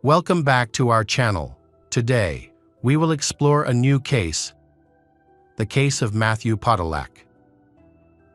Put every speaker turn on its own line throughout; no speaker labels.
Welcome back to our channel. Today, we will explore a new case, the case of Matthew Podolak.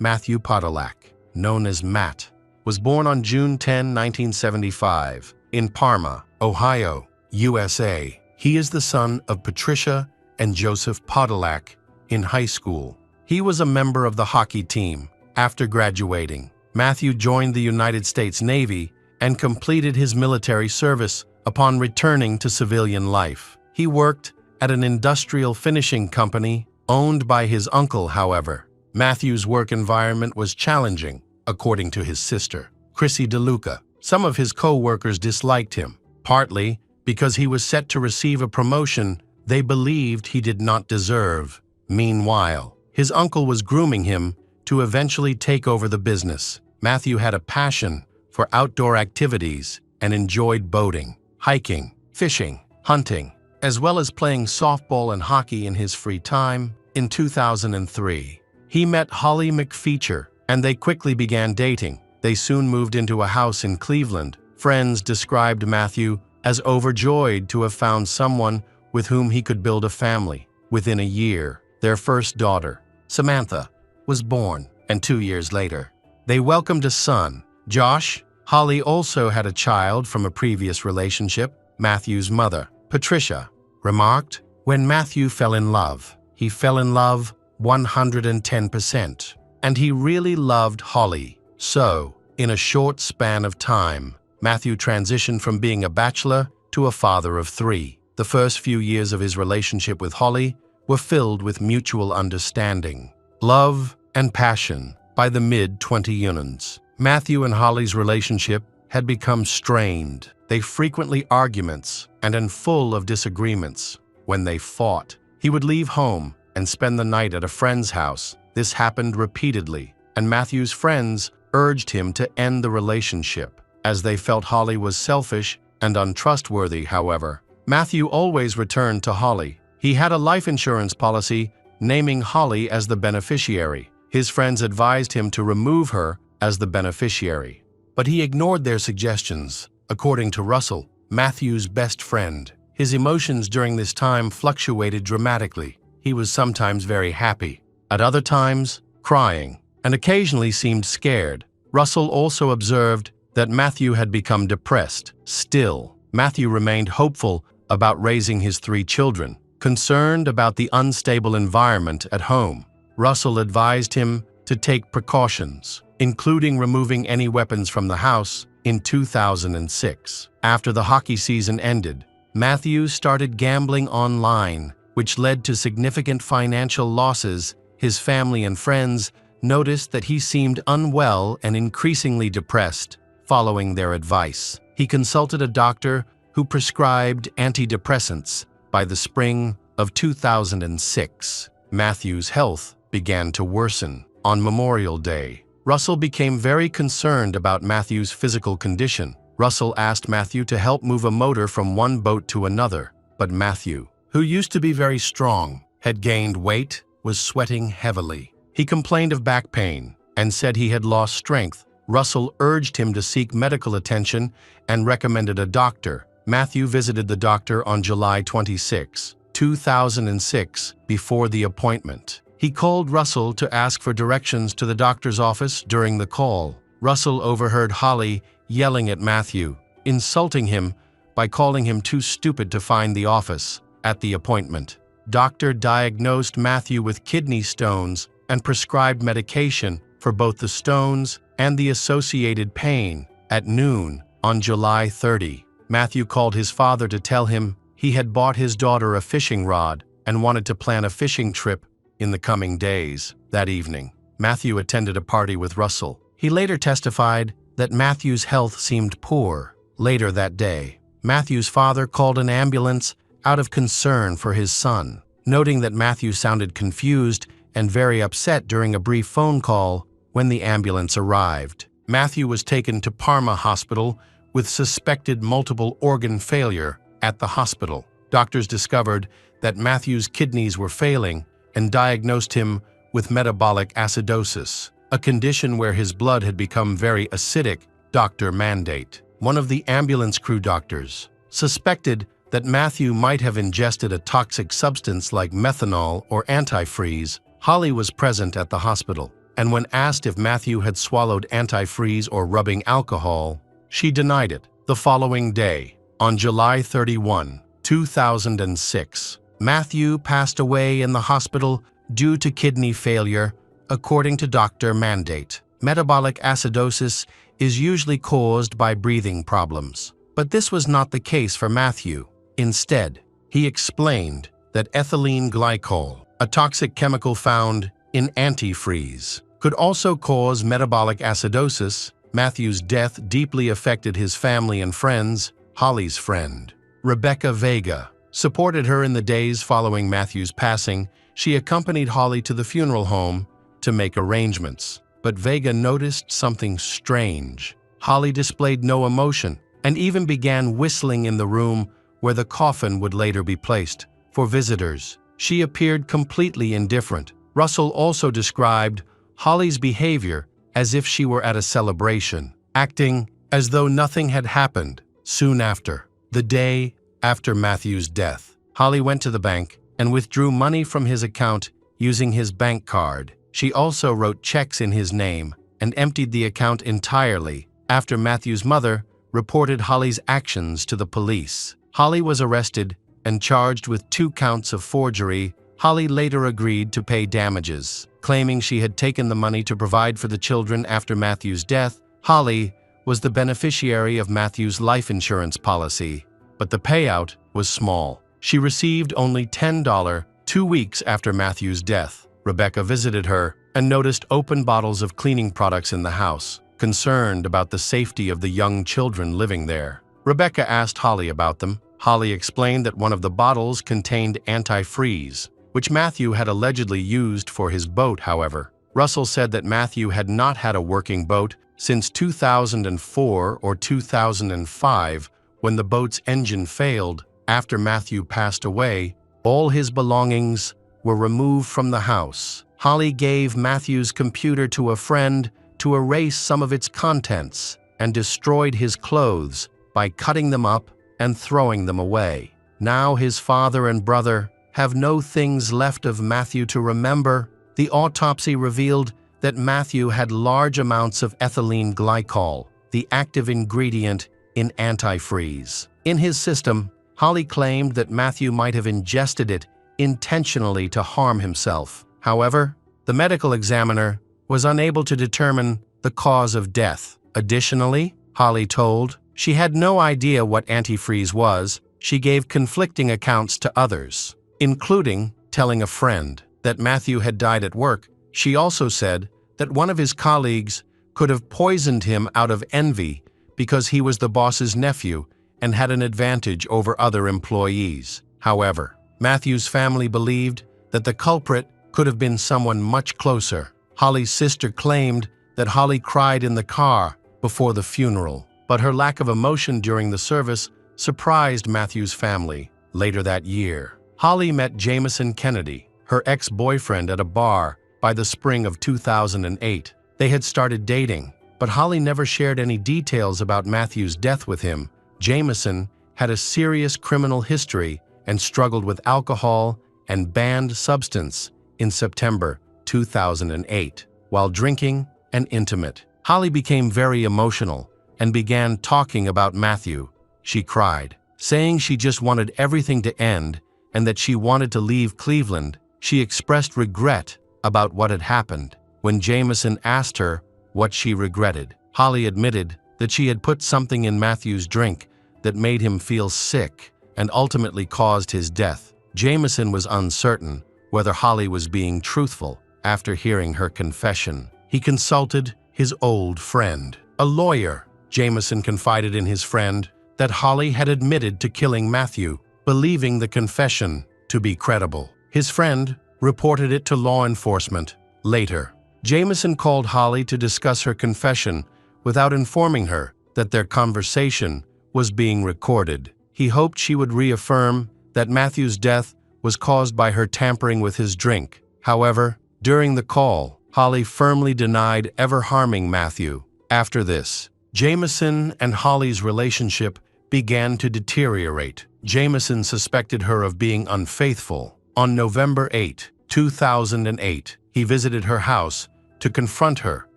Matthew Podolak, known as Matt, was born on June 10, 1975, in Parma, Ohio, USA. He is the son of Patricia and Joseph Podolak in high school. He was a member of the hockey team. After graduating, Matthew joined the United States Navy and completed his military service. Upon returning to civilian life, he worked at an industrial finishing company owned by his uncle. However, Matthew's work environment was challenging, according to his sister, Chrissy DeLuca. Some of his co-workers disliked him, partly because he was set to receive a promotion they believed he did not deserve. Meanwhile, his uncle was grooming him to eventually take over the business. Matthew had a passion for outdoor activities and enjoyed boating, hiking, fishing, hunting, as well as playing softball and hockey in his free time. In 2003, he met Holly McFeature, and they quickly began dating. They soon moved into a house in Cleveland. Friends described Matthew as overjoyed to have found someone with whom he could build a family. Within a year, their first daughter, Samantha, was born, and 2 years later, they welcomed a son, Josh. Holly also had a child from a previous relationship. Matthew's mother, Patricia, remarked, "When Matthew fell in love, he fell in love 110%, and he really loved Holly." So, in a short span of time, Matthew transitioned from being a bachelor to a father of 3. The first few years of his relationship with Holly were filled with mutual understanding, love, and passion. By the mid-20s, Matthew and Holly's relationship had become strained. They frequently arguments and full of disagreements. When they fought, he would leave home and spend the night at a friend's house. This happened repeatedly, and Matthew's friends urged him to end the relationship, as they felt Holly was selfish and untrustworthy. However, Matthew always returned to Holly. He had a life insurance policy naming Holly as the beneficiary. His friends advised him to remove her as the beneficiary, but he ignored their suggestions. According to Russell, Matthew's best friend, his emotions during this time fluctuated dramatically. He was sometimes very happy, at other times crying, and occasionally seemed scared. Russell also observed that Matthew had become depressed. Still, Matthew remained hopeful about raising his 3 children, concerned about the unstable environment at home. Russell advised him to take precautions, including removing any weapons from the house. In 2006, after the hockey season ended, Matthew started gambling online, which led to significant financial losses. His family and friends noticed that he seemed unwell and increasingly depressed. Following their advice, he consulted a doctor who prescribed antidepressants. By the spring of 2006, Matthew's health began to worsen. On Memorial Day, Russell became very concerned about Matthew's physical condition. Russell asked Matthew to help move a motor from one boat to another, but Matthew, who used to be very strong, had gained weight, was sweating heavily. He complained of back pain and said he had lost strength. Russell urged him to seek medical attention and recommended a doctor. Matthew visited the doctor on July 26, 2006, before the appointment. He called Russell to ask for directions to the doctor's office. During the call, Russell overheard Holly yelling at Matthew, insulting him by calling him too stupid to find the office. At the appointment, doctor diagnosed Matthew with kidney stones and prescribed medication for both the stones and the associated pain. At noon on July 30, Matthew called his father to tell him he had bought his daughter a fishing rod and wanted to plan a fishing trip in the coming days. That evening, Matthew attended a party with Russell. He later testified that Matthew's health seemed poor. Later that day, Matthew's father called an ambulance out of concern for his son, noting that Matthew sounded confused and very upset during a brief phone call. When the ambulance arrived, Matthew was taken to Parma Hospital with suspected multiple organ failure. At the hospital, doctors discovered that Matthew's kidneys were failing and diagnosed him with metabolic acidosis, a condition where his blood had become very acidic. Dr. Mandate, one of the ambulance crew doctors, suspected that Matthew might have ingested a toxic substance like methanol or antifreeze. Holly was present at the hospital, and when asked if Matthew had swallowed antifreeze or rubbing alcohol, she denied it. The following day, on July 31, 2006, Matthew passed away in the hospital due to kidney failure, according to doctor mandate. Metabolic acidosis is usually caused by breathing problems, but this was not the case for Matthew. Instead, he explained that ethylene glycol, a toxic chemical found in antifreeze, could also cause metabolic acidosis. Matthew's death deeply affected his family and friends. Holly's friend, Rebecca Vega, supported her in the days following Matthew's passing. She accompanied Holly to the funeral home to make arrangements. But Vega noticed something strange. Holly displayed no emotion and even began whistling in the room where the coffin would later be placed. For visitors, she appeared completely indifferent. Russell also described Holly's behavior as if she were at a celebration, acting as though nothing had happened. Soon after, the day after Matthew's death, Holly went to the bank and withdrew money from his account using his bank card. She also wrote checks in his name and emptied the account entirely. After Matthew's mother reported Holly's actions to the police, Holly was arrested and charged with 2 counts of forgery. Holly later agreed to pay damages, claiming she had taken the money to provide for the children after Matthew's death. Holly was the beneficiary of Matthew's life insurance policy, but the payout was small. She received only $10 2 weeks after Matthew's death. Rebecca visited her and noticed open bottles of cleaning products in the house, concerned about the safety of the young children living there. Rebecca asked Holly about them. Holly explained that one of the bottles contained antifreeze, which Matthew had allegedly used for his boat. However, Russell said that Matthew had not had a working boat since 2004 or 2005, when the boat's engine failed. After Matthew passed away, all his belongings were removed from the house. Holly gave Matthew's computer to a friend to erase some of its contents and destroyed his clothes by cutting them up and throwing them away. Now his father and brother have no things left of Matthew to remember. The autopsy revealed that Matthew had large amounts of ethylene glycol, the active ingredient in antifreeze, in his system. Holly claimed that Matthew might have ingested it intentionally to harm himself. However, the medical examiner was unable to determine the cause of death. Additionally, Holly told she had no idea what antifreeze was. She gave conflicting accounts to others, including telling a friend that Matthew had died at work. She also said that one of his colleagues could have poisoned him out of envy because he was the boss's nephew and had an advantage over other employees. However, Matthew's family believed that the culprit could have been someone much closer. Holly's sister claimed that Holly cried in the car before the funeral, but her lack of emotion during the service surprised Matthew's family. Later that year, Holly met Jameson Kennedy, her ex-boyfriend, at a bar by the spring of 2008. They had started dating, but Holly never shared any details about Matthew's death with him. Jameson had a serious criminal history and struggled with alcohol and banned substance. In September 2008, while drinking and intimate, Holly became very emotional and began talking about Matthew. She cried, saying she just wanted everything to end and that she wanted to leave Cleveland. She expressed regret about what had happened. When Jameson asked her what she regretted, Holly admitted that she had put something in Matthew's drink that made him feel sick and ultimately caused his death. Jameson was uncertain whether Holly was being truthful. After hearing her confession, he consulted his old friend, a lawyer. Jameson confided in his friend that Holly had admitted to killing Matthew, believing the confession to be credible. His friend reported it to law enforcement. Later, Jameson called Holly to discuss her confession without informing her that their conversation was being recorded. He hoped she would reaffirm that Matthew's death was caused by her tampering with his drink. However, during the call, Holly firmly denied ever harming Matthew. After this, Jameson and Holly's relationship began to deteriorate. Jameson suspected her of being unfaithful. On November 8, 2008, he visited her house to confront her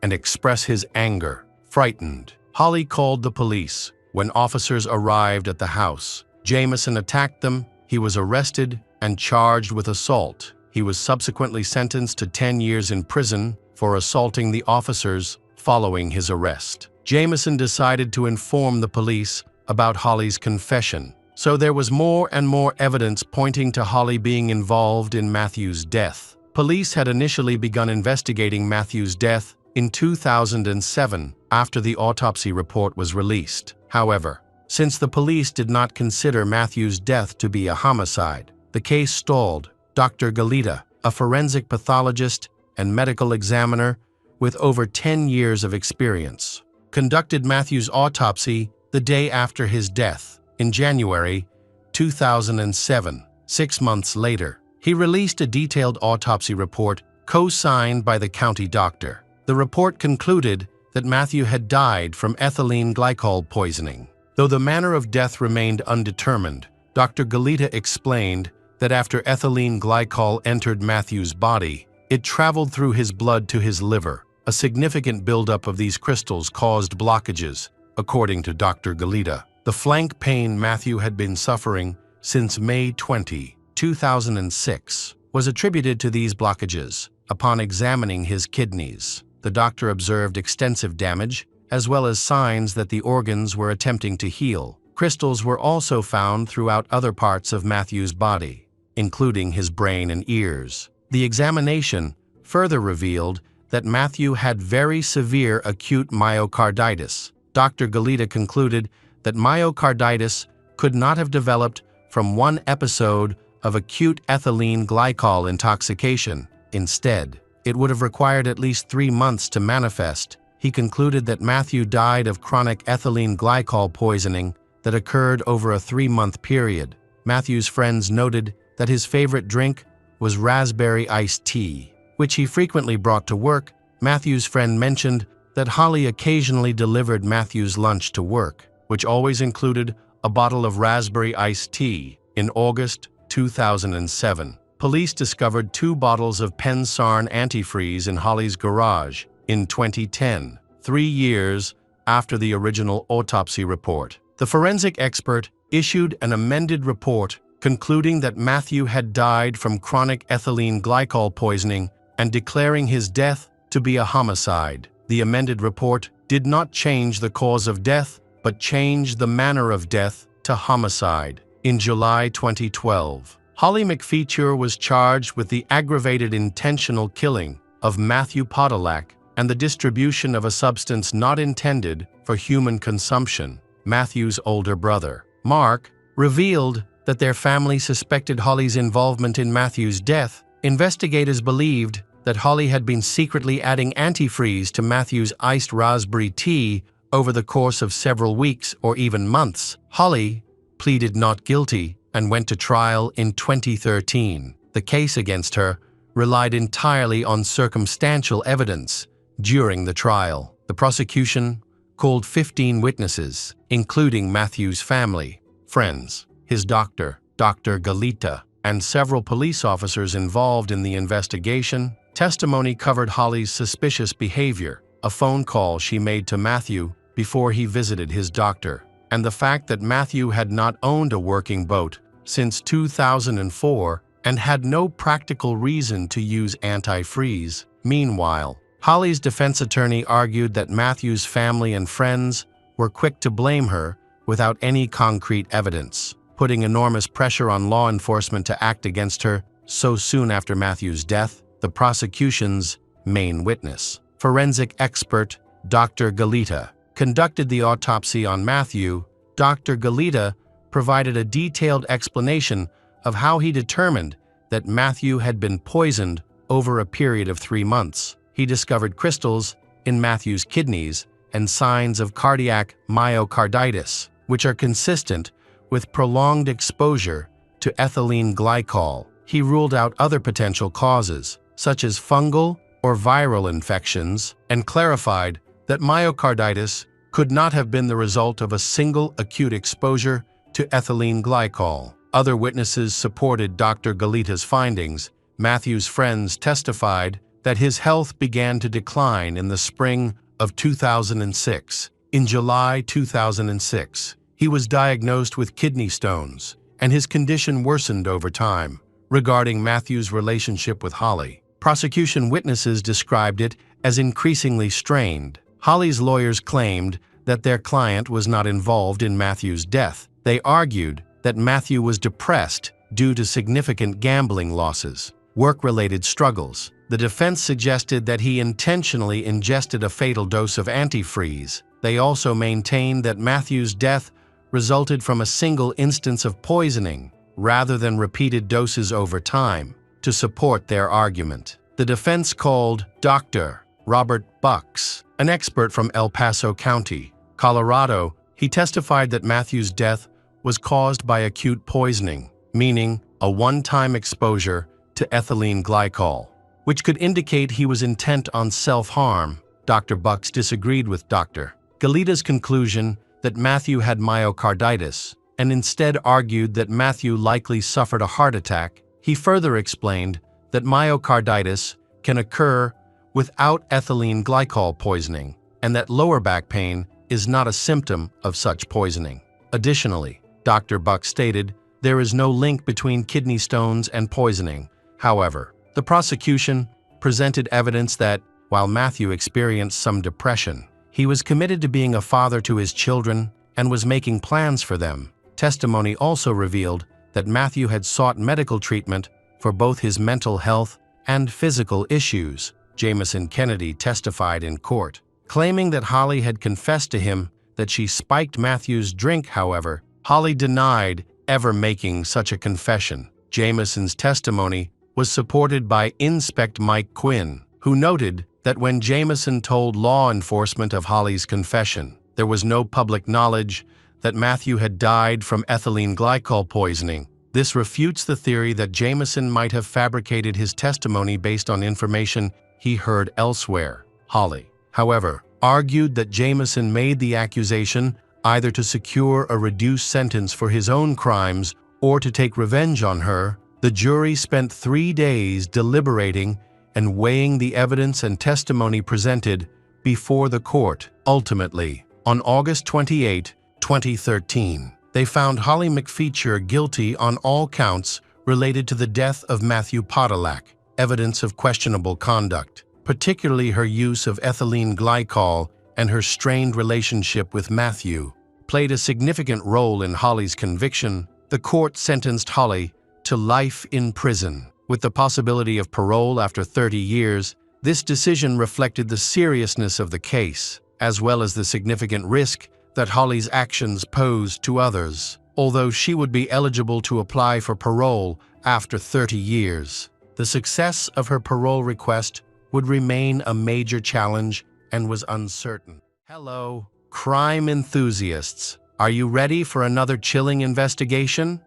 and express his anger. Frightened, Holly called the police. When officers arrived at the house, Jameson attacked them. He was arrested and charged with assault. He was subsequently sentenced to 10 years in prison for assaulting the officers following his arrest. Jameson decided to inform the police about Holly's confession, so there was more and more evidence pointing to Holly being involved in Matthew's death. Police had initially begun investigating Matthew's death in 2007 after the autopsy report was released. However, since the police did not consider Matthew's death to be a homicide, the case stalled. Dr. Galita, a forensic pathologist and medical examiner with over 10 years of experience, conducted Matthew's autopsy the day after his death, in January 2007. 6 months later, he released a detailed autopsy report co-signed by the county doctor. The report concluded that Matthew had died from ethylene glycol poisoning. Though the manner of death remained undetermined, Dr. Galita explained that after ethylene glycol entered Matthew's body, it traveled through his blood to his liver. A significant buildup of these crystals caused blockages, according to Dr. Galita. The flank pain Matthew had been suffering since May 20, 2006, was attributed to these blockages. Upon examining his kidneys, the doctor observed extensive damage, as well as signs that the organs were attempting to heal. Crystals were also found throughout other parts of Matthew's body, including his brain and ears. The examination further revealed that Matthew had very severe acute myocarditis. Dr. Galita concluded that myocarditis could not have developed from one episode of acute ethylene glycol intoxication. Instead, it would have required at least 3 months to manifest. He concluded that Matthew died of chronic ethylene glycol poisoning that occurred over a 3-month period. Matthew's friends noted that his favorite drink was raspberry iced tea, which he frequently brought to work. Matthew's friend mentioned that Holly occasionally delivered Matthew's lunch to work, which always included a bottle of raspberry iced tea. In August 2007, police discovered 2 bottles of Pensarn antifreeze in Holly's garage. In 2010, 3 years after the original autopsy report, the forensic expert issued an amended report concluding that Matthew had died from chronic ethylene glycol poisoning and declaring his death to be a homicide. The amended report did not change the cause of death, but changed the manner of death to homicide. In July 2012, Holly McFeature was charged with the aggravated intentional killing of Matthew Podolak and the distribution of a substance not intended for human consumption. Matthew's older brother, Mark, revealed that their family suspected Holly's involvement in Matthew's death. Investigators believed that Holly had been secretly adding antifreeze to Matthew's iced raspberry tea over the course of several weeks or even months. Holly pleaded not guilty and went to trial in 2013. The case against her relied entirely on circumstantial evidence. During the trial, the prosecution called 15 witnesses, including Matthew's family, friends, his doctor, Dr. Galita, and several police officers involved in the investigation. Testimony covered Holly's suspicious behavior, a phone call she made to Matthew before he visited his doctor, and the fact that Matthew had not owned a working boat since 2004 and had no practical reason to use antifreeze. Meanwhile, Holly's defense attorney argued that Matthew's family and friends were quick to blame her without any concrete evidence, putting enormous pressure on law enforcement to act against her so soon after Matthew's death. The prosecution's main witness, forensic expert Dr. Galita, conducted the autopsy on Matthew. Dr. Galita provided a detailed explanation of how he determined that Matthew had been poisoned over a period of 3 months. He discovered crystals in Matthew's kidneys and signs of cardiac myocarditis, which are consistent with prolonged exposure to ethylene glycol. He ruled out other potential causes, such as fungal or viral infections, and clarified that myocarditis could not have been the result of a single acute exposure to ethylene glycol. Other witnesses supported Dr. Galita's findings. Matthew's friends testified that his health began to decline in the spring of 2006. In July 2006, he was diagnosed with kidney stones, and his condition worsened over time. Regarding Matthew's relationship with Holly, prosecution witnesses described it as increasingly strained. Holly's lawyers claimed that their client was not involved in Matthew's death. They argued that Matthew was depressed due to significant gambling losses, work-related struggles. The defense suggested that he intentionally ingested a fatal dose of antifreeze. They also maintained that Matthew's death resulted from a single instance of poisoning rather than repeated doses over time. To support their argument, the defense called Dr. Robert Bucks, an expert from El Paso County, Colorado. He testified that Matthew's death was caused by acute poisoning, meaning a one-time exposure to ethylene glycol, which could indicate he was intent on self-harm. Dr. Bucks disagreed with Dr. Galita's conclusion that Matthew had myocarditis and instead argued that Matthew likely suffered a heart attack. He further explained that myocarditis can occur without ethylene glycol poisoning and that lower back pain is not a symptom of such poisoning. Additionally, Dr. Buck stated there is no link between kidney stones and poisoning. However, the prosecution presented evidence that, while Matthew experienced some depression, he was committed to being a father to his children and was making plans for them. Testimony also revealed that Matthew had sought medical treatment for both his mental health and physical issues. Jamison Kennedy testified in court, claiming that Holly had confessed to him that she spiked Matthew's drink. However, Holly denied ever making such a confession. Jamison's testimony was supported by Inspect Mike Quinn, who noted that when Jamison told law enforcement of Holly's confession, there was no public knowledge that Matthew had died from ethylene glycol poisoning. This refutes the theory that Jamison might have fabricated his testimony based on information he heard elsewhere. Holly, however, argued that Jamison made the accusation either to secure a reduced sentence for his own crimes or to take revenge on her. The jury spent 3 days deliberating and weighing the evidence and testimony presented before the court. Ultimately, on August 28, 2013, they found Holly McFeature guilty on all counts related to the death of Matthew Podolak. Evidence of questionable conduct, particularly her use of ethylene glycol and her strained relationship with Matthew, played a significant role in Holly's conviction. The court sentenced Holly to life in prison, with the possibility of parole after 30 years. This decision reflected the seriousness of the case, as well as the significant risk that Holly's actions posed to others. Although she would be eligible to apply for parole after 30 years, the success of her parole request would remain a major challenge and was uncertain. Hello, crime enthusiasts. Are you ready for another chilling investigation?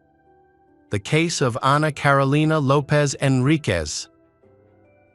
The case of Ana Carolina Lopez Enriquez.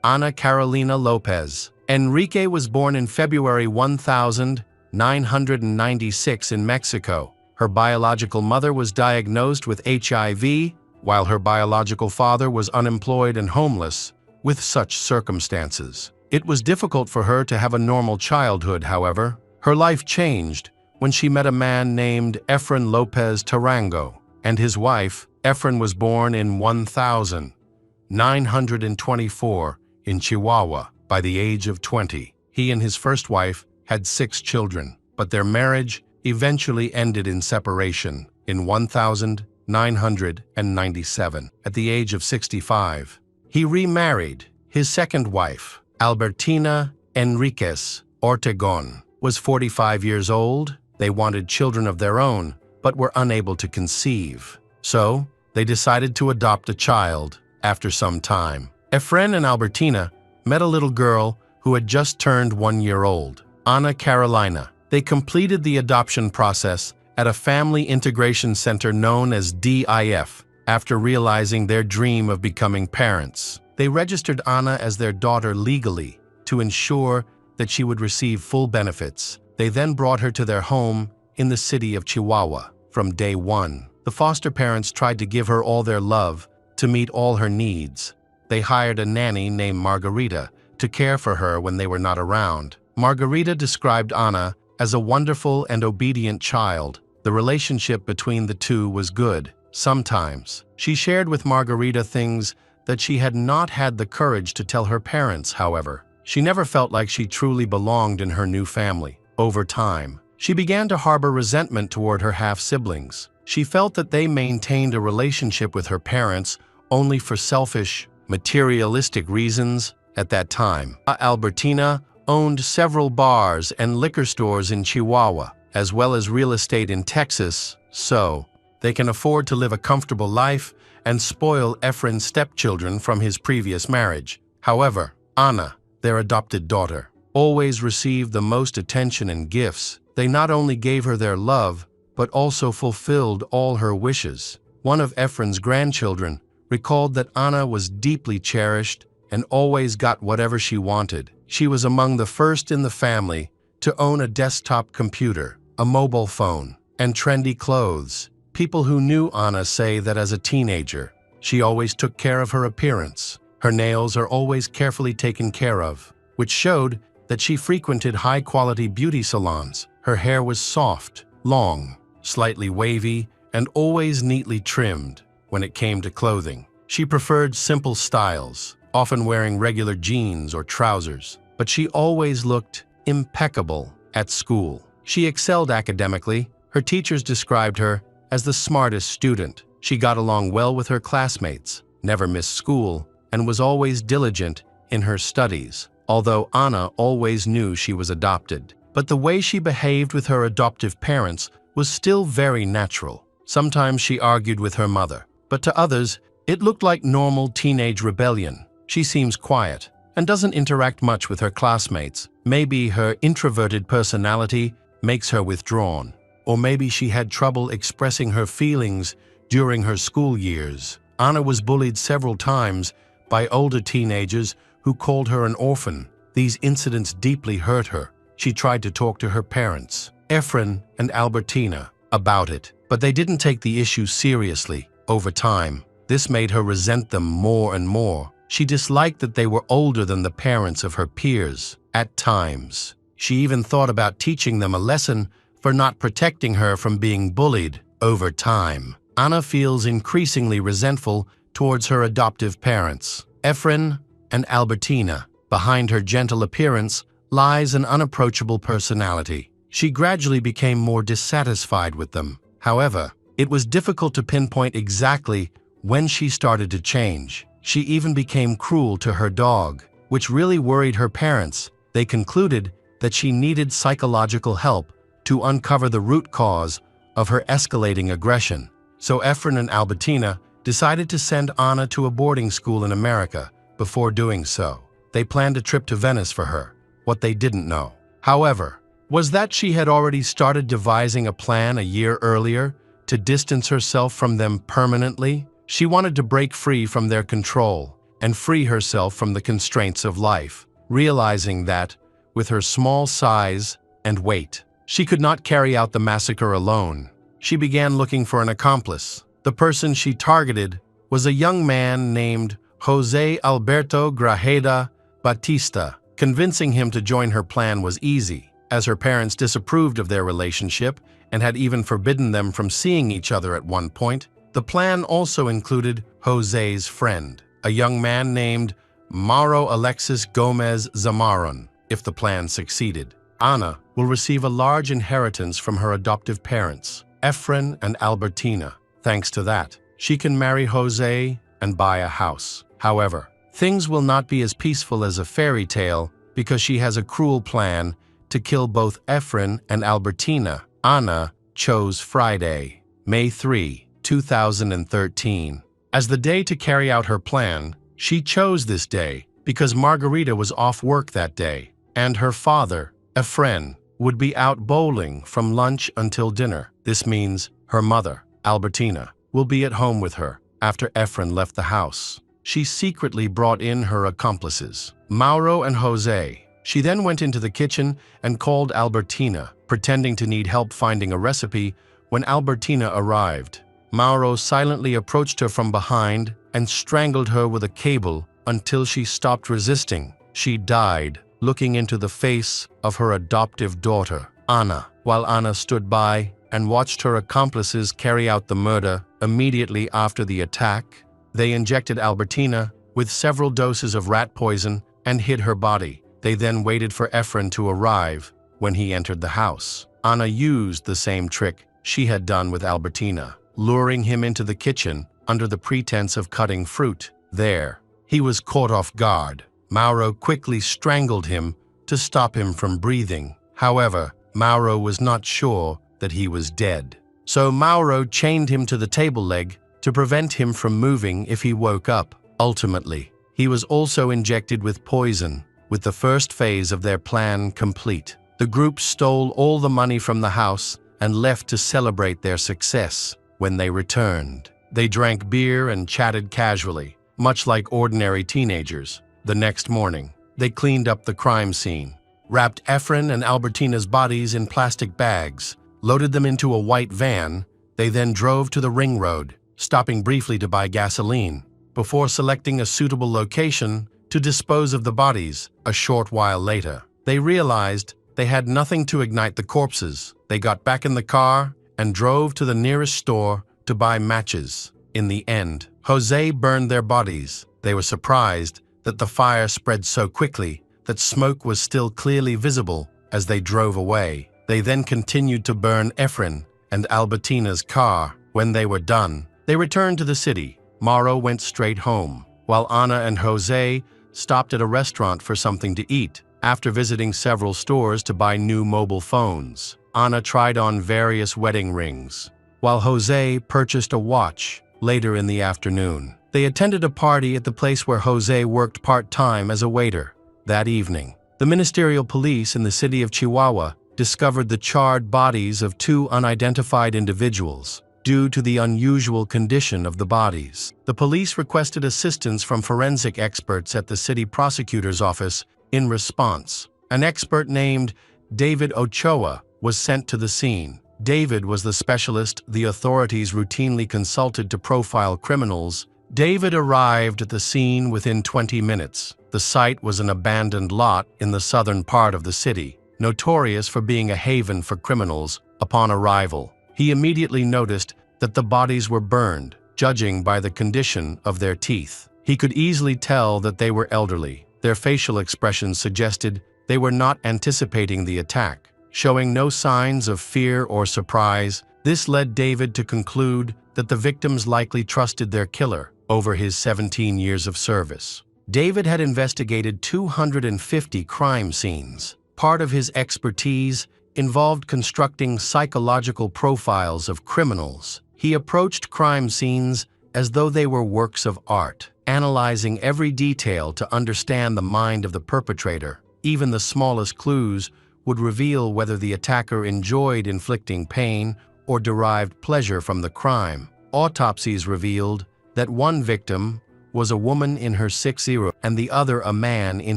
Ana Carolina Lopez Enrique was born in February 1996 in Mexico. Her biological mother was diagnosed with HIV, while her biological father was unemployed and homeless. With such circumstances, it was difficult for her to have a normal childhood. However, her life changed when she met a man named Efren Lopez Tarango and his wife. Efren was born in 1924 in Chihuahua. By the age of 20, he and his first wife had 6 children, but their marriage eventually ended in separation in 1997. At the age of 65, he remarried. His second wife, Albertina Enriquez Ortegon, was 45 years old. They wanted children of their own, but were unable to conceive. So, they decided to adopt a child. After some time, Efren and Albertina met a little girl who had just turned 1 year old, Ana Carolina. They completed the adoption process at a family integration center known as DIF. After realizing their dream of becoming parents, they registered Ana as their daughter legally to ensure that she would receive full benefits. They then brought her to their home in the city of Chihuahua. From day one, the foster parents tried to give her all their love to meet all her needs. They hired a nanny named Margarita to care for her when they were not around. Margarita described Anna as a wonderful and obedient child. The relationship between the two was good. Sometimes, she shared with Margarita things that she had not had the courage to tell her parents, however. She never felt like she truly belonged in her new family. Over time, she began to harbor resentment toward her half-siblings. She felt that they maintained a relationship with her parents only for selfish, materialistic reasons. At that time, Albertina owned several bars and liquor stores in Chihuahua, as well as real estate in Texas, so they can afford to live a comfortable life and spoil Efren's stepchildren from his previous marriage. However, Anna, their adopted daughter, always received the most attention and gifts. They not only gave her their love, but also fulfilled all her wishes. One of Efren's grandchildren recalled that Anna was deeply cherished and always got whatever she wanted. She was among the first in the family to own a desktop computer, a mobile phone, and trendy clothes. People who knew Anna say that as a teenager, she always took care of her appearance. Her nails are always carefully taken care of, which showed that she frequented high-quality beauty salons. Her hair was soft, long, slightly wavy, and always neatly trimmed. When it came to clothing, she preferred simple styles, often wearing regular jeans or trousers, but she always looked impeccable at school. She excelled academically. Her teachers described her as the smartest student. She got along well with her classmates, never missed school, and was always diligent in her studies, although Anna always knew she was adopted. But the way she behaved with her adoptive parents was still very natural. Sometimes she argued with her mother, but to others, it looked like normal teenage rebellion. She seems quiet and doesn't interact much with her classmates. Maybe her introverted personality makes her withdrawn, or maybe she had trouble expressing her feelings during her school years. Anna was bullied several times by older teenagers who called her an orphan. These incidents deeply hurt her. She tried to talk to her parents, Efren and Albertina, about it, but they didn't take the issue seriously. Over time, this made her resent them more and more. She disliked that they were older than the parents of her peers. At times, she even thought about teaching them a lesson for not protecting her from being bullied. Over time, Anna feels increasingly resentful towards her adoptive parents, Efren and Albertina. Behind her gentle appearance lies an unapproachable personality. She gradually became more dissatisfied with them. However, it was difficult to pinpoint exactly when she started to change. She even became cruel to her dog, which really worried her parents. They concluded that she needed psychological help to uncover the root cause of her escalating aggression. So Efren and Albertina decided to send Anna to a boarding school in America. Before doing so, they planned a trip to Venice for her. What they didn't know, however, was that she had already started devising a plan a year earlier to distance herself from them permanently. She wanted to break free from their control and free herself from the constraints of life, realizing that, with her small size and weight, she could not carry out the massacre alone. She began looking for an accomplice. The person she targeted was a young man named Jose Alberto Grajeda Batista. Convincing him to join her plan was easy, as her parents disapproved of their relationship and had even forbidden them from seeing each other at one point. The plan also included Jose's friend, a young man named Mauro Alexis Gomez Zamaron. If the plan succeeded, Anna will receive a large inheritance from her adoptive parents, Efren and Albertina. Thanks to that, she can marry Jose and buy a house. However, things will not be as peaceful as a fairy tale because she has a cruel plan to kill both Efren and Albertina. Anna chose Friday, May 3, 2013, as the day to carry out her plan. She chose this day because Margarita was off work that day, and her father, Efren, would be out bowling from lunch until dinner. This means her mother, Albertina, will be at home with her after Efren left the house. She secretly brought in her accomplices, Mauro and Jose. She then went into the kitchen and called Albertina, pretending to need help finding a recipe. When Albertina arrived, Mauro silently approached her from behind and strangled her with a cable until she stopped resisting. She died, looking into the face of her adoptive daughter, Anna, while Anna stood by and watched her accomplices carry out the murder. Immediately after the attack, they injected Albertina with several doses of rat poison and hid her body. They then waited for Efren to arrive. When he entered the house, Anna used the same trick she had done with Albertina, luring him into the kitchen under the pretense of cutting fruit. There, he was caught off guard. Mauro quickly strangled him to stop him from breathing. However, Mauro was not sure that he was dead. So Mauro chained him to the table leg to prevent him from moving if he woke up. Ultimately, he was also injected with poison. With the first phase of their plan complete, the group stole all the money from the house and left to celebrate their success. When they returned, they drank beer and chatted casually, much like ordinary teenagers. The next morning, they cleaned up the crime scene, wrapped Efren and Albertina's bodies in plastic bags, loaded them into a white van. They then drove to the ring road, stopping briefly to buy gasoline, before selecting a suitable location to dispose of the bodies. A short while later, they realized they had nothing to ignite the corpses. They got back in the car and drove to the nearest store to buy matches. In the end, Jose burned their bodies. They were surprised that the fire spread so quickly that smoke was still clearly visible as they drove away. They then continued to burn Efren and Albertina's car. When they were done, they returned to the city. Mauro went straight home, while Anna and Jose stopped at a restaurant for something to eat. After visiting several stores to buy new mobile phones, Anna tried on various wedding rings, while Jose purchased a watch. Later in the afternoon, they attended a party at the place where Jose worked part-time as a waiter. That evening, the ministerial police in the city of Chihuahua discovered the charred bodies of two unidentified individuals. Due to the unusual condition of the bodies, the police requested assistance from forensic experts at the city prosecutor's office. In response, an expert named David Ochoa was sent to the scene. David was the specialist the authorities routinely consulted to profile criminals. David arrived at the scene within 20 minutes. The site was an abandoned lot in the southern part of the city, notorious for being a haven for criminals. Upon arrival, he immediately noticed that the bodies were burned. Judging by the condition of their teeth, he could easily tell that they were elderly. Their facial expressions suggested they were not anticipating the attack, showing no signs of fear or surprise. This led David to conclude that the victims likely trusted their killer. Over his 17 years of service, David had investigated 250 crime scenes. Part of his expertise involved constructing psychological profiles of criminals. He approached crime scenes as though they were works of art, analyzing every detail to understand the mind of the perpetrator. Even the smallest clues would reveal whether the attacker enjoyed inflicting pain or derived pleasure from the crime. Autopsies revealed that one victim was a woman in her 60s and the other a man in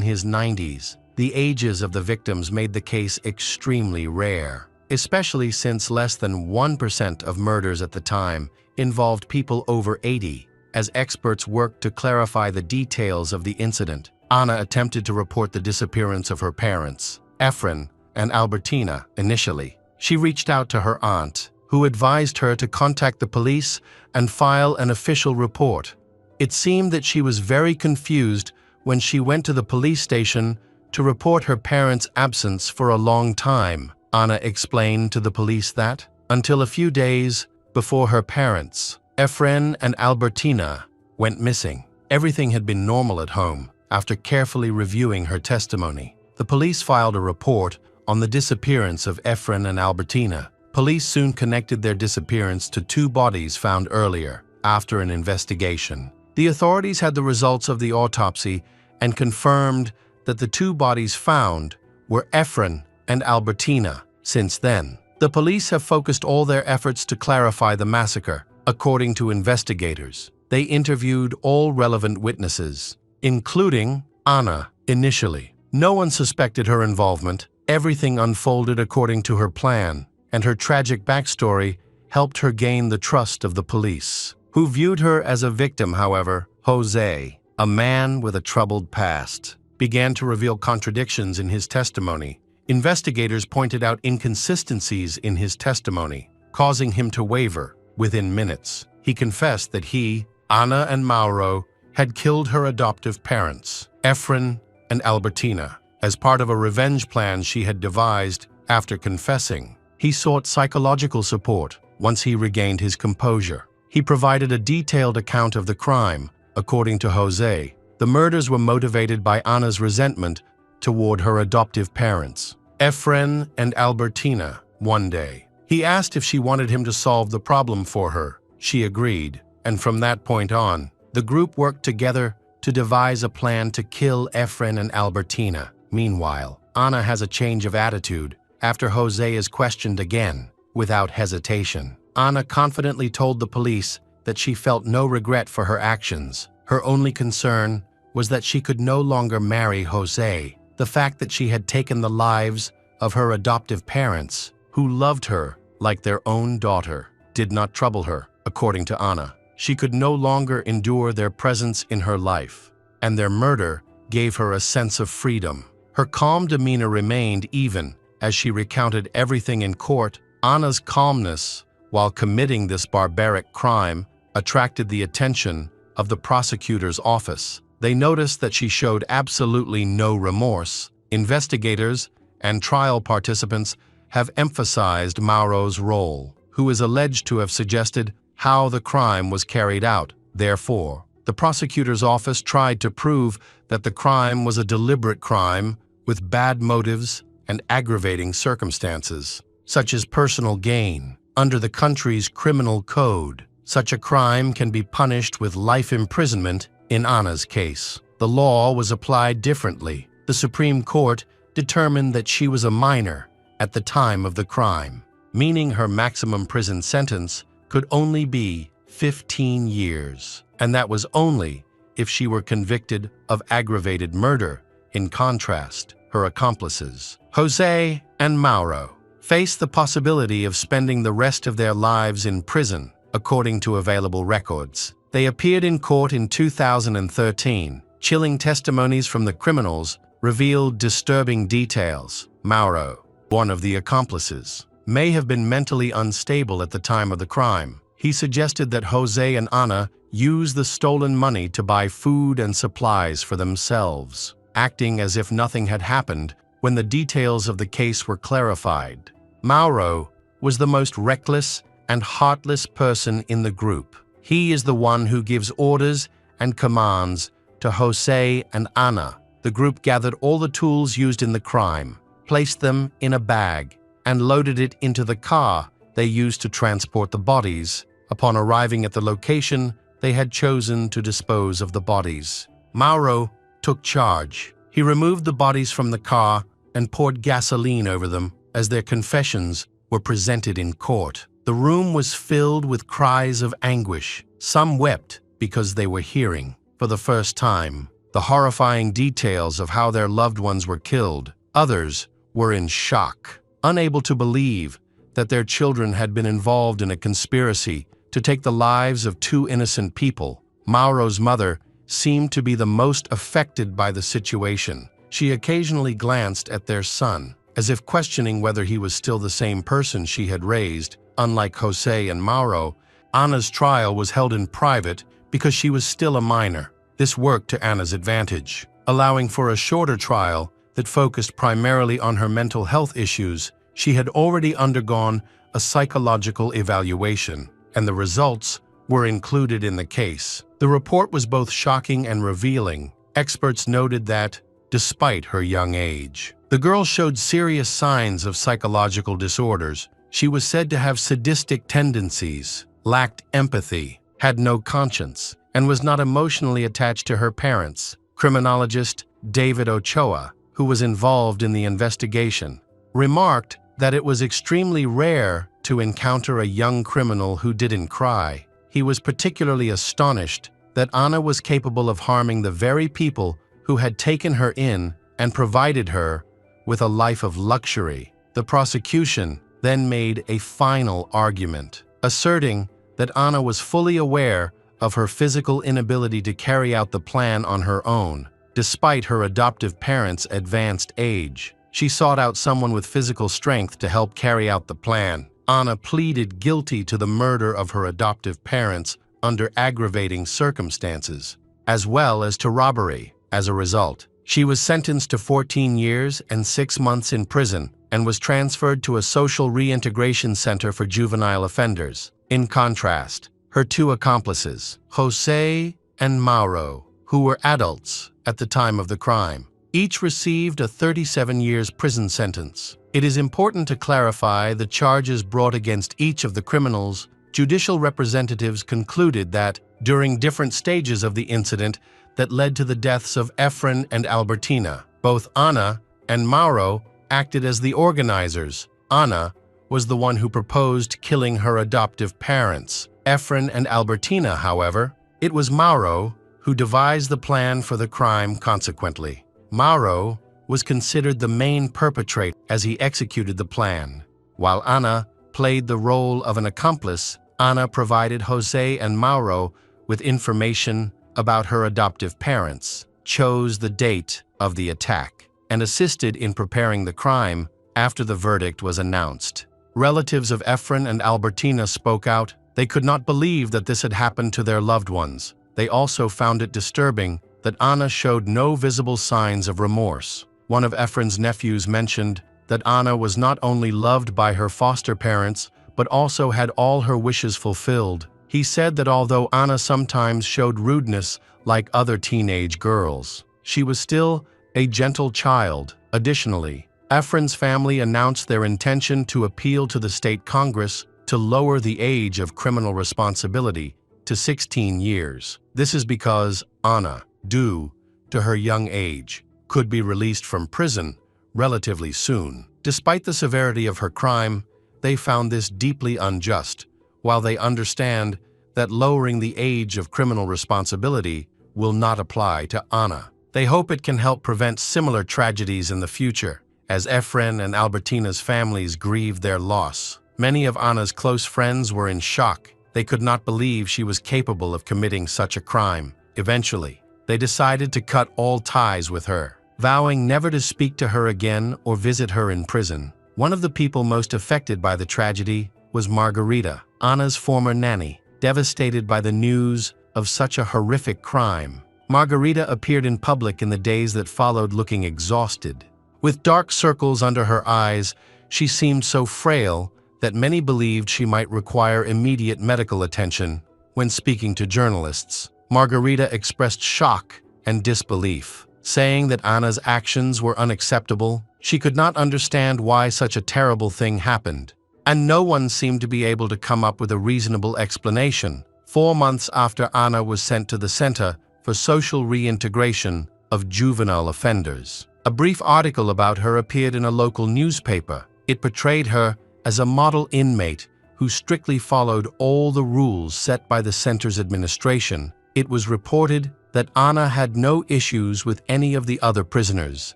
his 90s. The ages of the victims made the case extremely rare, especially since less than 1% of murders at the time involved people over 80. As experts worked to clarify the details of the incident, Anna attempted to report the disappearance of her parents, Efren and Albertina. Initially, she reached out to her aunt, who advised her to contact the police and file an official report. It seemed that she was very confused when she went to the police station to report her parents' absence for a long time. Anna explained to the police that, until a few days before her parents, Efren and Albertina, went missing, everything had been normal at home. After carefully reviewing her testimony, the police filed a report on the disappearance of Efren and Albertina. Police soon connected their disappearance to two bodies found earlier. After an investigation, the authorities had the results of the autopsy and confirmed that the two bodies found were Efren and Albertina. Since then, the police have focused all their efforts to clarify the massacre. According to investigators, they interviewed all relevant witnesses, including Anna. Initially, No one suspected her involvement. Everything unfolded according to her plan, and her tragic backstory helped her gain the trust of the police, who viewed her as a victim. However, Jose, a man with a troubled past, began to reveal contradictions in his testimony. Investigators pointed out inconsistencies in his testimony, causing him to waver. Within minutes, he confessed that he, Ana, and Mauro had killed her adoptive parents, Efren and Albertina, as part of a revenge plan she had devised. After confessing, he sought psychological support. Once he regained his composure, he provided a detailed account of the crime. According to Jose, the murders were motivated by Ana's resentment toward her adoptive parents, Efren and Albertina. One day, he asked if she wanted him to solve the problem for her. She agreed, and from that point on, the group worked together to devise a plan to kill Efren and Albertina. Meanwhile, Ana has a change of attitude after Jose is questioned again. Without hesitation, Ana confidently told the police that she felt no regret for her actions. Her only concern was that she could no longer marry Jose. The fact that she had taken the lives of her adoptive parents, who loved her like their own daughter, did not trouble her. According to Ana, she could no longer endure their presence in her life, and their murder gave her a sense of freedom. Her calm demeanor remained even as she recounted everything in court. Ana's calmness while committing this barbaric crime attracted the attention of the prosecutor's office. They noticed that she showed absolutely no remorse. Investigators and trial participants have emphasized Mauro's role, who is alleged to have suggested how the crime was carried out. Therefore, the prosecutor's office tried to prove that the crime was a deliberate crime with bad motives and aggravating circumstances, such as personal gain. Under the country's criminal code, such a crime can be punished with life imprisonment. In Ana's case, the law was applied differently. The Supreme Court determined that she was a minor at the time of the crime, meaning her maximum prison sentence could only be 15 years, and that was only if she were convicted of aggravated murder. In contrast, her accomplices, Jose and Mauro, faced the possibility of spending the rest of their lives in prison. According to available records, they appeared in court in 2013. Chilling testimonies from the criminals revealed disturbing details. Mauro, one of the accomplices, may have been mentally unstable at the time of the crime. He suggested that Jose and Ana use the stolen money to buy food and supplies for themselves, acting as if nothing had happened when the details of the case were clarified. Mauro was the most reckless and heartless person in the group. He is the one who gives orders and commands to Jose and Ana. The group gathered all the tools used in the crime, placed them in a bag, and loaded it into the car they used to transport the bodies. Upon arriving at the location, they had chosen to dispose of the bodies. Mauro took charge. He removed the bodies from the car and poured gasoline over them as their confessions were presented in court. The room was filled with cries of anguish. Some wept because they were hearing, for the first time, the horrifying details of how their loved ones were killed. Others were in shock, unable to believe that their children had been involved in a conspiracy to take the lives of two innocent people. Mauro's mother seemed to be the most affected by the situation. She occasionally glanced at their son, as if questioning whether he was still the same person she had raised. Unlike Jose and Mauro, Ana's trial was held in private because she was still a minor. This worked to Ana's advantage, allowing for a shorter trial that focused primarily on her mental health issues. She had already undergone a psychological evaluation, and the results were included in the case. The report was both shocking and revealing. Experts noted that, despite her young age, the girl showed serious signs of psychological disorders. She was said to have sadistic tendencies, lacked empathy, had no conscience, and was not emotionally attached to her parents. Criminologist David Ochoa, who was involved in the investigation, remarked that it was extremely rare to encounter a young criminal who didn't cry. He was particularly astonished that Ana was capable of harming the very people who had taken her in and provided her with a life of luxury. The prosecution then made a final argument, asserting that Anna was fully aware of her physical inability to carry out the plan on her own, despite her adoptive parents' advanced age. She sought out someone with physical strength to help carry out the plan. Anna pleaded guilty to the murder of her adoptive parents under aggravating circumstances, as well as to robbery. As a result, she was sentenced to 14 years and 6 months in prison and was transferred to a social reintegration center for juvenile offenders. In contrast, her two accomplices, Jose and Mauro, who were adults at the time of the crime, each received a 37 years prison sentence. It is important to clarify the charges brought against each of the criminals. Judicial representatives concluded that, during different stages of the incident that led to the deaths of Efren and Albertina, both Anna and Mauro acted as the organizers. Anna was the one who proposed killing her adoptive parents. Efren and Albertina, however, it was Mauro who devised the plan for the crime. Consequently, Mauro was considered the main perpetrator as he executed the plan. While Anna played the role of an accomplice, Anna provided Jose and Mauro with information about her adoptive parents, chose the date of the attack, and assisted in preparing the crime after the verdict was announced. Relatives of Efren and Albertina spoke out. They could not believe that this had happened to their loved ones. They also found it disturbing that Anna showed no visible signs of remorse. One of Efren's nephews mentioned that Anna was not only loved by her foster parents, but also had all her wishes fulfilled. He said that although Anna sometimes showed rudeness like other teenage girls, she was still a gentle child. Additionally, Efren's family announced their intention to appeal to the state Congress to lower the age of criminal responsibility to 16 years. This is because Anna, due to her young age, could be released from prison relatively soon. Despite the severity of her crime, they found this deeply unjust. While they understand that lowering the age of criminal responsibility will not apply to Anna, they hope it can help prevent similar tragedies in the future. As Efren and Albertina's families grieved their loss, many of Anna's close friends were in shock. They could not believe she was capable of committing such a crime. Eventually, they decided to cut all ties with her, vowing never to speak to her again or visit her in prison. One of the people most affected by the tragedy was Margarita, Anna's former nanny. Devastated by the news of such a horrific crime, Margarita appeared in public in the days that followed looking exhausted. With dark circles under her eyes, she seemed so frail that many believed she might require immediate medical attention. When speaking to journalists, Margarita expressed shock and disbelief, saying that Anna's actions were unacceptable. She could not understand why such a terrible thing happened, and no one seemed to be able to come up with a reasonable explanation. 4 months after Anna was sent to the Center for Social Reintegration of Juvenile Offenders, a brief article about her appeared in a local newspaper. It portrayed her as a model inmate who strictly followed all the rules set by the center's administration. It was reported that Anna had no issues with any of the other prisoners.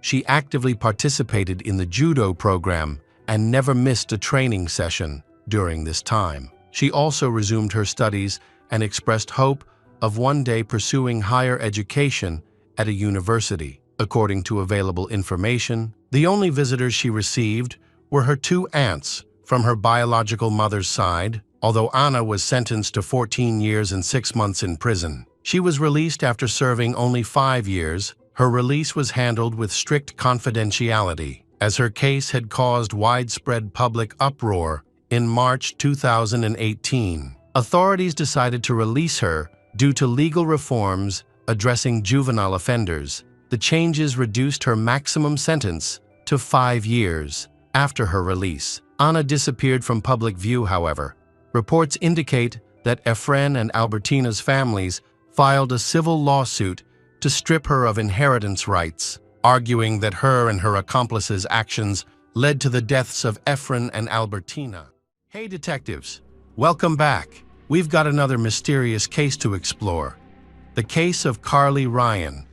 She actively participated in the judo program and never missed a training session during this time. She also resumed her studies and expressed hope of one day pursuing higher education at a university. According to available information, the only visitors she received were her 2 aunts from her biological mother's side. Although Anna was sentenced to 14 years and 6 months in prison, she was released after serving only 5 years. Her release was handled with strict confidentiality, as her case had caused widespread public uproar. In March 2018, authorities decided to release her due to legal reforms addressing juvenile offenders. The changes reduced her maximum sentence to 5 years. After her release, Anna disappeared from public view, however. Reports indicate that Efren and Albertina's families filed a civil lawsuit to strip her of inheritance rights, arguing that her and her accomplices' actions led to the deaths of Efren and Albertina. Hey detectives, welcome back. We've got another mysterious case to explore. The case of Carly Ryan.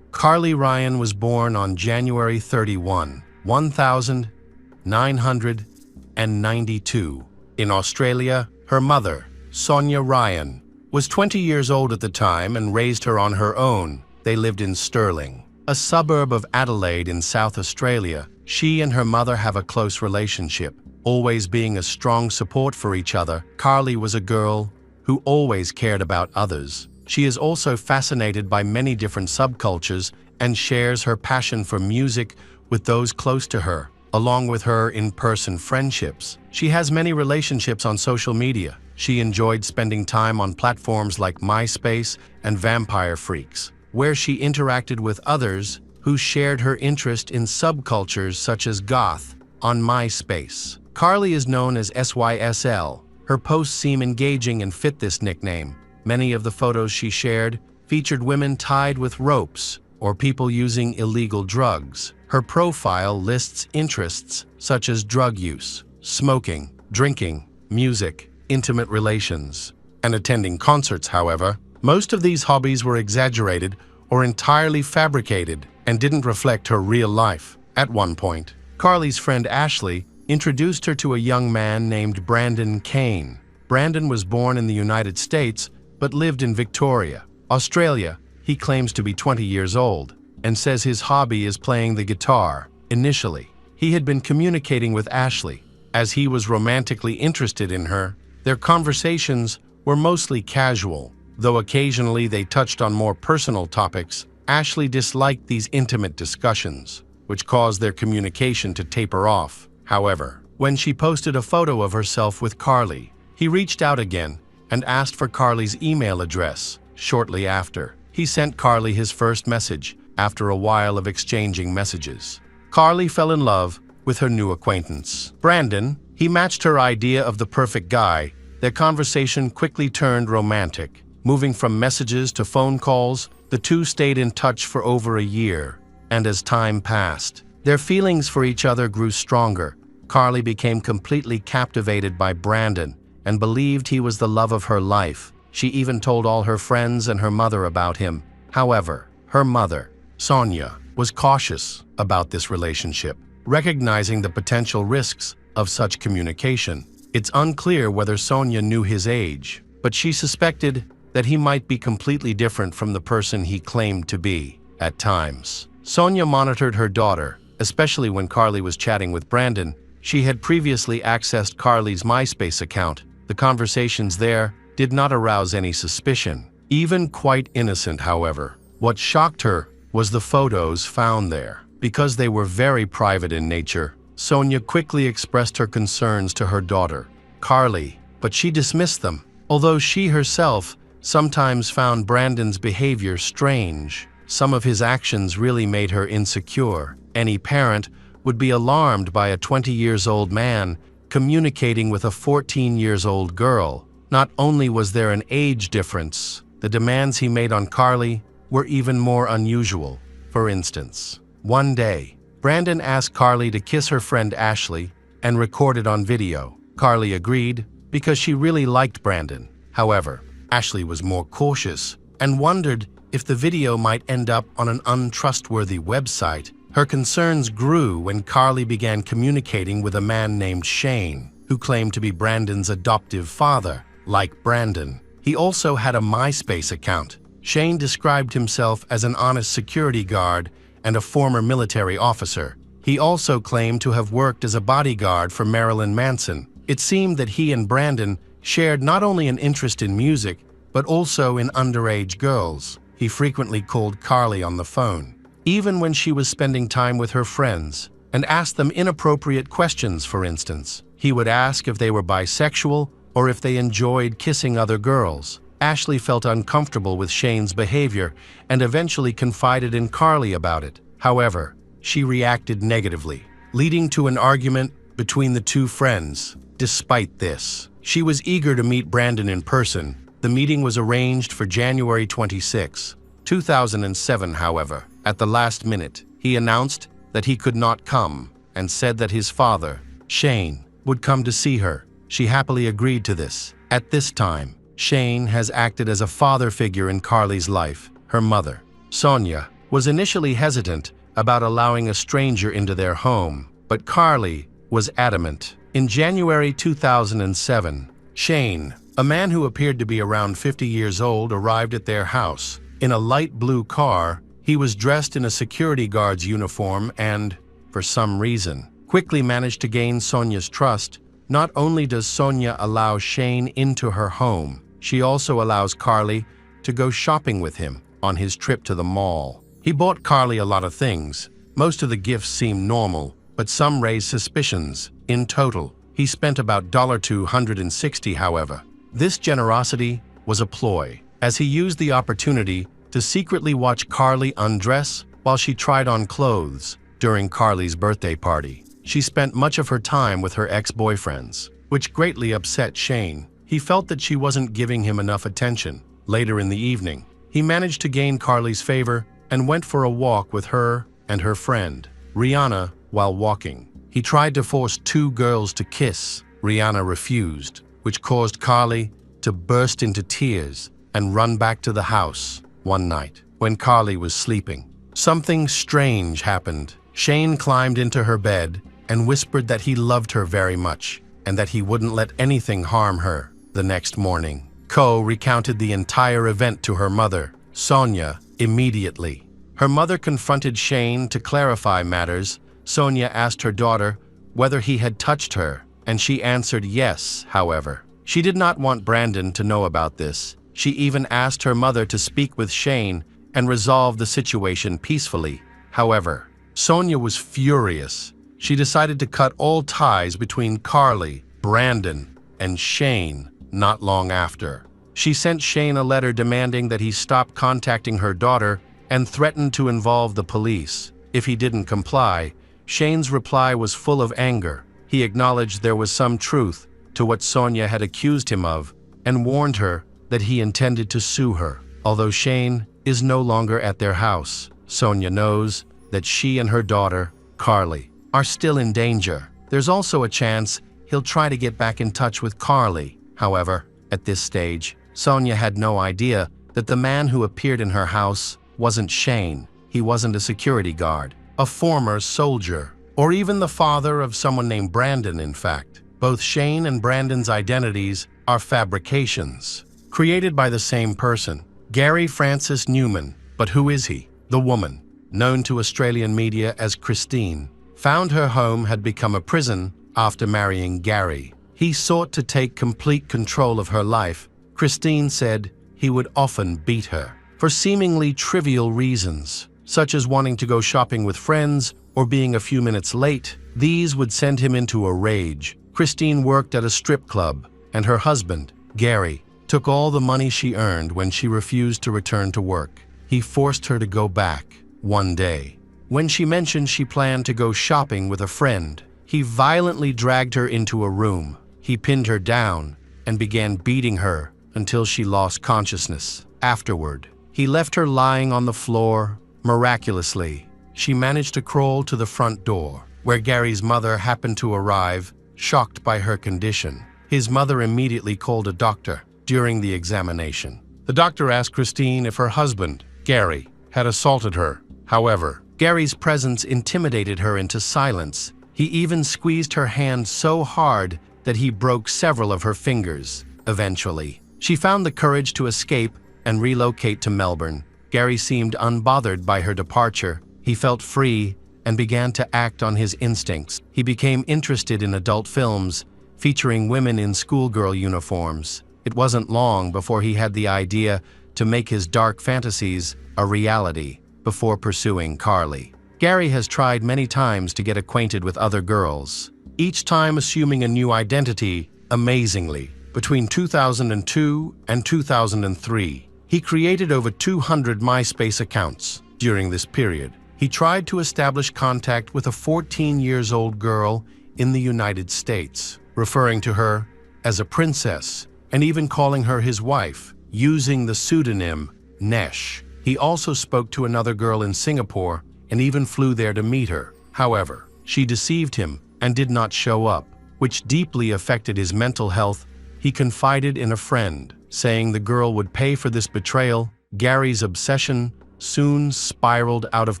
Carly Ryan was born on January 31, 1992. In Australia, her mother, Sonia Ryan, was 20 years old at the time and raised her on her own. They lived in Stirling, a suburb of Adelaide in South Australia. She and her mother have a close relationship, always being a strong support for each other. Carly was a girl who always cared about others. She is also fascinated by many different subcultures and shares her passion for music with those close to her, along with her in-person friendships. She has many relationships on social media. She enjoyed spending time on platforms like MySpace and Vampire Freaks, where she interacted with others who shared her interest in subcultures such as goth on MySpace. Carly is known as SYSL. Her posts seem engaging and fit this nickname. Many of the photos she shared featured women tied with ropes or people using illegal drugs. Her profile lists interests such as drug use, smoking, drinking, music, intimate relations, and attending concerts. However, most of these hobbies were exaggerated or entirely fabricated and didn't reflect her real life. At one point, Carly's friend Ashley introduced her to a young man named Brandon Kane. Brandon was born in the United States but lived in Victoria, Australia. He claims to be 20 years old and says his hobby is playing the guitar. Initially, he had been communicating with Ashley as he was romantically interested in her. Their conversations were mostly casual, though occasionally they touched on more personal topics. Ashley disliked these intimate discussions, which caused their communication to taper off. However, when she posted a photo of herself with Carly, he reached out again and asked for Carly's email address. Shortly after, he sent Carly his first message after a while of exchanging messages. Carly fell in love with her new acquaintance, Brandon. He matched her idea of the perfect guy. Their conversation quickly turned romantic. Moving from messages to phone calls, the two stayed in touch for over a year, and as time passed, their feelings for each other grew stronger. Carly became completely captivated by Brandon and believed he was the love of her life. She even told all her friends and her mother about him. However, her mother, Sonia, was cautious about this relationship, recognizing the potential risks of such communication. It's unclear whether Sonia knew his age, but she suspected that he might be completely different from the person he claimed to be. At times, Sonia monitored her daughter, especially when Carly was chatting with Brandon. She had previously accessed Carly's MySpace account. The conversations there did not arouse any suspicion, even quite innocent. However, what shocked her was the photos found there. Because they were very private in nature, Sonia quickly expressed her concerns to her daughter, Carly, but she dismissed them. Although she herself sometimes found Brandon's behavior strange, some of his actions really made her insecure. Any parent would be alarmed by a 20-year-old man communicating with a 14-year-old girl. Not only was there an age difference, the demands he made on Carly were even more unusual. For instance, one day, Brandon asked Carly to kiss her friend Ashley and record it on video. Carly agreed because she really liked Brandon. However, Ashley was more cautious and wondered if the video might end up on an untrustworthy website. Her concerns grew when Carly began communicating with a man named Shane, who claimed to be Brandon's adoptive father. Like Brandon, he also had a MySpace account. Shane described himself as an honest security guard and a former military officer. He also claimed to have worked as a bodyguard for Marilyn Manson. It seemed that he and Brandon shared not only an interest in music, but also in underage girls. He frequently called Carly on the phone, even when she was spending time with her friends, and asked them inappropriate questions. For instance, he would ask if they were bisexual or if they enjoyed kissing other girls. Ashley felt uncomfortable with Shane's behavior and eventually confided in Carly about it. However, she reacted negatively, leading to an argument between the two friends. Despite this, she was eager to meet Brandon in person. The meeting was arranged for January 26, 2007. However, at the last minute, he announced that he could not come and said that his father, Shane, would come to see her. She happily agreed to this. At this time, Shane has acted as a father figure in Carly's life. Her mother, Sonia, was initially hesitant about allowing a stranger into their home, but Carly was adamant. In January 2007, Shane, a man who appeared to be around 50 years old, arrived at their house. In a light blue car, he was dressed in a security guard's uniform and, for some reason, quickly managed to gain Sonia's trust. Not only does Sonia allow Shane into her home, she also allows Carly to go shopping with him on his trip to the mall. He bought Carly a lot of things. Most of the gifts seem normal, but some raise suspicions. In total, he spent about $260, however. This generosity was a ploy, as he used the opportunity to secretly watch Carly undress while she tried on clothes during Carly's birthday party. She spent much of her time with her ex-boyfriends, which greatly upset Shane. He felt that she wasn't giving him enough attention. Later in the evening, he managed to gain Carly's favor and went for a walk with her and her friend, Rihanna. While walking, he tried to force two girls to kiss. Rihanna refused, which caused Carly to burst into tears and run back to the house. One night, when Carly was sleeping, something strange happened. Shane climbed into her bed and whispered that he loved her very much and that he wouldn't let anything harm her. The next morning, Ko recounted the entire event to her mother, Sonia, immediately. Her mother confronted Shane to clarify matters. Sonia asked her daughter whether he had touched her, and she answered yes. However, she did not want Brandon to know about this. She even asked her mother to speak with Shane and resolve the situation peacefully. However, Sonia was furious. She decided to cut all ties between Carly, Brandon, and Shane not long after. She sent Shane a letter demanding that he stop contacting her daughter and threatened to involve the police if he didn't comply. Shane's reply was full of anger. He acknowledged there was some truth to what Sonia had accused him of and warned her that he intended to sue her. Although Shane is no longer at their house, Sonia knows that she and her daughter, Carly, are still in danger. There's also a chance he'll try to get back in touch with Carly. However, at this stage, Sonia had no idea that the man who appeared in her house wasn't Shane. He wasn't a security guard, a former soldier, or even the father of someone named Brandon. In fact, both Shane and Brandon's identities are fabrications, created by the same person, Gary Francis Newman. But who is he? The woman, known to Australian media as Christine, found her home had become a prison after marrying Gary. He sought to take complete control of her life. Christine said he would often beat her for seemingly trivial reasons, such as wanting to go shopping with friends or being a few minutes late. These would send him into a rage. Christine worked at a strip club, and her husband, Gary, took all the money she earned when she refused to return to work. He forced her to go back. One day, when she mentioned she planned to go shopping with a friend, he violently dragged her into a room. He pinned her down and began beating her until she lost consciousness. Afterward, he left her lying on the floor. Miraculously, she managed to crawl to the front door, where Gary's mother happened to arrive, shocked by her condition. His mother immediately called a doctor. During the examination, the doctor asked Christine if her husband, Gary, had assaulted her. However, Gary's presence intimidated her into silence. He even squeezed her hand so hard that he broke several of her fingers. Eventually, she found the courage to escape and relocate to Melbourne. Gary seemed unbothered by her departure. He felt free and began to act on his instincts. He became interested in adult films featuring women in schoolgirl uniforms. It wasn't long before he had the idea to make his dark fantasies a reality before pursuing Carly. Gary has tried many times to get acquainted with other girls, each time assuming a new identity. Amazingly, between 2002 and 2003, he created over 200 MySpace accounts. During this period, he tried to establish contact with a 14-year-old girl in the United States, referring to her as a princess and even calling her his wife, using the pseudonym Nesh. He also spoke to another girl in Singapore and even flew there to meet her. However, she deceived him and did not show up, which deeply affected his mental health. He confided in a friend, saying the girl would pay for this betrayal. Gary's obsession soon spiraled out of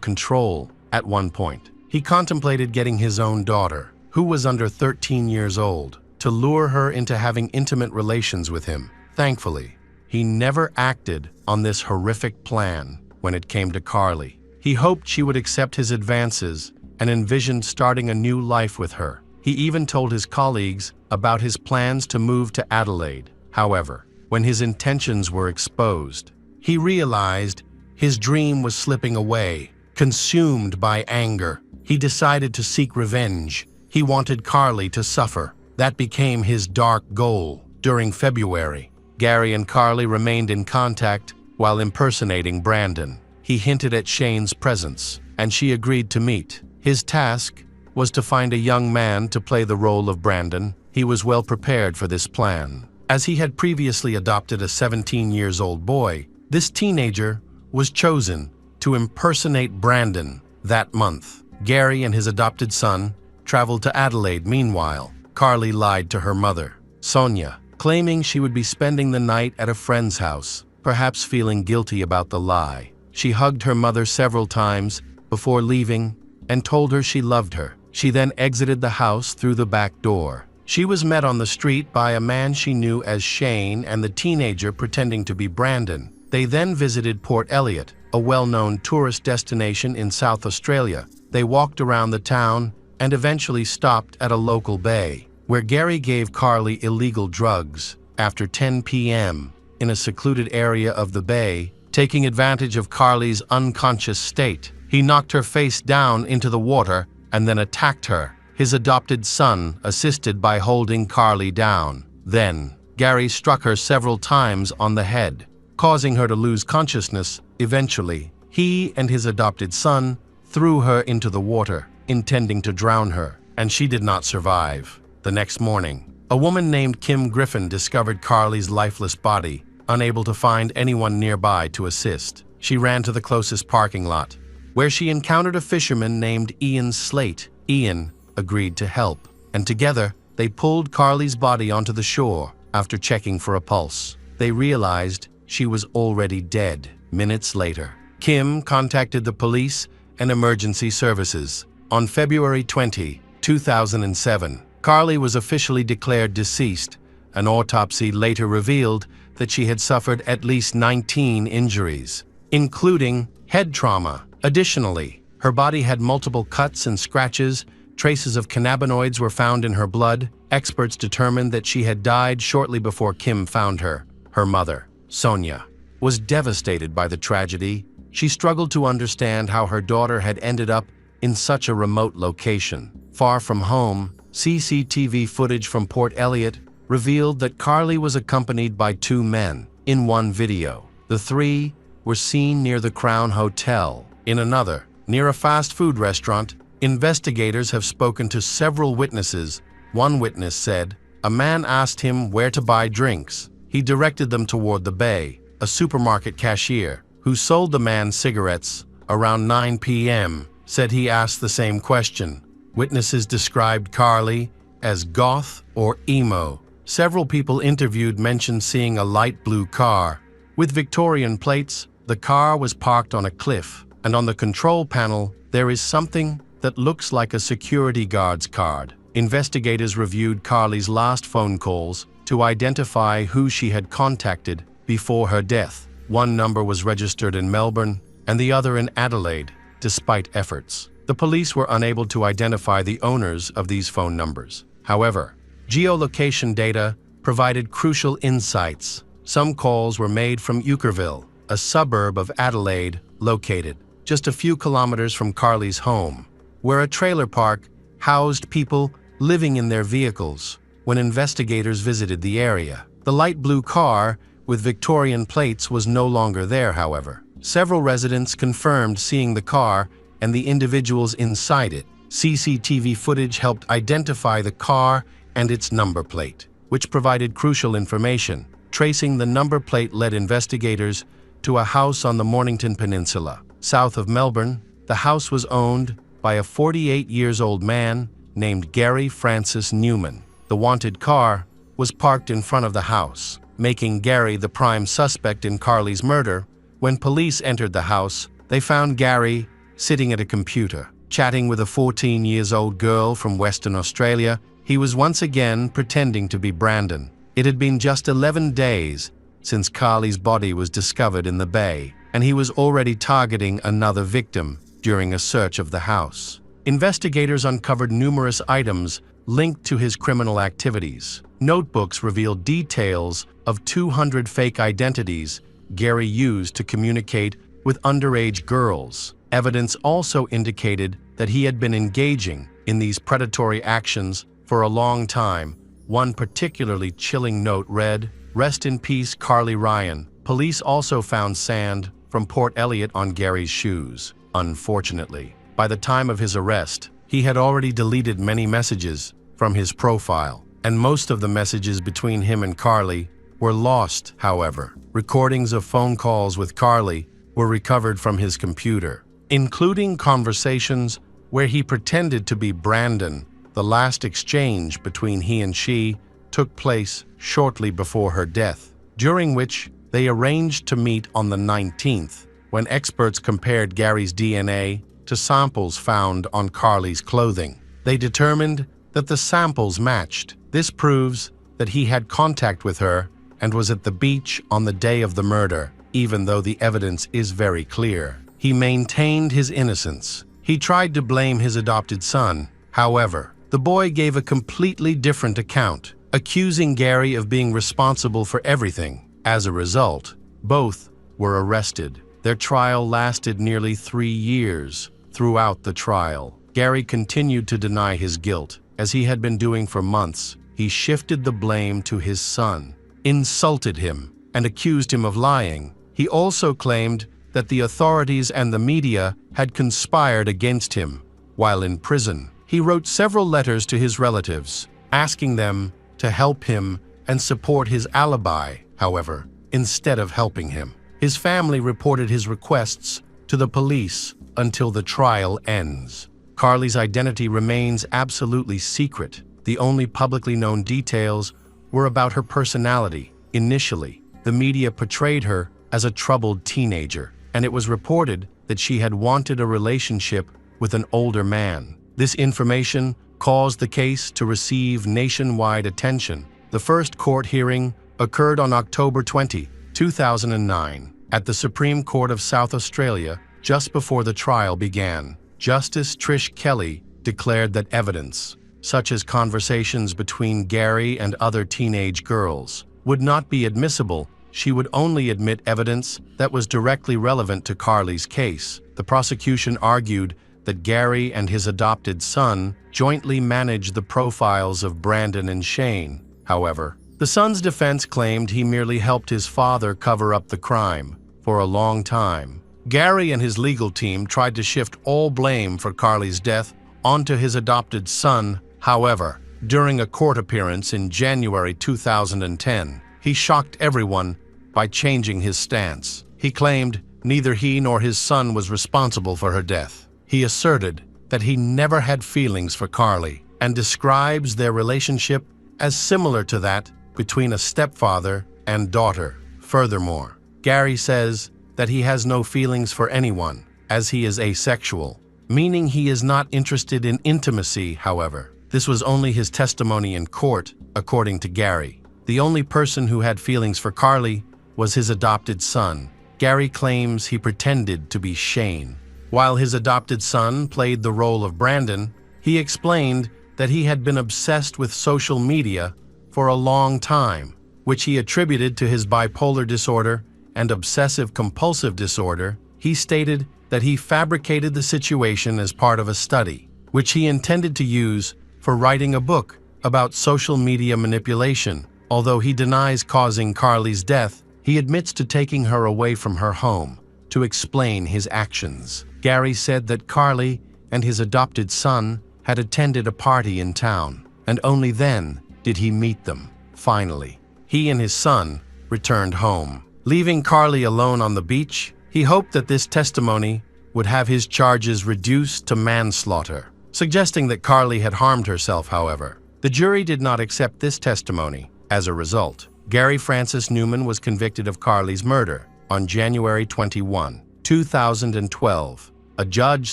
control. At one point, he contemplated getting his own daughter, who was under 13 years old, to lure her into having intimate relations with him. Thankfully, he never acted on this horrific plan when it came to Carly. He hoped she would accept his advances and envisioned starting a new life with her. He even told his colleagues about his plans to move to Adelaide. However, when his intentions were exposed, he realized his dream was slipping away. Consumed by anger, he decided to seek revenge. He wanted Carly to suffer. That became his dark goal. During February, Gary and Carly remained in contact while impersonating Brandon. He hinted at Shane's presence, and she agreed to meet. His task was to find a young man to play the role of Brandon. He was well prepared for this plan. As he had previously adopted a 17-year-old boy, this teenager was chosen to impersonate Brandon. That month, Gary and his adopted son traveled to Adelaide. Meanwhile, Carly lied to her mother, Sonia, claiming she would be spending the night at a friend's house, perhaps feeling guilty about the lie. She hugged her mother several times before leaving and told her she loved her. She then exited the house through the back door. She was met on the street by a man she knew as Shane and the teenager pretending to be Brandon. They then visited Port Elliot, a well-known tourist destination in South Australia. They walked around the town and eventually stopped at a local bay, where Gary gave Carly illegal drugs. After 10 p.m., in a secluded area of the bay, taking advantage of Carly's unconscious state, he knocked her face down into the water and then attacked her. His adopted son assisted by holding Carly down. Then, Gary struck her several times on the head, causing her to lose consciousness. Eventually, he and his adopted son threw her into the water, intending to drown her, and she did not survive. The next morning, a woman named Kim Griffin discovered Carly's lifeless body. Unable to find anyone nearby to assist, she ran to the closest parking lot, where she encountered a fisherman named Ian Slate. Ian agreed to help, and together they pulled Carly's body onto the shore. After checking for a pulse, they realized she was already dead. Minutes later, Kim contacted the police and emergency services. On February 20, 2007, Carly was officially declared deceased. An autopsy later revealed that she had suffered at least 19 injuries, including head trauma. Additionally, her body had multiple cuts and scratches. Traces of cannabinoids were found in her blood. Experts determined that she had died shortly before Kim found her. Her mother, Sonia, was devastated by the tragedy. She struggled to understand how her daughter had ended up in such a remote location, far from home. CCTV footage from Port Elliot revealed that Carly was accompanied by two men. In one video, the three were seen near the Crown Hotel. In another, near a fast food restaurant. Investigators have spoken to several witnesses. One witness said, a man asked him where to buy drinks. He directed them toward the bay. A supermarket cashier, who sold the man cigarettes around 9 p.m., said he asked the same question. Witnesses described Carly as goth or emo. Several people interviewed mentioned seeing a light blue car. With Victorian plates, the car was parked on a cliff, and on the control panel, there is something that looks like a security guard's card. Investigators reviewed Carly's last phone calls to identify who she had contacted before her death. One number was registered in Melbourne and the other in Adelaide. Despite efforts, the police were unable to identify the owners of these phone numbers. However, geolocation data provided crucial insights. Some calls were made from Euchreville, a suburb of Adelaide located just a few kilometers from Carly's home, where a trailer park housed people living in their vehicles. When investigators visited the area, the light blue car with Victorian plates was no longer there, however. Several residents confirmed seeing the car and the individuals inside it. CCTV footage helped identify the car and its number plate, which provided crucial information. Tracing the number plate led investigators to a house on the Mornington Peninsula, south of Melbourne. The house was owned by a 48-year-old man named Gary Francis Newman. The wanted car was parked in front of the house, making Gary the prime suspect in Carly's murder. When police entered the house, they found Gary sitting at a computer, chatting with a 14-year-old girl from Western Australia. He was once again pretending to be Brandon. It had been just 11 days since Carly's body was discovered in the bay, and he was already targeting another victim during a search of the house. Investigators uncovered numerous items linked to his criminal activities. Notebooks revealed details of 200 fake identities Gary used to communicate with underage girls. Evidence also indicated that he had been engaging in these predatory actions for a long time. One particularly chilling note read, "Rest in peace, Carly Ryan." Police also found sand from Port Elliot on Gary's shoes. Unfortunately, by the time of his arrest, he had already deleted many messages from his profile, and most of the messages between him and Carly were lost. However, recordings of phone calls with Carly were recovered from his computer, including conversations where he pretended to be Brandon. The last exchange between he and she took place shortly before her death, during which they arranged to meet on the 19th, when experts compared Gary's DNA to samples found on Carly's clothing. They determined that the samples matched. This proves that he had contact with her and was at the beach on the day of the murder, even though the evidence is very clear. He maintained his innocence. He tried to blame his adopted son. However, the boy gave a completely different account, accusing Gary of being responsible for everything. As a result, both were arrested. Their trial lasted nearly 3 years. Throughout the trial, Gary continued to deny his guilt, as he had been doing for months. He shifted the blame to his son, insulted him, and accused him of lying. He also claimed that the authorities and the media had conspired against him. While in prison, he wrote several letters to his relatives, asking them to help him and support his alibi. However, instead of helping him, his family reported his requests to the police until the trial ends. Carly's identity remains absolutely secret. The only publicly known details were about her personality. Initially, the media portrayed her as a troubled teenager, and it was reported that she had wanted a relationship with an older man. This information caused the case to receive nationwide attention. The first court hearing occurred on October 20, 2009, at the Supreme Court of South Australia. Just before the trial began, Justice Trish Kelly declared that evidence, such as conversations between Gary and other teenage girls, would not be admissible. She would only admit evidence that was directly relevant to Carly's case. The prosecution argued that Gary and his adopted son jointly managed the profiles of Brandon and Shane. However, the son's defense claimed he merely helped his father cover up the crime. For a long time, Gary and his legal team tried to shift all blame for Carly's death onto his adopted son. However, during a court appearance in January 2010, he shocked everyone by changing his stance. He claimed neither he nor his son was responsible for her death. He asserted that he never had feelings for Carly and describes their relationship as similar to that between a stepfather and daughter. Furthermore, Gary says that he has no feelings for anyone, as he is asexual, meaning he is not interested in intimacy. However, this was only his testimony in court, according to Gary. The only person who had feelings for Carly was his adopted son. Gary claims he pretended to be Shane. While his adopted son played the role of Brandon, he explained that he had been obsessed with social media for a long time, which he attributed to his bipolar disorder and obsessive-compulsive disorder. He stated that he fabricated the situation as part of a study, which he intended to use for writing a book about social media manipulation. Although he denies causing Carly's death, he admits to taking her away from her home to explain his actions. Gary said that Carly and his adopted son had attended a party in town, and only then did he meet them. Finally, he and his son returned home. Leaving Carly alone on the beach, he hoped that this testimony would have his charges reduced to manslaughter, suggesting that Carly had harmed herself. However, the jury did not accept this testimony. As a result, Gary Francis Newman was convicted of Carly's murder. On January 21, 2012, a judge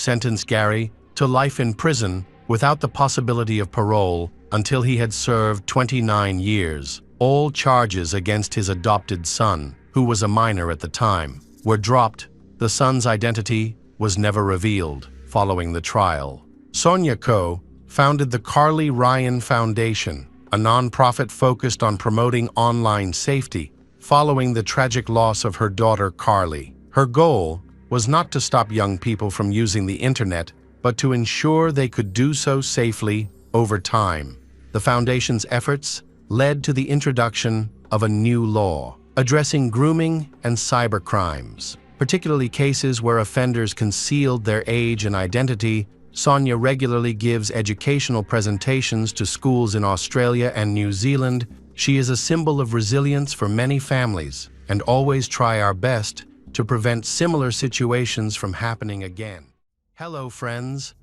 sentenced Gary to life in prison without the possibility of parole until he had served 29 years. All charges against his adopted son, who was a minor at the time, were dropped. The son's identity was never revealed following the trial. Sonia Ko founded the Carly Ryan Foundation, a nonprofit focused on promoting online safety following the tragic loss of her daughter Carly. Her goal was not to stop young people from using the internet, but to ensure they could do so safely over time. The foundation's efforts led to the introduction of a new law addressing grooming and cybercrimes, particularly cases where offenders concealed their age and identity. Sonia regularly gives educational presentations to schools in Australia and New Zealand. She is a symbol of resilience for many families and always try our best to prevent similar situations from happening again. Hello friends,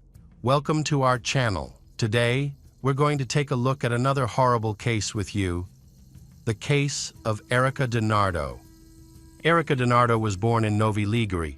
welcome to our channel. Today, we're going to take a look at another horrible case with you, the case of Erica DiNardo. Erica DiNardo was born in Novi Ligure.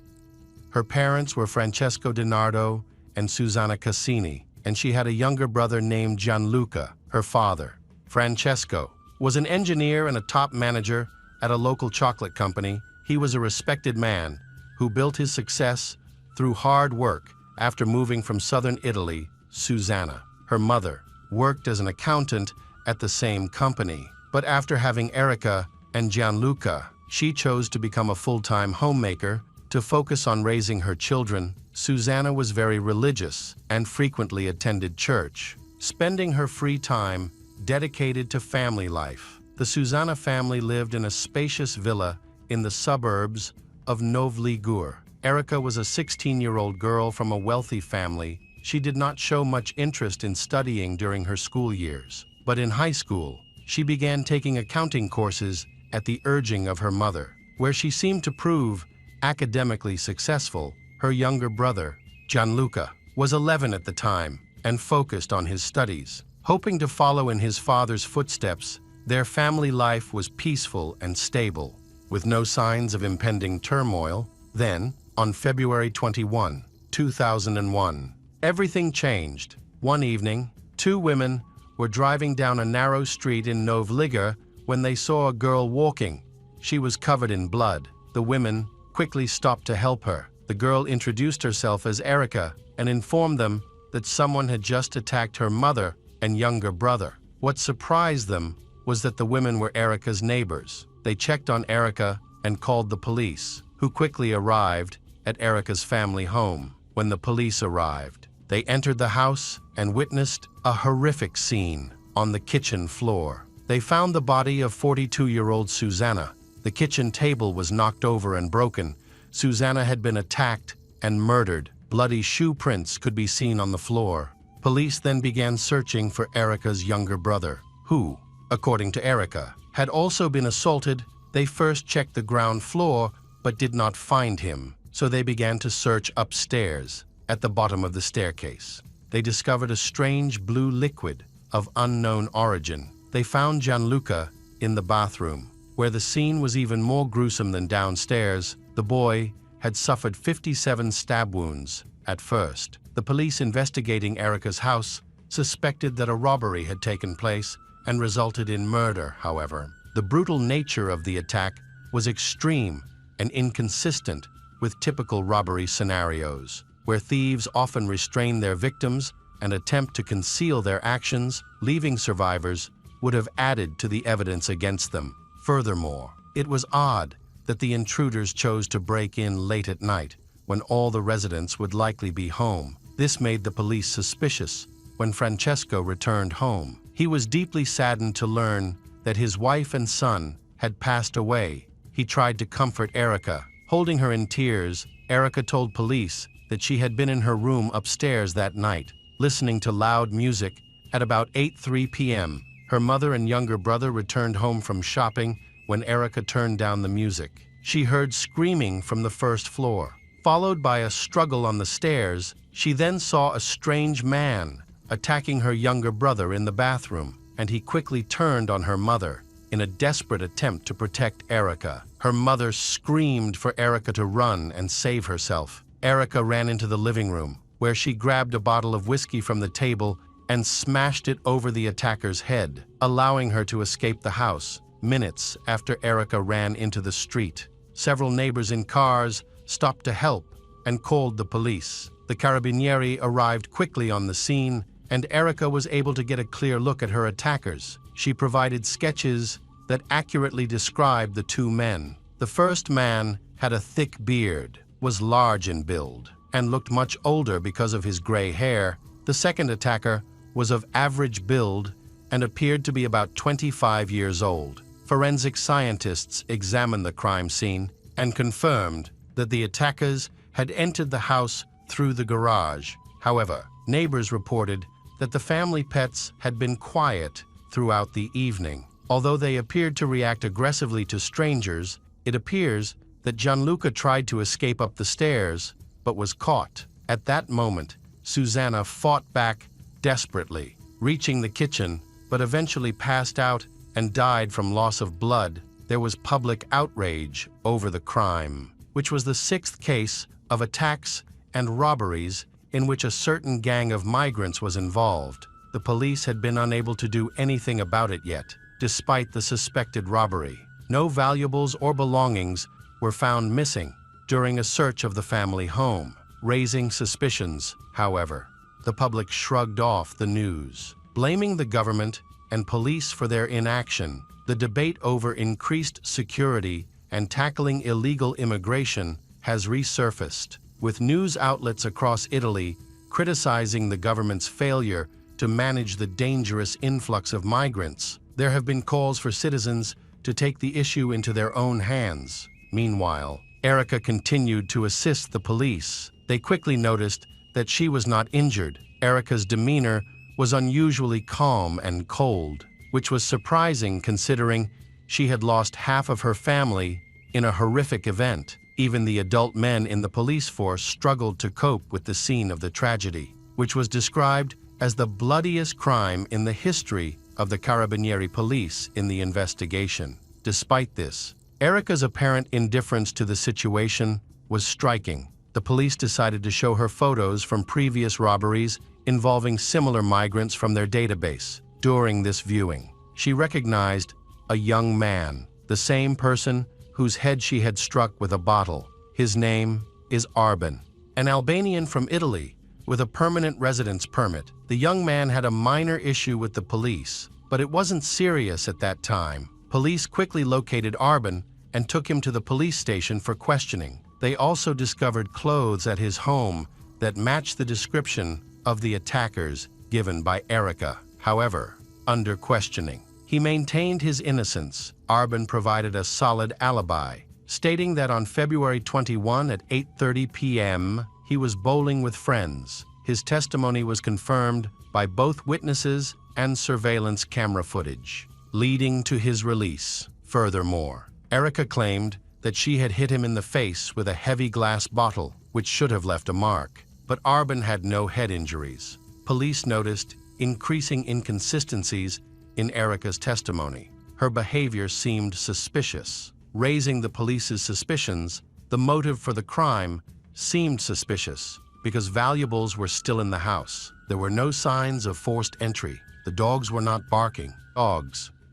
Her parents were Francesco DiNardo and Susanna Cassini, and she had a younger brother named Gianluca, her father. Francesco was an engineer and a top manager at a local chocolate company. He was a respected man who built his success through hard work. After moving from southern Italy, Susanna, her mother, worked as an accountant at the same company. But after having Erica and Gianluca, she chose to become a full-time homemaker to focus on raising her children. Susanna was very religious and frequently attended church, spending her free time dedicated to family life. The Susanna family lived in a spacious villa in the suburbs of Novi Ligure. Erica was a 16-year-old girl from a wealthy family. She did not show much interest in studying during her school years, but in high school, she began taking accounting courses at the urging of her mother, where she seemed to prove academically successful. Her younger brother, Gianluca, was 11 at the time and focused on his studies. Hoping to follow in his father's footsteps, their family life was peaceful and stable, with no signs of impending turmoil. Then, on February 21, 2001, everything changed. One evening, two women were driving down a narrow street in Novi Ligure when they saw a girl walking. She was covered in blood. The women quickly stopped to help her. The girl introduced herself as Erica and informed them that someone had just attacked her mother and younger brother. What surprised them was that the women were Erica's neighbors. They checked on Erica and called the police, who quickly arrived at Erica's family home. When the police arrived, they entered the house and witnessed a horrific scene. On the kitchen floor, they found the body of 42-year-old Susanna. The kitchen table was knocked over and broken. Susanna had been attacked and murdered. Bloody shoe prints could be seen on the floor. Police then began searching for Erica's younger brother, who, according to Erica, had also been assaulted. They first checked the ground floor but did not find him, so they began to search upstairs. At the bottom of the staircase, they discovered a strange blue liquid of unknown origin. They found Gianluca in the bathroom, where the scene was even more gruesome than downstairs. The boy had suffered 57 stab wounds. At first, the police investigating Erica's house suspected that a robbery had taken place and resulted in murder. However, the brutal nature of the attack was extreme and inconsistent with typical robbery scenarios, where thieves often restrain their victims and attempt to conceal their actions. Leaving survivors would have added to the evidence against them. Furthermore, it was odd that the intruders chose to break in late at night when all the residents would likely be home. This made the police suspicious. When Francesco returned home, he was deeply saddened to learn that his wife and son had passed away. He tried to comfort Erica. Holding her in tears, Erica told police that she had been in her room upstairs that night, listening to loud music. At about 8:03 p.m., her mother and younger brother returned home from shopping. When Erica turned down the music, she heard screaming from the first floor, followed by a struggle on the stairs. She then saw a strange man attacking her younger brother in the bathroom, and he quickly turned on her mother. in a desperate attempt to protect Erica. Her mother screamed for Erica to run and save herself. Erica ran into the living room, where she grabbed a bottle of whiskey from the table and smashed it over the attacker's head, allowing her to escape the house. Minutes after Erica ran into the street, several neighbors in cars stopped to help and called the police. The Carabinieri arrived quickly on the scene, and Erica was able to get a clear look at her attackers. She provided sketches that accurately described the two men. The first man had a thick beard, was large in build, and looked much older because of his gray hair. The second attacker was of average build and appeared to be about 25 years old. Forensic scientists examined the crime scene and confirmed that the attackers had entered the house through the garage. However, neighbors reported that the family pets had been quiet throughout the evening. Although they appeared to react aggressively to strangers, it appears that Gianluca tried to escape up the stairs, but was caught. At that moment, Susanna fought back desperately, reaching the kitchen, but eventually passed out and died from loss of blood. There was public outrage over the crime, which was the sixth case of attacks and robberies in which a certain gang of migrants was involved. The police had been unable to do anything about it yet, despite the suspected robbery. No valuables or belongings were found missing during a search of the family home, raising suspicions. However, the public shrugged off the news, blaming the government and police for their inaction. The debate over increased security and tackling illegal immigration has resurfaced, with news outlets across Italy criticizing the government's failure to manage the dangerous influx of migrants. There have been calls for citizens to take the issue into their own hands. Meanwhile, Erica continued to assist the police. They quickly noticed that she was not injured. Erica's demeanor was unusually calm and cold, which was surprising considering she had lost half of her family in a horrific event. Even the adult men in the police force struggled to cope with the scene of the tragedy, which was described as the bloodiest crime in the history of the Carabinieri police in the investigation. Despite this, Erica's apparent indifference to the situation was striking. The police decided to show her photos from previous robberies involving similar migrants from their database. During this viewing, she recognized a young man, the same person whose head she had struck with a bottle. His name is Arben, an Albanian from Italy with a permanent residence permit. The young man had a minor issue with the police, but it wasn't serious at that time. Police quickly located Arben and took him to the police station for questioning. They also discovered clothes at his home that matched the description of the attackers given by Erica. However, under questioning, he maintained his innocence. Arben provided a solid alibi, stating that on February 21 at 8:30 p.m., he was bowling with friends. His testimony was confirmed by both witnesses and surveillance camera footage, leading to his release. Furthermore, Erica claimed that she had hit him in the face with a heavy glass bottle, which should have left a mark, but Arben had no head injuries. Police noticed increasing inconsistencies in Erica's testimony. Her behavior seemed suspicious. Raising the police's suspicions, the motive for the crime seemed suspicious because valuables were still in the house. There were no signs of forced entry. The dogs were not barking.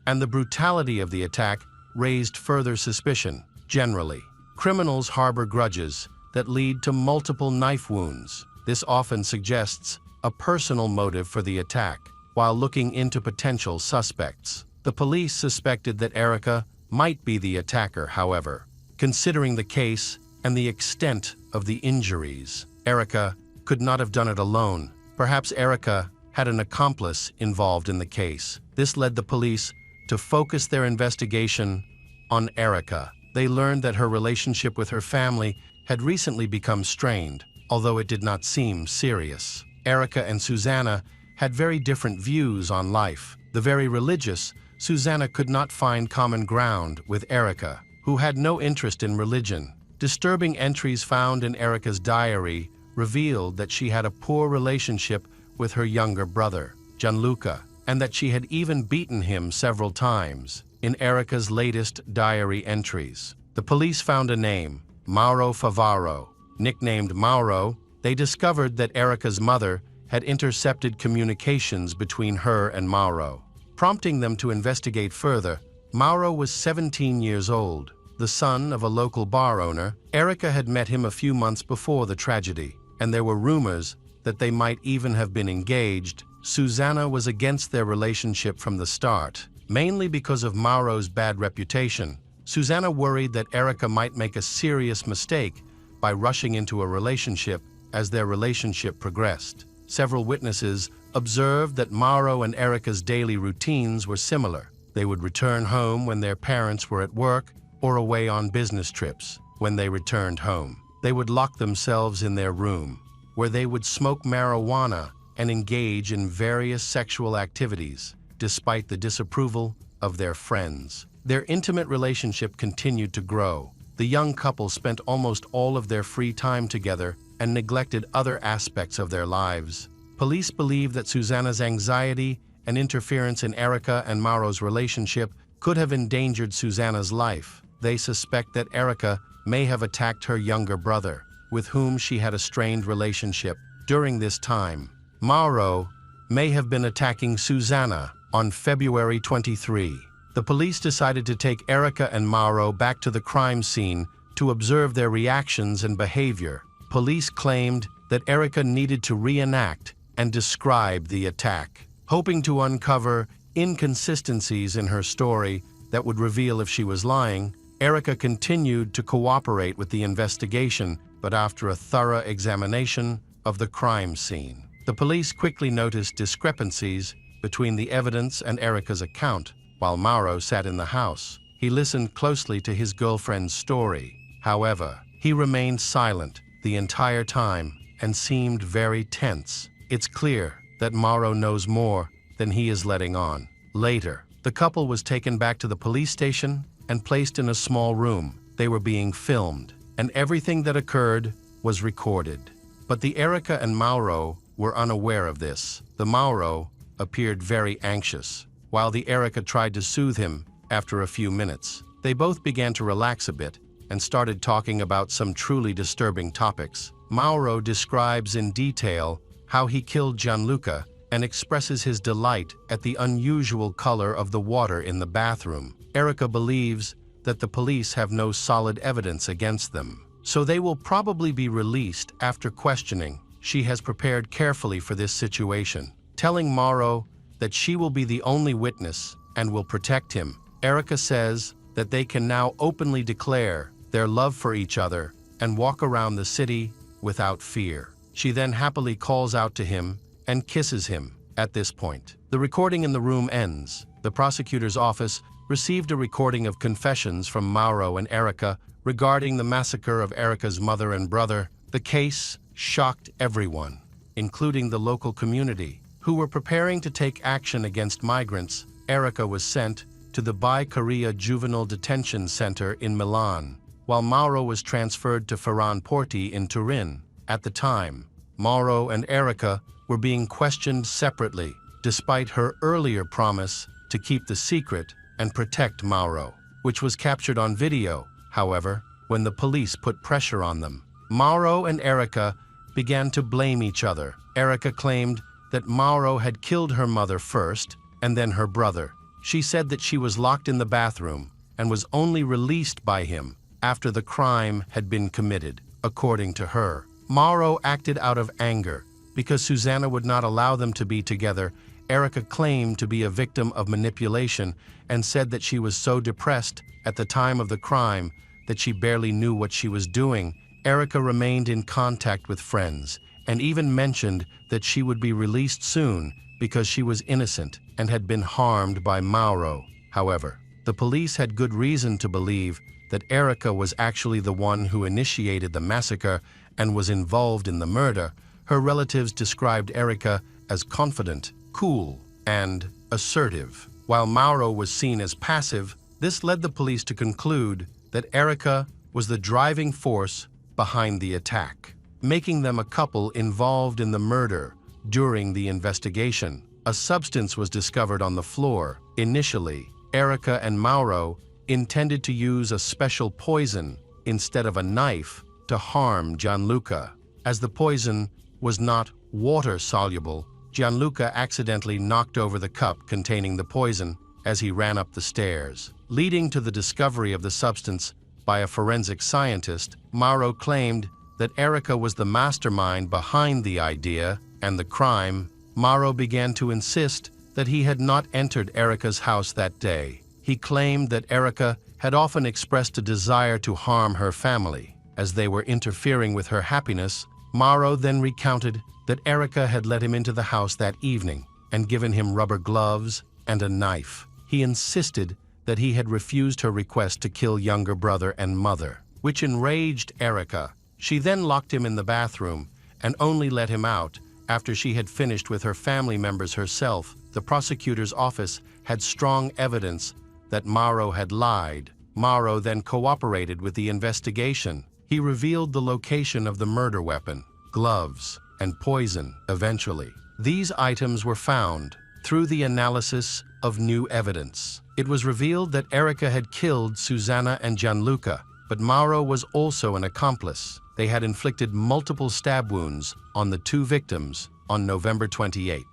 And the brutality of the attack raised further suspicion. Generally, criminals harbor grudges that lead to multiple knife wounds. This often suggests a personal motive for the attack. While looking into potential suspects, the police suspected that Erica might be the attacker. However, considering the case and the extent of the injuries, Erica could not have done it alone. Perhaps Erica had an accomplice involved in the case. This led the police to focus their investigation on Erica. They learned that her relationship with her family had recently become strained, although it did not seem serious. Erica and Susanna had very different views on life. The very religious Susanna could not find common ground with Erica, who had no interest in religion. Disturbing entries found in Erica's diary revealed that she had a poor relationship with her younger brother, Gianluca, and that she had even beaten him several times. in Erica's latest diary entries. The police found a name, Mauro Favaro. Nicknamed Mauro, they discovered that Erica's mother had intercepted communications between her and Mauro. Prompting them to investigate further, Mauro was 17 years old, the son of a local bar owner. Erica had met him a few months before the tragedy, and there were rumors that they might even have been engaged. Susanna was against their relationship from the start, mainly because of Mauro's bad reputation. Susanna worried that Erica might make a serious mistake by rushing into a relationship as their relationship progressed. Several witnesses observed that Mauro and Erica's daily routines were similar. They would return home when their parents were at work or away on business trips. When they returned home, they would lock themselves in their room, where they would smoke marijuana and engage in various sexual activities, despite the disapproval of their friends. Their intimate relationship continued to grow. The young couple spent almost all of their free time together and neglected other aspects of their lives. Police believe that Susanna's anxiety and interference in Erica and Mauro's relationship could have endangered Susanna's life. They suspect that Erica may have attacked her younger brother, with whom she had a strained relationship. During this time, Mauro may have been attacking Susanna. On February 23, the police decided to take Erica and Mauro back to the crime scene to observe their reactions and behavior. Police claimed that Erica needed to reenact and describe the attack, hoping to uncover inconsistencies in her story that would reveal if she was lying. Erica continued to cooperate with the investigation, but after a thorough examination of the crime scene, the police quickly noticed discrepancies between the evidence and Erica's account. While Mauro sat in the house, he listened closely to his girlfriend's story. However, he remained silent the entire time and seemed very tense. It's clear that Mauro knows more than he is letting on. Later, the couple was taken back to the police station and placed in a small room. They were being filmed, and everything that occurred was recorded. But the Erica and Mauro were unaware of this. The Mauro appeared very anxious, while the Erica tried to soothe him. After a few minutes, they both began to relax a bit and started talking about some truly disturbing topics. Mauro describes in detail how he killed Gianluca and expresses his delight at the unusual color of the water in the bathroom. Erica believes that the police have no solid evidence against them, so they will probably be released after questioning. She has prepared carefully for this situation, telling Mauro that she will be the only witness and will protect him. Erica says that they can now openly declare their love for each other and walk around the city without fear. She then happily calls out to him and kisses him. At this point, the recording in the room ends. The prosecutor's office received a recording of confessions from Mauro and Erica regarding the massacre of Erica's mother and brother. The case shocked everyone, including the local community, who were preparing to take action against migrants. Erica was sent to the Biccheria Juvenile Detention Center in Milan, while Mauro was transferred to Ferran Porti in Turin. At the time, Mauro and Erica were being questioned separately, despite her earlier promise to keep the secret and protect Mauro, which was captured on video. However, when the police put pressure on them, Mauro and Erica began to blame each other. Erica claimed that Mauro had killed her mother first and then her brother. She said that she was locked in the bathroom and was only released by him after the crime had been committed. According to her, Mauro acted out of anger because Susanna would not allow them to be together. Erica claimed to be a victim of manipulation and said that she was so depressed at the time of the crime that she barely knew what she was doing. Erica remained in contact with friends and even mentioned that she would be released soon because she was innocent and had been harmed by Mauro. However, the police had good reason to believe that Erica was actually the one who initiated the massacre and was involved in the murder. Her relatives described Erica as confident, cool, and assertive, while Mauro was seen as passive. This led the police to conclude that Erica was the driving force behind the attack, making them a couple involved in the murder. During the investigation, a substance was discovered on the floor. Initially, Erica and Mauro intended to use a special poison instead of a knife to harm Gianluca. As the poison was not water-soluble, Gianluca accidentally knocked over the cup containing the poison as he ran up the stairs. Leading to the discovery of the substance by a forensic scientist, Mauro claimed that Erica was the mastermind behind the idea and the crime. Mauro began to insist that he had not entered Erica's house that day. He claimed that Erica had often expressed a desire to harm her family, as they were interfering with her happiness. Mauro then recounted that Erica had let him into the house that evening and given him rubber gloves and a knife. He insisted that he had refused her request to kill younger brother and mother, which enraged Erica. She then locked him in the bathroom and only let him out after she had finished with her family members herself. The prosecutor's office had strong evidence that Mauro had lied. Mauro then cooperated with the investigation. He revealed the location of the murder weapon, gloves, and poison eventually. These items were found through the analysis of new evidence. It was revealed that Erica had killed Susanna and Gianluca, but Mauro was also an accomplice. They had inflicted multiple stab wounds on the two victims on November 28,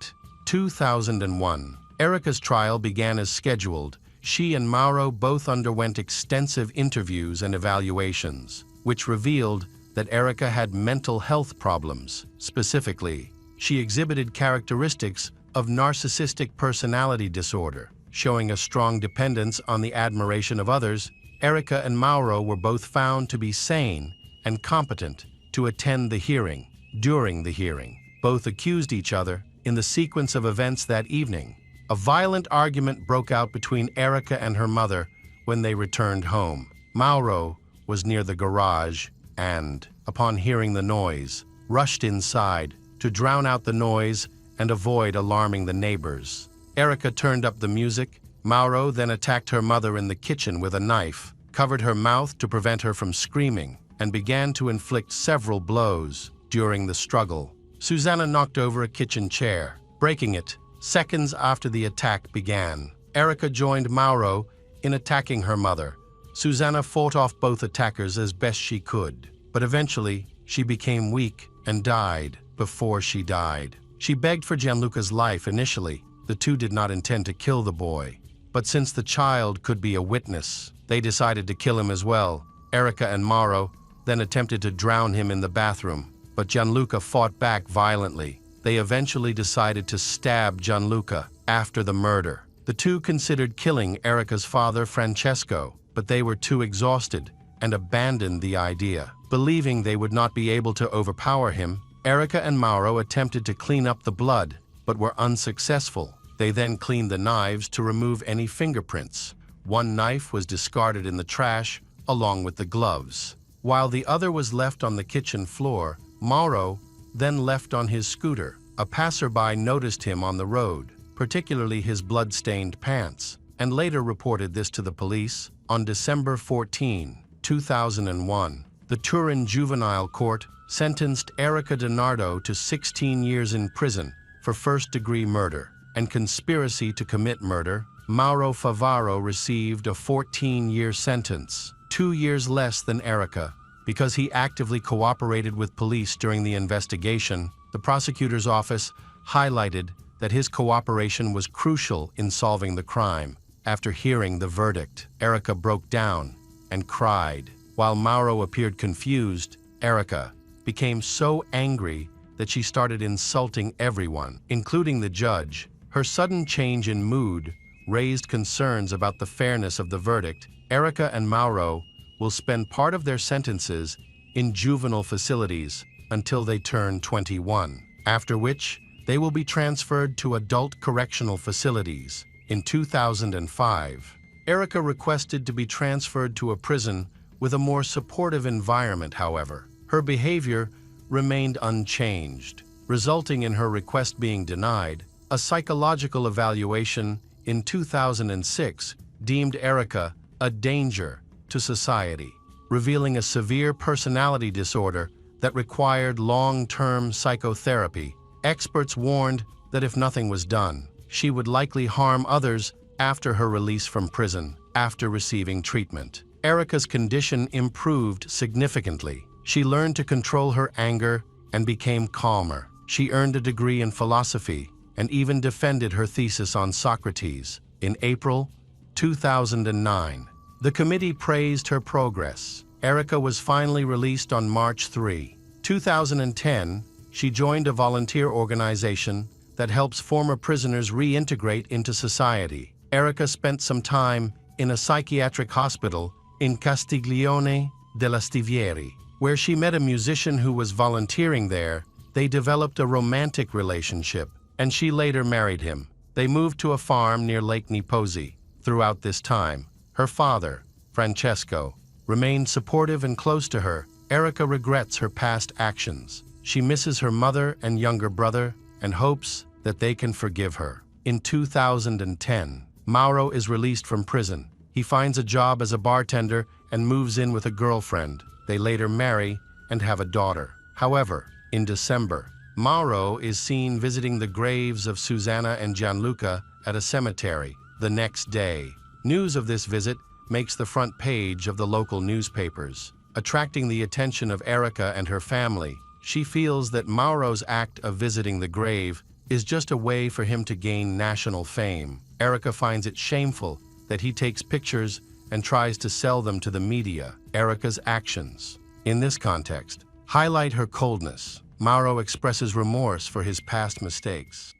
2001. Erica's trial began as scheduled. She and Mauro both underwent extensive interviews and evaluations, which revealed that Erica had mental health problems. Specifically, she exhibited characteristics of narcissistic personality disorder, showing a strong dependence on the admiration of others. Erica and Mauro were both found to be sane and competent to attend the hearing. During the hearing, both accused each other. In the sequence of events that evening, a violent argument broke out between Erica and her mother when they returned home. Mauro was near the garage and, upon hearing the noise, rushed inside to drown out the noise and avoid alarming the neighbors. Erica turned up the music. Mauro then attacked her mother in the kitchen with a knife, covered her mouth to prevent her from screaming, and began to inflict several blows. During the struggle, Susanna knocked over a kitchen chair, breaking it. Seconds after the attack began, Erica joined Mauro in attacking her mother. Susanna fought off both attackers as best she could, but eventually she became weak and died. Before she died, she begged for Gianluca's life. Initially, the two did not intend to kill the boy, but since the child could be a witness, they decided to kill him as well. Erica and Mauro then attempted to drown him in the bathroom, but Gianluca fought back violently. They eventually decided to stab Gianluca after the murder. The two considered killing Erica's father, Francesco, but they were too exhausted and abandoned the idea. Believing they would not be able to overpower him, Erica and Mauro attempted to clean up the blood, but were unsuccessful. They then cleaned the knives to remove any fingerprints. One knife was discarded in the trash, along with the gloves. While the other was left on the kitchen floor, Mauro then left on his scooter. A passerby noticed him on the road, particularly his blood-stained pants, and later reported this to the police. On December 14, 2001, the Turin Juvenile Court sentenced Erica DiNardo to 16 years in prison for first-degree murder and conspiracy to commit murder. Mauro Favaro received a 14-year sentence, 2 years less than Erica, because he actively cooperated with police during the investigation. The prosecutor's office highlighted that his cooperation was crucial in solving the crime. After hearing the verdict, Erica broke down and cried. While Mauro appeared confused, Erica became so angry that she started insulting everyone, including the judge. Her sudden change in mood raised concerns about the fairness of the verdict. Erica and Mauro will spend part of their sentences in juvenile facilities until they turn 21, after which they will be transferred to adult correctional facilities. In 2005, Erica requested to be transferred to a prison with a more supportive environment. However, her behavior remained unchanged, resulting in her request being denied. A psychological evaluation in 2006 deemed Erica a danger to society, revealing a severe personality disorder that required long-term psychotherapy. Experts warned that if nothing was done, she would likely harm others after her release from prison, after receiving treatment. Erica's condition improved significantly. She learned to control her anger and became calmer. She earned a degree in philosophy and even defended her thesis on Socrates. In April 2009, the committee praised her progress. Erica was finally released on March 3, 2010. She joined a volunteer organization that helps former prisoners reintegrate into society. Erica spent some time in a psychiatric hospital in Castiglione della Stiviere, where she met a musician who was volunteering there. They developed a romantic relationship, and she later married him. They moved to a farm near Lake Niposi. Throughout this time, her father, Francesco, remained supportive and close to her. Erica regrets her past actions. She misses her mother and younger brother and hopes that they can forgive her. In 2010, Mauro is released from prison. He finds a job as a bartender and moves in with a girlfriend. They later marry and have a daughter. However, in December, Mauro is seen visiting the graves of Susanna and Gianluca at a cemetery. The next day, news of this visit makes the front page of the local newspapers. Attracting the attention of Erica and her family, she feels that Mauro's act of visiting the grave is just a way for him to gain national fame. Erica finds it shameful that he takes pictures and tries to sell them to the media. Erica's actions, in this context, highlight her coldness. Mauro expresses remorse for his past mistakes.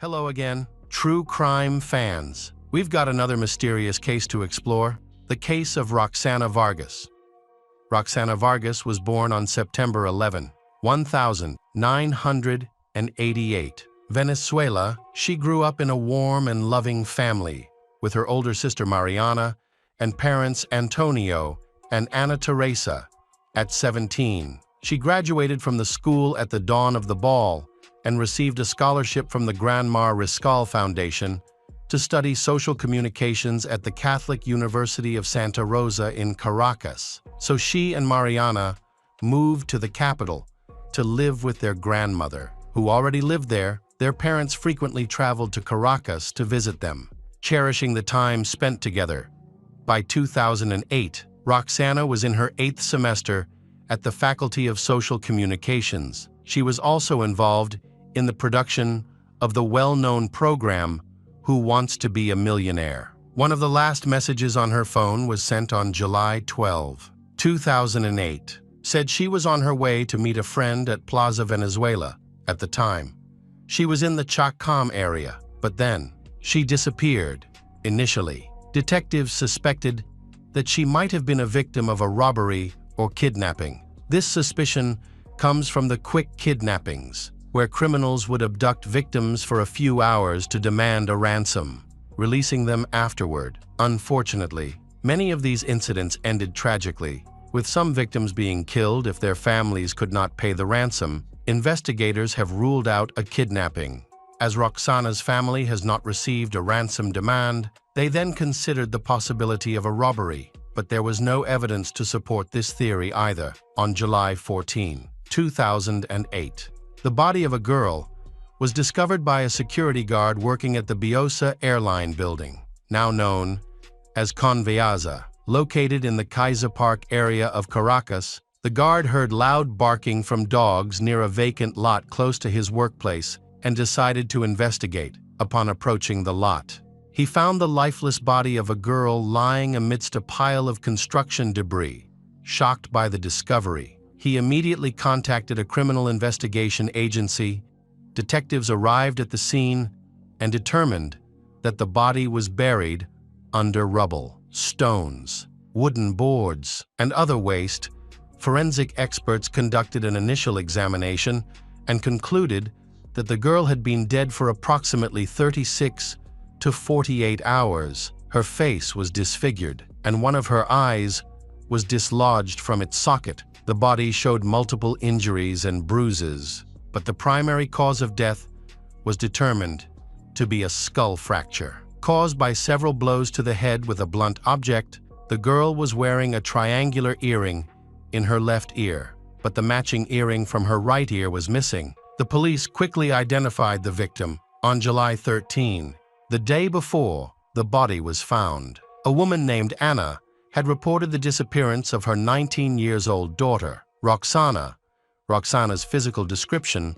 Hello again, true crime fans. We've got another mysterious case to explore, the case of Roxana Vargas. Roxana Vargas was born on September 11, 1988. Venezuela. She grew up in a warm and loving family with her older sister Mariana and parents Antonio and Ana Teresa. At 17, she graduated from the school at the dawn of the ball and received a scholarship from the Gran Mar Riscal Foundation to study social communications at the Catholic University of Santa Rosa in Caracas. So she and Mariana moved to the capital to live with their grandmother, who already lived there. Their parents frequently traveled to Caracas to visit them, cherishing the time spent together. By 2008, Roxana was in her 8th semester at the Faculty of Social Communications. She was also involved in the production of the well-known program Who Wants to Be a Millionaire. One of the last messages on her phone was sent on July 12, 2008. Said she was on her way to meet a friend at Plaza Venezuela. At the time, she was in the Chacom area, but then she disappeared. Initially, detectives suspected that she might have been a victim of a robbery or kidnapping. This suspicion comes from the quick kidnappings, where criminals would abduct victims for a few hours to demand a ransom, releasing them afterward. Unfortunately, many of these incidents ended tragically, with some victims being killed if their families could not pay the ransom. Investigators have ruled out a kidnapping. As Roxana's family has not received a ransom demand, they then considered the possibility of a robbery, but there was no evidence to support this theory either. On July 14, 2008, the body of a girl was discovered by a security guard working at the Biosa Airline building, now known as Conviasa. Located in the Kaiser Park area of Caracas, the guard heard loud barking from dogs near a vacant lot close to his workplace and decided to investigate. Upon approaching the lot, he found the lifeless body of a girl lying amidst a pile of construction debris. Shocked by the discovery, he immediately contacted a criminal investigation agency. Detectives arrived at the scene and determined that the body was buried under rubble, stones, wooden boards, and other waste. Forensic experts conducted an initial examination and concluded that the girl had been dead for approximately 36 to 48 hours. Her face was disfigured, and one of her eyes was dislodged from its socket. The body showed multiple injuries and bruises, but the primary cause of death was determined to be a skull fracture, caused by several blows to the head with a blunt object. The girl was wearing a triangular earring in her left ear, but the matching earring from her right ear was missing. The police quickly identified the victim. On July 13, the day before the body was found. A woman named Anna had reported the disappearance of her 19-year-old daughter, Roxana. Roxana's physical description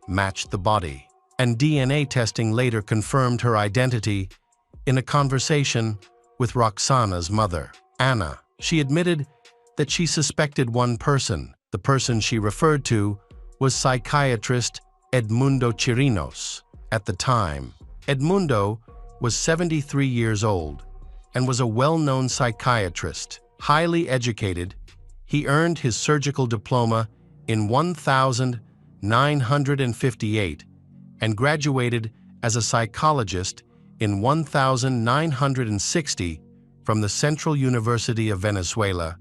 matched the body, and DNA testing later confirmed her identity in a conversation with Roxana's mother, Anna. She admitted that she suspected one person. The person she referred to was psychiatrist Edmundo Chirinos. At the time, Edmundo was 73 years old and was a well-known psychiatrist. Highly educated, he earned his surgical diploma in 1958 and graduated as a psychologist in 1960 from the Central University of Venezuela.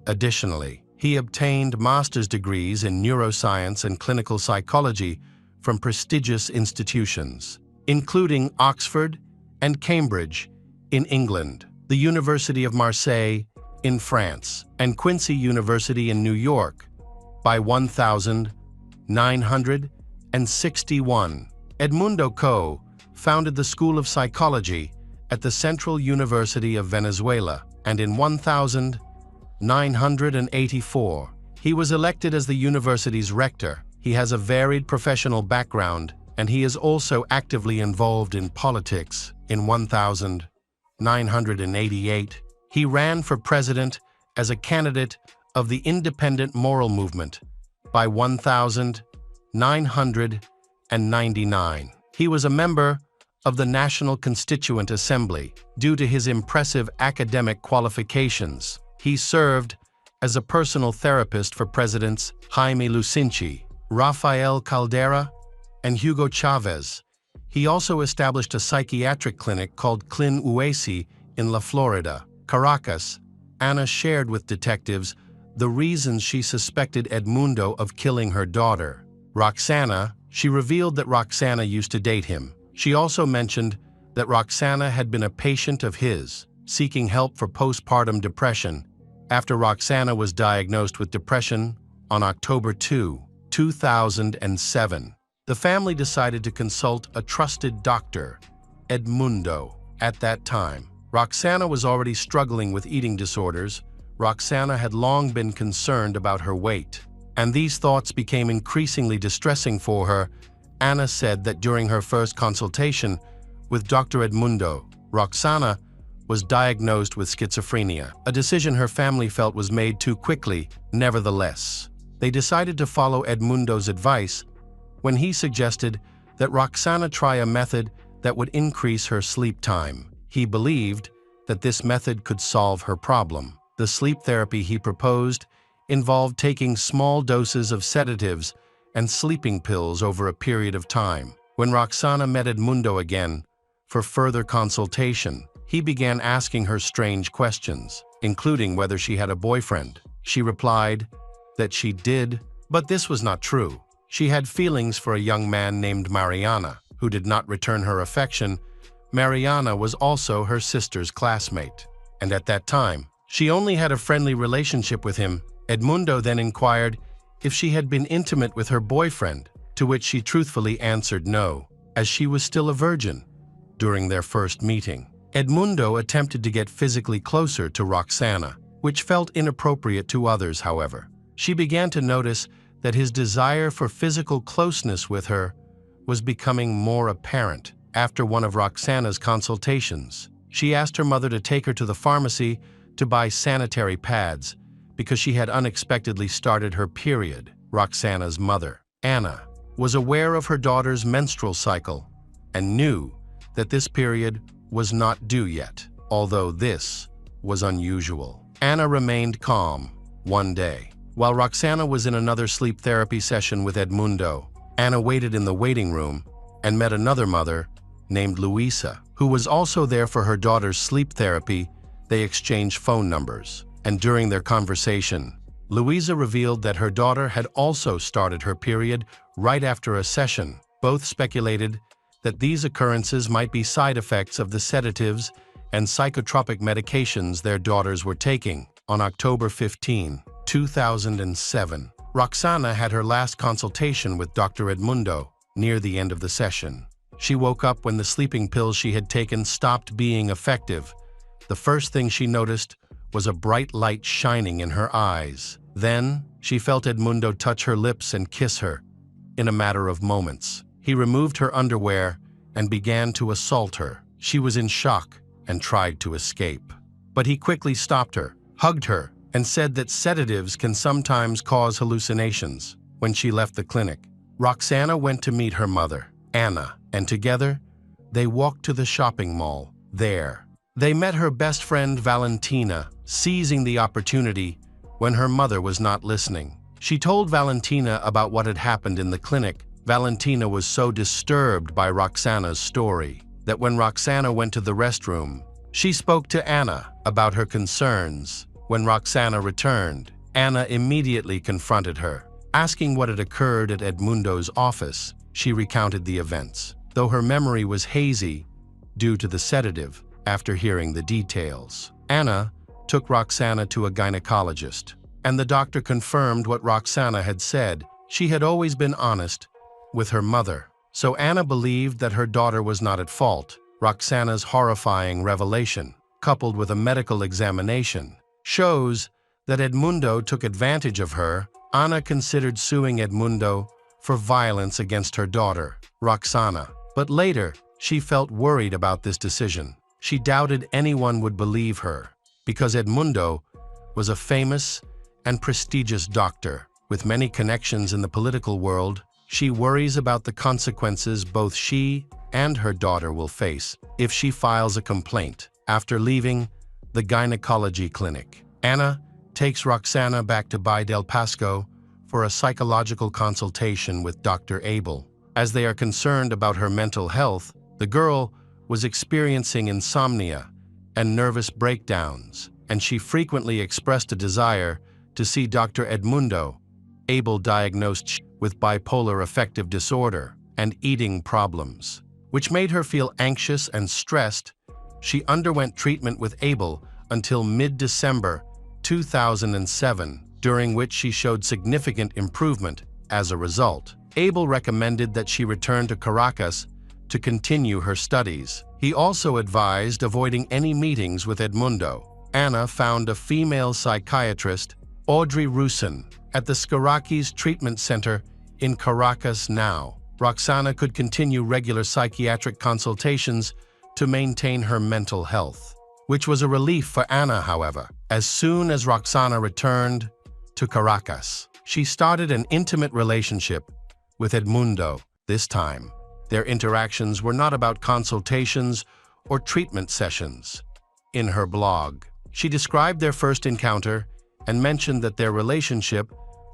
Additionally, he obtained master's degrees in neuroscience and clinical psychology from prestigious institutions, including Oxford and Cambridge in England, the University of Marseille in France, and Quincy University in New York. By 1961, Edmundo co-founded the School of Psychology at the Central University of Venezuela, and in 1984, he was elected as the university's rector. He has a varied professional background, and he is also actively involved in politics. In 1988, he ran for president as a candidate of the Independent Moral Movement. By 1999, he was a member of the National Constituent Assembly. Due to his impressive academic qualifications, he served as a personal therapist for Presidents Jaime Lucinchi, Rafael Caldera, and Hugo Chavez. He also established a psychiatric clinic called Clin Uesi in La Florida, Caracas. Anna shared with detectives the reasons she suspected Edmundo of killing her daughter, Roxana. She revealed that Roxana used to date him. She also mentioned that Roxana had been a patient of his, seeking help for postpartum depression. After Roxana was diagnosed with depression on October 2, 2007, the family decided to consult a trusted doctor, Edmundo. At that time, Roxana was already struggling with eating disorders. Roxana had long been concerned about her weight, and these thoughts became increasingly distressing for her. Anna said that during her first consultation with Dr. Edmundo, Roxana was diagnosed with schizophrenia, a decision her family felt was made too quickly. Nevertheless, they decided to follow Edmundo's advice when he suggested that Roxana try a method that would increase her sleep time. He believed that this method could solve her problem. The sleep therapy he proposed involved taking small doses of sedatives and sleeping pills over a period of time. When Roxana met Edmundo again for further consultation, he began asking her strange questions, including whether she had a boyfriend. She replied that she did, but this was not true. She had feelings for a young man named Mariana, who did not return her affection. Mariana was also her sister's classmate, and at that time, she only had a friendly relationship with him. Edmundo then inquired if she had been intimate with her boyfriend, to which she truthfully answered no, as she was still a virgin. During their first meeting, Edmundo attempted to get physically closer to Roxana, which felt inappropriate to others, however. She began to notice that his desire for physical closeness with her was becoming more apparent. After one of Roxana's consultations, she asked her mother to take her to the pharmacy to buy sanitary pads because she had unexpectedly started her period. Roxana's mother, Anna, was aware of her daughter's menstrual cycle and knew that this period was not due yet, although this was unusual. Anna remained calm. One day, while Roxana was in another sleep therapy session with Edmundo, Anna waited in the waiting room and met another mother named Luisa, who was also there for her daughter's sleep therapy. They exchanged phone numbers, and during their conversation, Luisa revealed that her daughter had also started her period right after a session. Both speculated that these occurrences might be side effects of the sedatives and psychotropic medications their daughters were taking. On October 15, 2007, Roxana had her last consultation with Dr. Edmundo. Near the end of the session, She woke up when the sleeping pills she had taken stopped being effective. The first thing she noticed was a bright light shining in her eyes. Then, she felt Edmundo touch her lips and kiss her. In a matter of moments, he removed her underwear and began to assault her. She was in shock and tried to escape. But he quickly stopped her, hugged her, and said that sedatives can sometimes cause hallucinations. When she left the clinic, Roxana went to meet her mother, Anna, and together, they walked to the shopping mall. There, they met her best friend Valentina, seizing the opportunity when her mother was not listening. She told Valentina about what had happened in the clinic. Valentina was so disturbed by Roxana's story that when Roxana went to the restroom, she spoke to Anna about her concerns. When Roxana returned, Anna immediately confronted her, asking what had occurred at Edmundo's office. She recounted the events, though her memory was hazy due to the sedative. After hearing the details, Anna took Roxana to a gynecologist, and the doctor confirmed what Roxana had said. She had always been honest with her mother, so Anna believed that her daughter was not at fault. Roxana's horrifying revelation, coupled with a medical examination, shows that Edmundo took advantage of her. Anna considered suing Edmundo for violence against her daughter, Roxana, but later she felt worried about this decision. She doubted anyone would believe her, because Edmundo was a famous and prestigious doctor with many connections in the political world. She worries about the consequences both she and her daughter will face if she files a complaint. After leaving the gynecology clinic, Anna takes Roxana back to Bay del Pasco for a psychological consultation with Dr. Abel. As they are concerned about her mental health, the girl was experiencing insomnia and nervous breakdowns, and she frequently expressed a desire to see Dr. Edmundo. Abel diagnosed with bipolar affective disorder and eating problems, which made her feel anxious and stressed. She underwent treatment with Abel until mid-December 2007, during which she showed significant improvement. As a result, Abel recommended that she return to Caracas to continue her studies. He also advised avoiding any meetings with Edmundo. Anna found a female psychiatrist, Audrey Roussin, at the Scarakis Treatment Center in Caracas now. Roxana could continue regular psychiatric consultations to maintain her mental health, which was a relief for Anna, however. As soon as Roxana returned to Caracas, she started an intimate relationship with Edmundo. This time, their interactions were not about consultations or treatment sessions. In her blog, she described their first encounter and mentioned that their relationship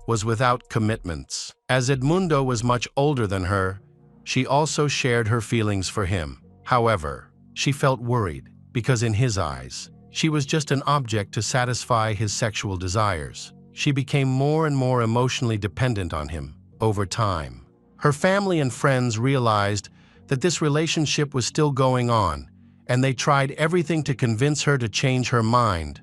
was without commitments. As Edmundo was much older than her, she also shared her feelings for him. However, she felt worried because in his eyes, she was just an object to satisfy his sexual desires. She became more and more emotionally dependent on him. Over time, her family and friends realized that this relationship was still going on, and they tried everything to convince her to change her mind.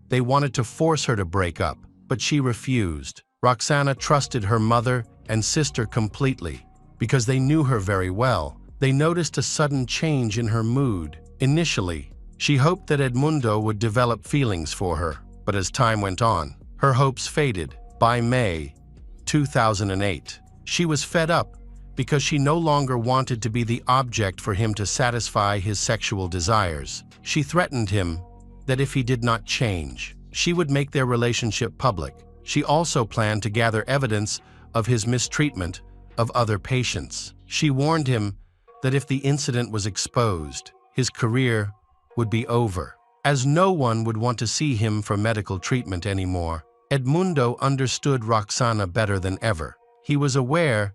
They wanted to force her to break up, but she refused. Roxana trusted her mother and sister completely because they knew her very well. They noticed a sudden change in her mood. Initially, she hoped that Edmundo would develop feelings for her, but as time went on, her hopes faded. By May 2008, she was fed up because she no longer wanted to be the object for him to satisfy his sexual desires. She threatened him that if he did not change, she would make their relationship public. She also planned to gather evidence of his mistreatment of other patients. She warned him that if the incident was exposed, his career would be over, as no one would want to see him for medical treatment anymore. Edmundo understood Roxana better than ever. He was aware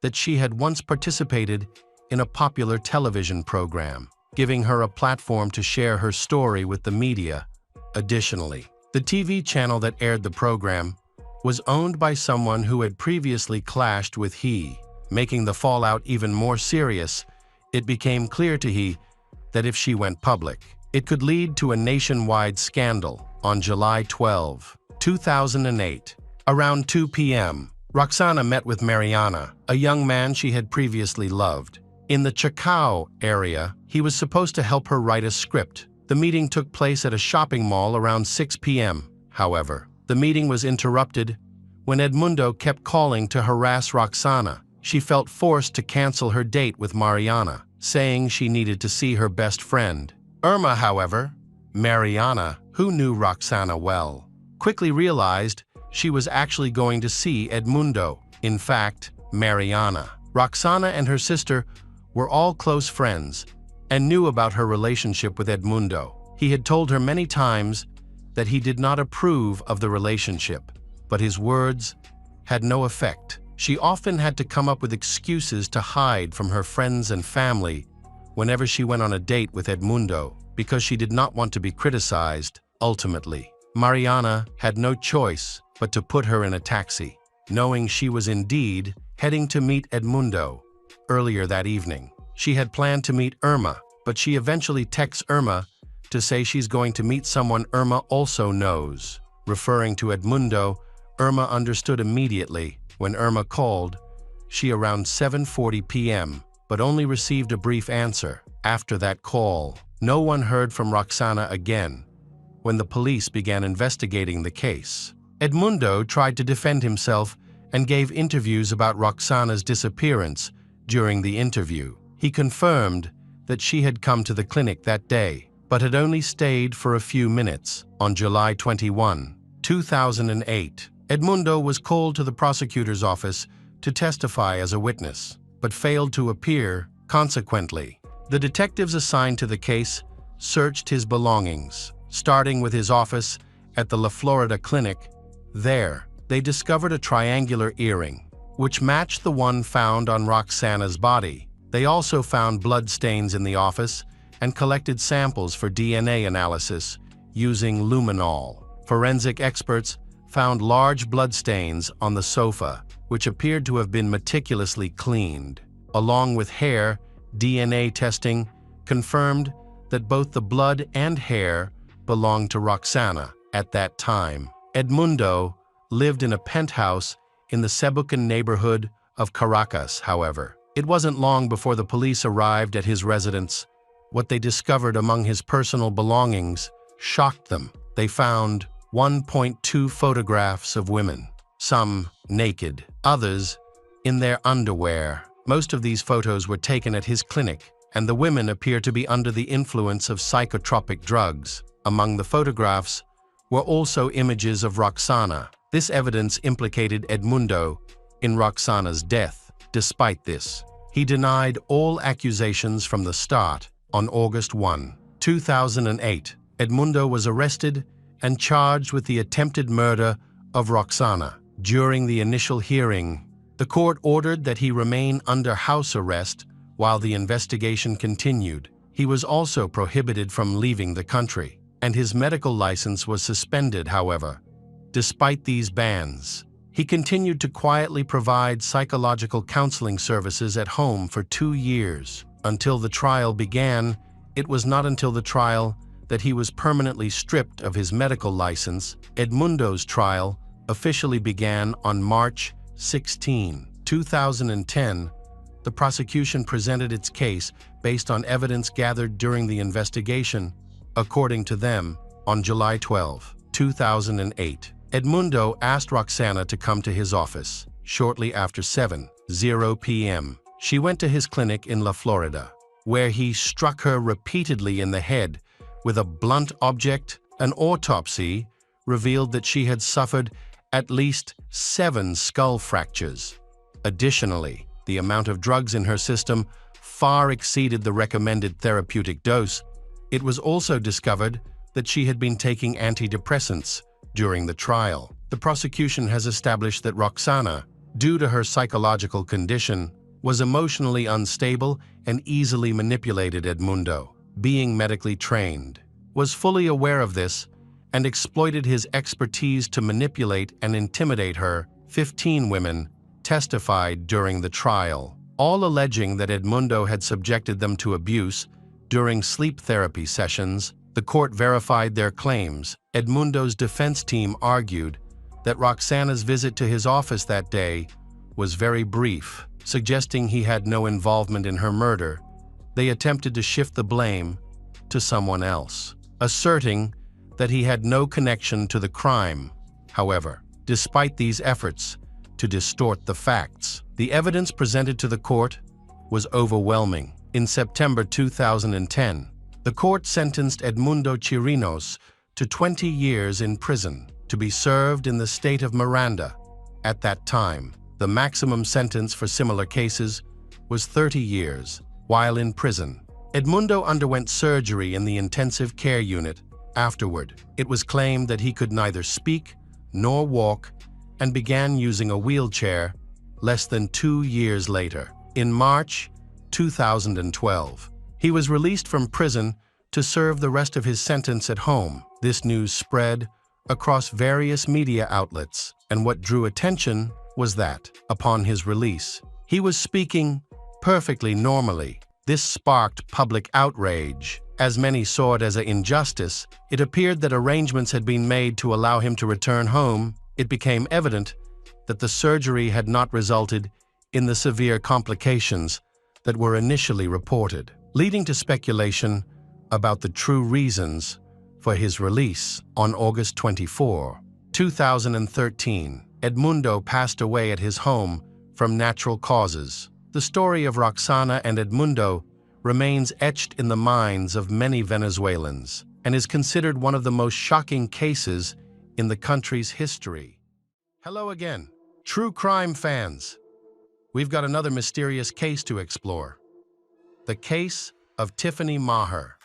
that she had once participated in a popular television program, giving her a platform to share her story with the media. Additionally, the TV channel that aired the program was owned by someone who had previously clashed with he, making the fallout even more serious. It became clear to he that if she went public, it could lead to a nationwide scandal. On July 12, 2008, around 2 p.m., Roxana met with Mariana, a young man she had previously loved. In the Chacao area, he was supposed to help her write a script. The meeting took place at a shopping mall around 6 p.m. However, the meeting was interrupted when Edmundo kept calling to harass Roxana. She felt forced to cancel her date with Mariana, saying she needed to see her best friend. Irma, however, Mariana, who knew Roxana well, quickly realized she was actually going to see Edmundo. In fact, Mariana, Roxana and her sister were all close friends and knew about her relationship with Edmundo. He had told her many times that he did not approve of the relationship, but his words had no effect. She often had to come up with excuses to hide from her friends and family whenever she went on a date with Edmundo, because she did not want to be criticized. Ultimately, Mariana had no choice but to put her in a taxi, knowing she was indeed heading to meet Edmundo. Earlier that evening, she had planned to meet Irma, but she eventually texts Irma to say she's going to meet someone Irma also knows. Referring to Edmundo, Irma understood immediately. When Irma called, she around 7:40 p.m., but only received a brief answer. After that call, no one heard from Roxana again. When the police began investigating the case, Edmundo tried to defend himself and gave interviews about Roxana's disappearance. During the interview, he confirmed that she had come to the clinic that day, but had only stayed for a few minutes. On July 21, 2008, Edmundo was called to the prosecutor's office to testify as a witness, but failed to appear. Consequently, the detectives assigned to the case searched his belongings, starting with his office at the La Florida clinic. There, they discovered a triangular earring, which matched the one found on Roxana's body. They also found blood stains in the office and collected samples for DNA analysis using luminol. Forensic experts found large blood stains on the sofa, which appeared to have been meticulously cleaned. Along with hair, DNA testing confirmed that both the blood and hair belonged to Roxana. At that time, Edmundo lived in a penthouse in the Cebucan neighborhood of Caracas. However, it wasn't long before the police arrived at his residence. What they discovered among his personal belongings shocked them. They found 1.2 photographs of women, some naked, others in their underwear. Most of these photos were taken at his clinic, and the women appear to be under the influence of psychotropic drugs. Among the photographs were also images of Roxana. This evidence implicated Edmundo in Roxana's death. Despite this, he denied all accusations from the start. On August 1, 2008, Edmundo was arrested and charged with the attempted murder of Roxana. During the initial hearing, the court ordered that he remain under house arrest while the investigation continued. He was also prohibited from leaving the country, and his medical license was suspended. However, despite these bans, he continued to quietly provide psychological counseling services at home for 2 years. Until the trial began, it was not until the trial that he was permanently stripped of his medical license. Edmundo's trial officially began on March 16, 2010. The prosecution presented its case based on evidence gathered during the investigation. According to them, on July 12, 2008, Edmundo asked Roxana to come to his office. Shortly after 7:00 p.m., she went to his clinic in La Florida, where he struck her repeatedly in the head with a blunt object. An autopsy revealed that she had suffered at least 7 skull fractures. Additionally, the amount of drugs in her system far exceeded the recommended therapeutic dose. It was also discovered that she had been taking antidepressants during the trial. The prosecution has established that Roxana, due to her psychological condition, was emotionally unstable and easily manipulated. Edmundo, being medically trained, was fully aware of this and exploited his expertise to manipulate and intimidate her. 15 women testified during the trial, all alleging that Edmundo had subjected them to abuse during sleep therapy sessions. The court verified their claims. Edmundo's defense team argued that Roxana's visit to his office that day was very brief. Suggesting he had no involvement in her murder, they attempted to shift the blame to someone else, asserting that he had no connection to the crime. However, despite these efforts to distort the facts, the evidence presented to the court was overwhelming. In September 2010, the court sentenced Edmundo Chirinos to 20 years in prison to be served in the state of Miranda. At that time, the maximum sentence for similar cases was 30 years. While in prison, Edmundo underwent surgery in the intensive care unit. Afterward, it was claimed that he could neither speak nor walk and began using a wheelchair less than 2 years later. In March 2012, he was released from prison to serve the rest of his sentence at home. This news spread across various media outlets, and what drew attention was that, upon his release, he was speaking perfectly normally. This sparked public outrage. As many saw it as an injustice, it appeared that arrangements had been made to allow him to return home. It became evident that the surgery had not resulted in the severe complications that were initially reported, leading to speculation about the true reasons for his release. On August 24, 2013, Edmundo passed away at his home from natural causes. The story of Roxana and Edmundo remains etched in the minds of many Venezuelans and is considered one of the most shocking cases in the country's history. Hello again, true crime fans. We've got another mysterious case to explore. The case of Tiffany Maher.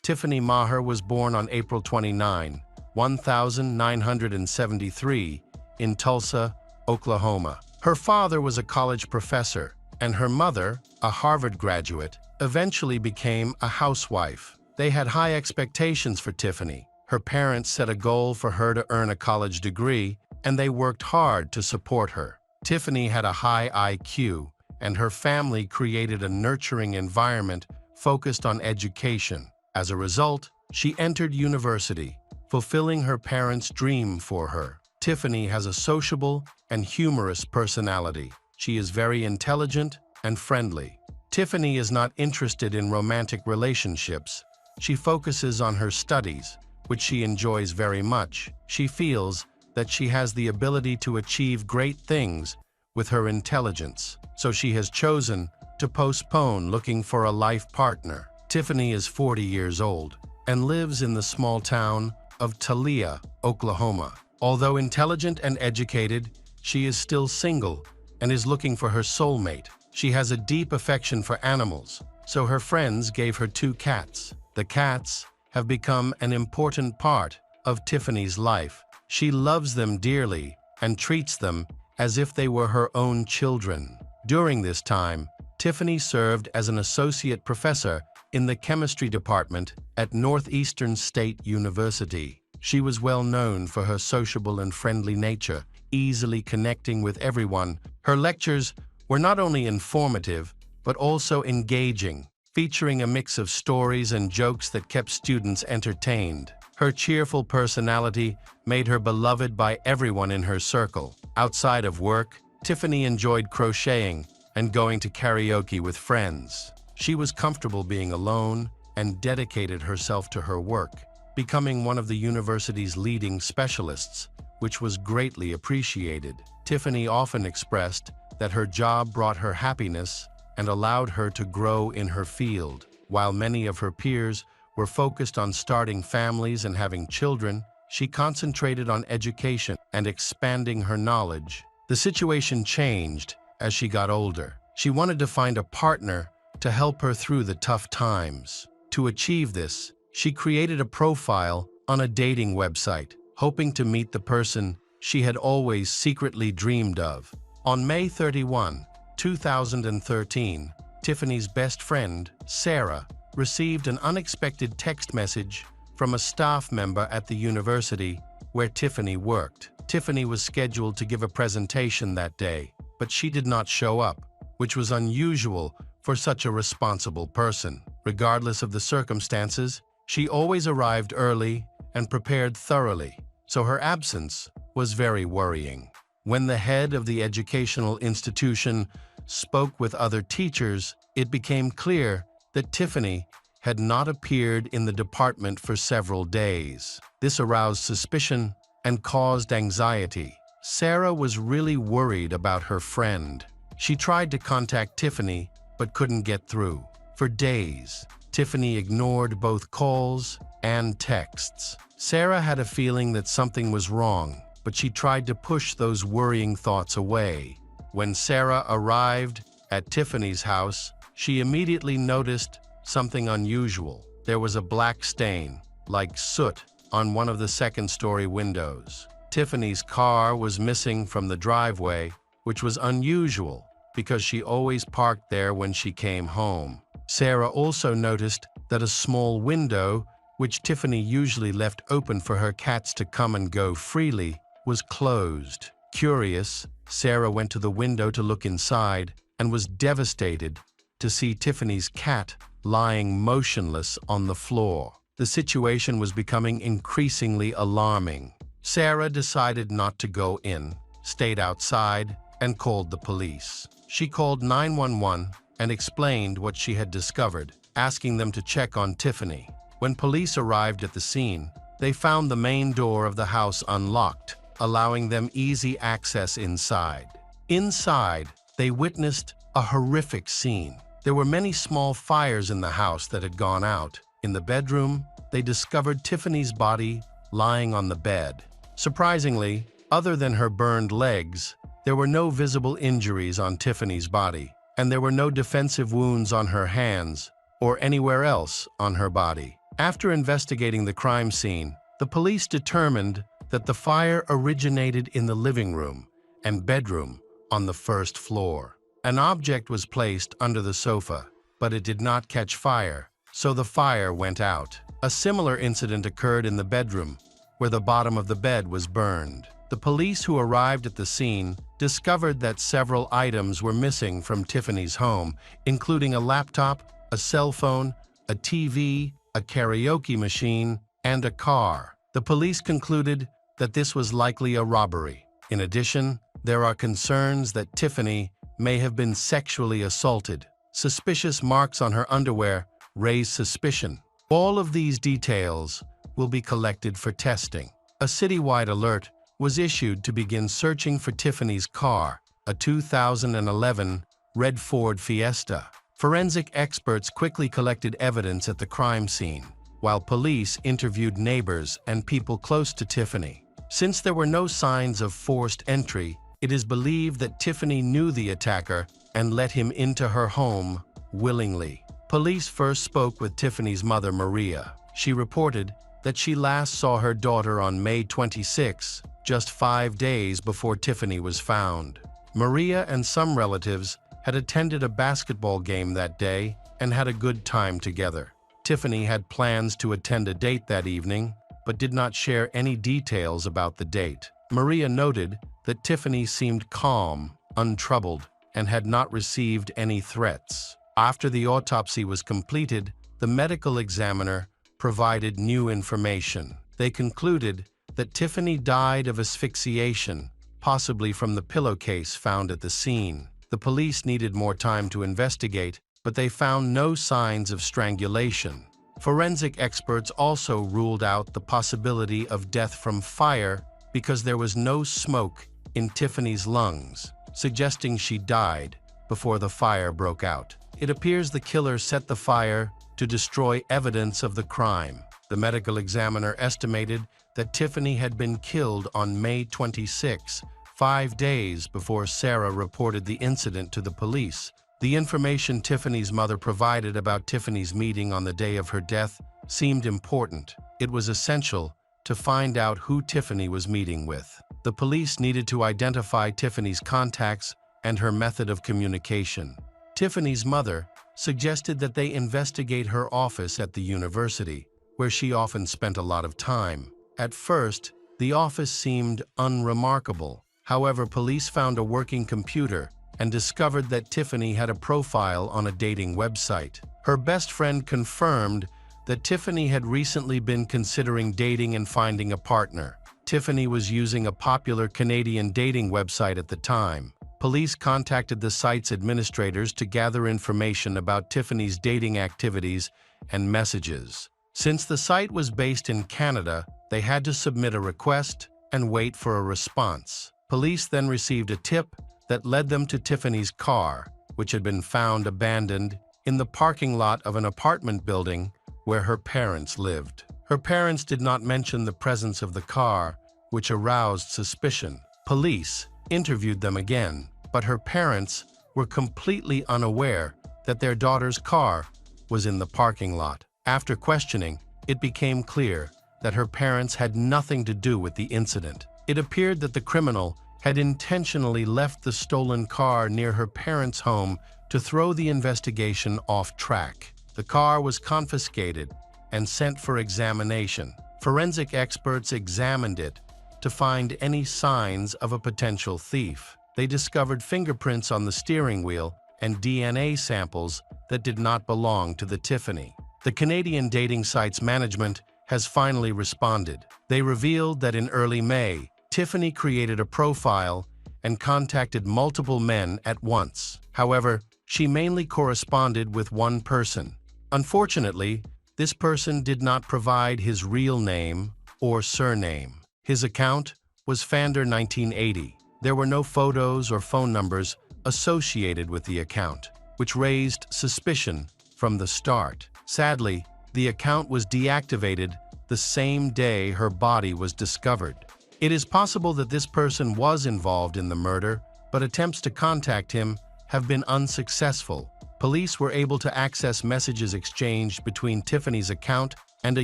Tiffany Maher was born on April 29, 1973, in Tulsa, Oklahoma. Her father was a college professor, and her mother, a Harvard graduate, eventually became a housewife. They had high expectations for Tiffany. Her parents set a goal for her to earn a college degree, and they worked hard to support her. Tiffany had a high IQ, and her family created a nurturing environment focused on education. As a result, she entered university, fulfilling her parents' dream for her. Tiffany has a sociable and humorous personality. She is very intelligent and friendly. Tiffany is not interested in romantic relationships. She focuses on her studies, which she enjoys very much. She feels that she has the ability to achieve great things with her intelligence, so she has chosen to postpone looking for a life partner. Tiffany is 40 years old and lives in the small town of Tulsa, Oklahoma. Although intelligent and educated, she is still single and is looking for her soulmate. She has a deep affection for animals, so her friends gave her 2 cats. The cats have become an important part of Tiffany's life. She loves them dearly and treats them as if they were her own children. During this time, Tiffany served as an associate professor in the chemistry department at Northeastern State University. She was well known for her sociable and friendly nature, easily connecting with everyone. Her lectures were not only informative, but also engaging, featuring a mix of stories and jokes that kept students entertained. Her cheerful personality made her beloved by everyone in her circle. Outside of work, Tiffany enjoyed crocheting and going to karaoke with friends. She was comfortable being alone and dedicated herself to her work, becoming one of the university's leading specialists, which was greatly appreciated. Tiffany often expressed that her job brought her happiness and allowed her to grow in her field. While many of her peers were focused on starting families and having children, she concentrated on education and expanding her knowledge. The situation changed as she got older. She wanted to find a partner to help her through the tough times. To achieve this, she created a profile on a dating website, hoping to meet the person she had always secretly dreamed of. On May 31, 2013, Tiffany's best friend, Sarah, received an unexpected text message from a staff member at the university where Tiffany worked. Tiffany was scheduled to give a presentation that day, but she did not show up, which was unusual for such a responsible person. Regardless of the circumstances, she always arrived early and prepared thoroughly, so her absence was very worrying. When the head of the educational institution spoke with other teachers, it became clear that Tiffany had not appeared in the department for several days. This aroused suspicion and caused anxiety. Sarah was really worried about her friend. She tried to contact Tiffany but couldn't get through. For days, Tiffany ignored both calls and texts. Sarah had a feeling that something was wrong, but she tried to push those worrying thoughts away. When Sarah arrived at Tiffany's house, she immediately noticed something unusual. There was a black stain, like soot, on one of the second-story windows. Tiffany's car was missing from the driveway, which was unusual because she always parked there when she came home. Sarah also noticed that a small window, which Tiffany usually left open for her cats to come and go freely, was closed. Curious, Sarah went to the window to look inside and was devastated to see Tiffany's cat lying motionless on the floor. The situation was becoming increasingly alarming. Sarah decided not to go in, stayed outside, and called the police. She called 911 and explained what she had discovered, asking them to check on Tiffany. When police arrived at the scene, they found the main door of the house unlocked, allowing them easy access inside. Inside, they witnessed a horrific scene. There were many small fires in the house that had gone out. In the bedroom, they discovered Tiffany's body lying on the bed. Surprisingly, other than her burned legs, there were no visible injuries on Tiffany's body, and there were no defensive wounds on her hands or anywhere else on her body. After investigating the crime scene, the police determined that the fire originated in the living room and bedroom on the first floor. An object was placed under the sofa, but it did not catch fire, so the fire went out. A similar incident occurred in the bedroom, where the bottom of the bed was burned. The police who arrived at the scene discovered that several items were missing from Tiffany's home, including a laptop, a cell phone, a TV, a karaoke machine, and a car. The police concluded that this was likely a robbery. In addition, there are concerns that Tiffany may have been sexually assaulted. Suspicious marks on her underwear raise suspicion. All of these details will be collected for testing. A citywide alert was issued to begin searching for Tiffany's car, a 2011 red Ford Fiesta. Forensic experts quickly collected evidence at the crime scene, while police interviewed neighbors and people close to Tiffany. Since there were no signs of forced entry, it is believed that Tiffany knew the attacker and let him into her home willingly. Police first spoke with Tiffany's mother, Maria. She reported that she last saw her daughter on May 26, just 5 days before Tiffany was found. Maria and some relatives had attended a basketball game that day and had a good time together. Tiffany had plans to attend a date that evening, but did not share any details about the date. Maria noted that Tiffany seemed calm, untroubled, and had not received any threats. After the autopsy was completed, the medical examiner provided new information. They concluded that Tiffany died of asphyxiation, possibly from the pillowcase found at the scene. The police needed more time to investigate, but they found no signs of strangulation. Forensic experts also ruled out the possibility of death from fire because there was no smoke in Tiffany's lungs, suggesting she died before the fire broke out. It appears the killer set the fire to destroy evidence of the crime. The medical examiner estimated that Tiffany had been killed on May 26, 5 days before Sarah reported the incident to the police. The information Tiffany's mother provided about Tiffany's meeting on the day of her death seemed important. It was essential to find out who Tiffany was meeting with. The police needed to identify Tiffany's contacts and her method of communication. Tiffany's mother suggested that they investigate her office at the university, where she often spent a lot of time. At first, the office seemed unremarkable. However, police found a working computer and discovered that Tiffany had a profile on a dating website. Her best friend confirmed that Tiffany had recently been considering dating and finding a partner. Tiffany was using a popular Canadian dating website at the time. police contacted the site's administrators to gather information about Tiffany's dating activities and messages. Since the site was based in Canada, they had to submit a request and wait for a response. Police then received a tip that led them to Tiffany's car, which had been found abandoned in the parking lot of an apartment building where her parents lived. Her parents did not mention the presence of the car, which aroused suspicion. Police interviewed them again, but her parents were completely unaware that their daughter's car was in the parking lot. After questioning, it became clear that her parents had nothing to do with the incident. It appeared that the criminal had intentionally left the stolen car near her parents' home to throw the investigation off track. The car was confiscated and sent for examination. Forensic experts examined it to find any signs of a potential thief. They discovered fingerprints on the steering wheel and DNA samples that did not belong to the Tiffany. The Canadian dating site's management has finally responded. They revealed that in early May, Tiffany created a profile and contacted multiple men at once. However, she mainly corresponded with one person. Unfortunately, this person did not provide his real name or surname. His account was Fander1980. There were no photos or phone numbers associated with the account, which raised suspicion from the start. Sadly, the account was deactivated the same day her body was discovered. It is possible that this person was involved in the murder, but attempts to contact him have been unsuccessful. Police were able to access messages exchanged between Tiffany's account and a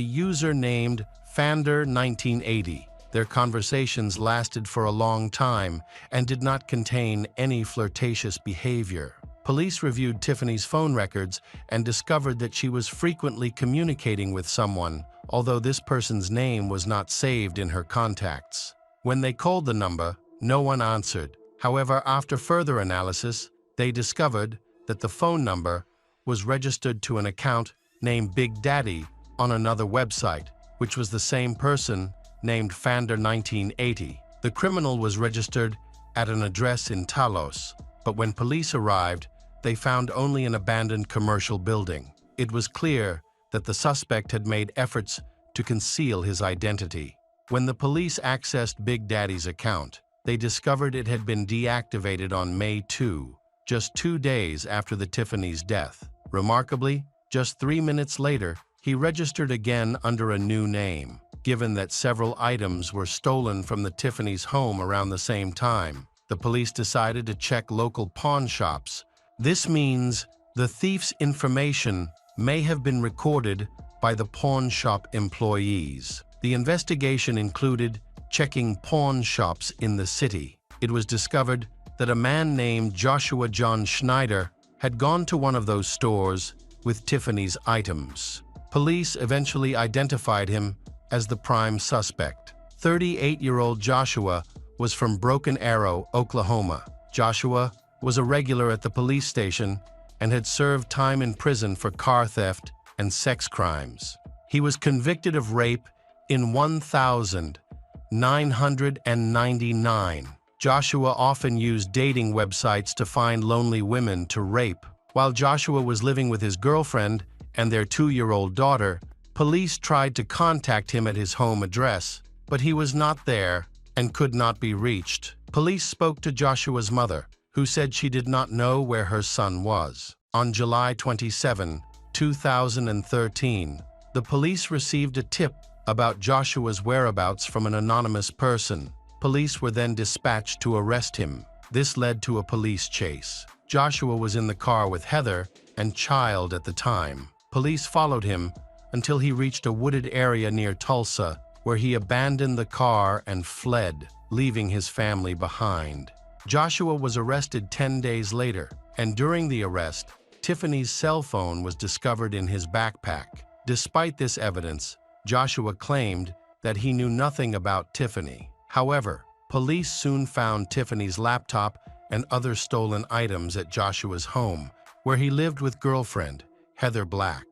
user named Fander1980. Their conversations lasted for a long time and did not contain any flirtatious behavior. Police reviewed Tiffany's phone records and discovered that she was frequently communicating with someone, although this person's name was not saved in her contacts. When they called the number, no one answered. However, after further analysis, they discovered that the phone number was registered to an account named Big Daddy on another website, which was the same person named Fander1980. The criminal was registered at an address in Talos, but when police arrived, they found only an abandoned commercial building. It was clear that the suspect had made efforts to conceal his identity. When the police accessed Big Daddy's account, they discovered it had been deactivated on May 2, just 2 days after the Tiffany's death. Remarkably, just 3 minutes later, he registered again under a new name. Given that several items were stolen from the Tiffany's home around the same time, the police decided to check local pawn shops. This means the thief's information may have been recorded by the pawn shop employees. The investigation included checking pawn shops in the city. It was discovered that a man named Joshua John Schneider had gone to one of those stores with Tiffany's items. Police eventually identified him as the prime suspect. 38-year-old Joshua was from Broken Arrow, Oklahoma. Joshua was a regular at the police station and had served time in prison for car theft and sex crimes. He was convicted of rape in 1999. Joshua often used dating websites to find lonely women to rape. While Joshua was living with his girlfriend and their 2-year-old daughter, police tried to contact him at his home address, but he was not there and could not be reached. Police spoke to Joshua's mother, who said she did not know where her son was. On July 27, 2013, the police received a tip about Joshua's whereabouts from an anonymous person. Police were then dispatched to arrest him. This led to a police chase. Joshua was in the car with Heather and child at the time. Police followed him until he reached a wooded area near Tulsa, where he abandoned the car and fled, leaving his family behind. Joshua was arrested 10 days later, and during the arrest, Tiffany's cell phone was discovered in his backpack. Despite this evidence, Joshua claimed that he knew nothing about Tiffany. However, police soon found Tiffany's laptop and other stolen items at Joshua's home, where he lived with girlfriend, Heather Black.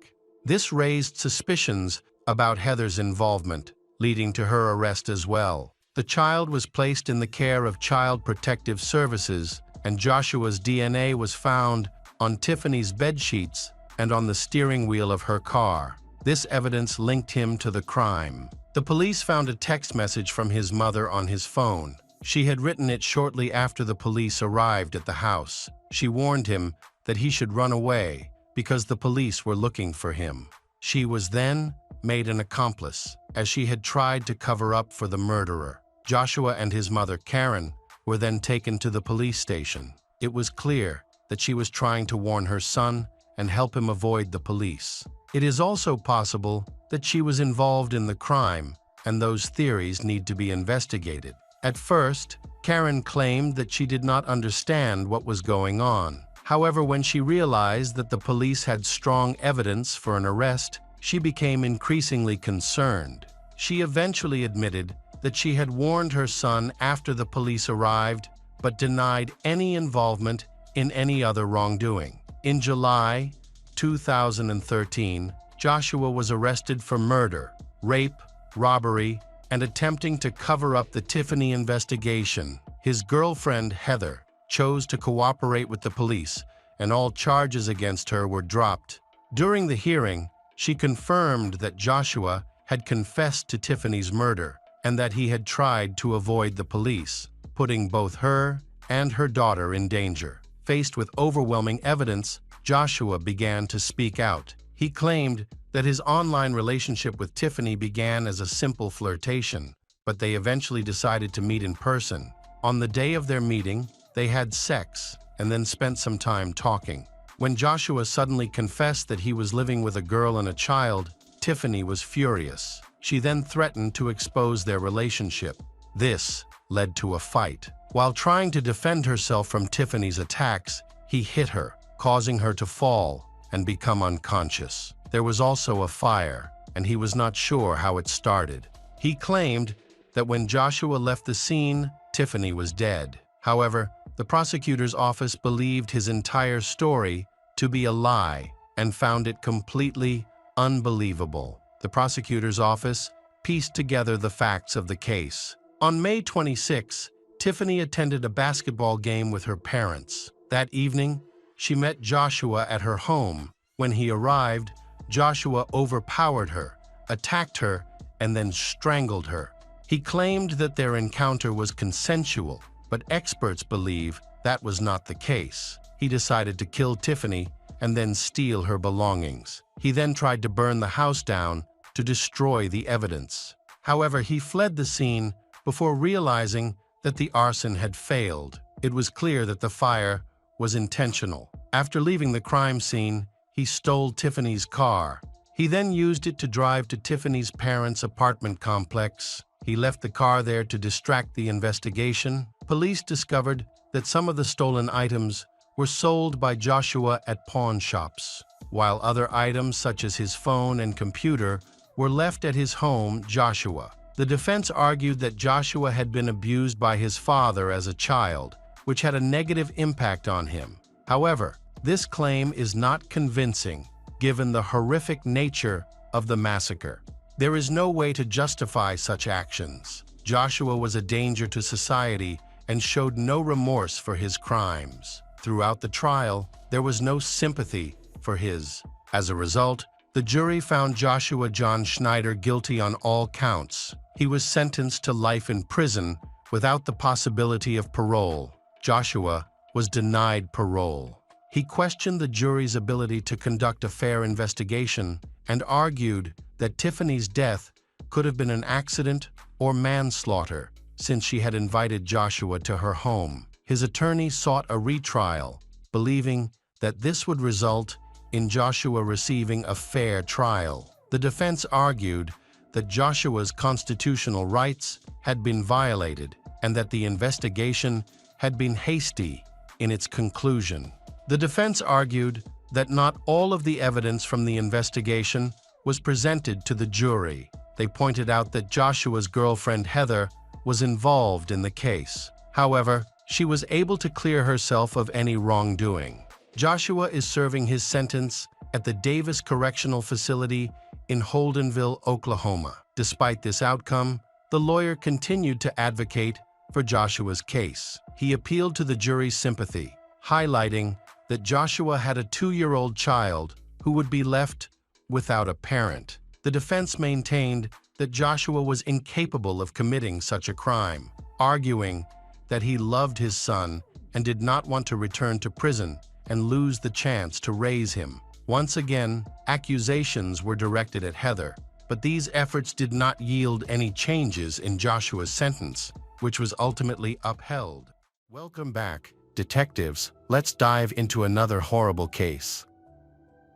This raised suspicions about Heather's involvement, leading to her arrest as well. The child was placed in the care of Child Protective Services and Joshua's DNA was found on Tiffany's bedsheets and on the steering wheel of her car. This evidence linked him to the crime. The police found a text message from his mother on his phone. She had written it shortly after the police arrived at the house. She warned him that he should run away because the police were looking for him. She was then made an accomplice, as she had tried to cover up for the murderer. Joshua and his mother, Karen, were then taken to the police station. It was clear that she was trying to warn her son and help him avoid the police. It is also possible that she was involved in the crime, and those theories need to be investigated. At first, Karen claimed that she did not understand what was going on. However, when she realized that the police had strong evidence for an arrest, she became increasingly concerned. She eventually admitted that she had warned her son after the police arrived, but denied any involvement in any other wrongdoing. In July 2013, Joshua was arrested for murder, rape, robbery, and attempting to cover up the Tiffany investigation. His girlfriend, Heather, chose to cooperate with the police, and all charges against her were dropped. During the hearing, she confirmed that Joshua had confessed to Tiffany's murder and that he had tried to avoid the police, putting both her and her daughter in danger. Faced with overwhelming evidence, Joshua began to speak out. He claimed that his online relationship with Tiffany began as a simple flirtation, but they eventually decided to meet in person. On the day of their meeting, they had sex and then spent some time talking. When Joshua suddenly confessed that he was living with a girl and a child, Tiffany was furious. She then threatened to expose their relationship. This led to a fight. While trying to defend herself from Tiffany's attacks, he hit her, causing her to fall and become unconscious. There was also a fire, and he was not sure how it started. He claimed that when Joshua left the scene, Tiffany was dead. However, the prosecutor's office believed his entire story to be a lie and found it completely unbelievable. The prosecutor's office pieced together the facts of the case. On May 26, Tiffany attended a basketball game with her parents. That evening, she met Joshua at her home. When he arrived, Joshua overpowered her, attacked her, and then strangled her. He claimed that their encounter was consensual, but experts believe that was not the case. He decided to kill Tiffany and then steal her belongings. He then tried to burn the house down to destroy the evidence. However, he fled the scene before realizing that the arson had failed. It was clear that the fire was intentional. After leaving the crime scene, he stole Tiffany's car. He then used it to drive to Tiffany's parents' apartment complex. He left the car there to distract the investigation. Police discovered that some of the stolen items were sold by Joshua at pawn shops, while other items such as his phone and computer were left at his home, Joshua. The defense argued that Joshua had been abused by his father as a child, which had a negative impact on him. However, this claim is not convincing, given the horrific nature of the massacre. There is no way to justify such actions. Joshua was a danger to society and showed no remorse for his crimes. Throughout the trial, there was no sympathy for his. As a result, the jury found Joshua John Schneider guilty on all counts. He was sentenced to life in prison without the possibility of parole. Joshua was denied parole. He questioned the jury's ability to conduct a fair investigation and argued that Tiffany's death could have been an accident or manslaughter, since she had invited Joshua to her home. His attorney sought a retrial, believing that this would result in Joshua receiving a fair trial. The defense argued that Joshua's constitutional rights had been violated and that the investigation had been hasty in its conclusion. The defense argued that not all of the evidence from the investigation was presented to the jury. They pointed out that Joshua's girlfriend Heather was involved in the case. However, she was able to clear herself of any wrongdoing. Joshua is serving his sentence at the Davis Correctional Facility in Holdenville, Oklahoma. Despite this outcome, the lawyer continued to advocate for Joshua's case. He appealed to the jury's sympathy, highlighting that Joshua had a 2-year-old child who would be left without a parent. The defense maintained that Joshua was incapable of committing such a crime, arguing that he loved his son and did not want to return to prison and lose the chance to raise him. Once again, accusations were directed at Heather, but these efforts did not yield any changes in Joshua's sentence, which was ultimately upheld. Welcome back, detectives. Let's dive into another horrible case.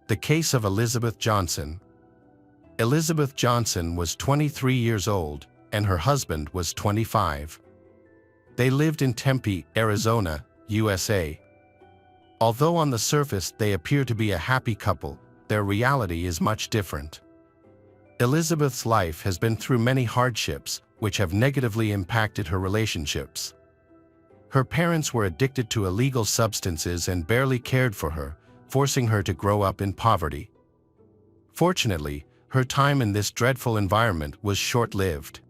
The case of Elizabeth Johnson. Elizabeth Johnson was 23 years old, and her husband was 25. They lived in Tempe, Arizona, USA. Although on the surface they appear to be a happy couple, their reality is much different. Elizabeth's life has been through many hardships, which have negatively impacted her relationships. Her parents were addicted to illegal substances and barely cared for her, forcing her to grow up in poverty. Fortunately, her time in this dreadful environment was short-lived.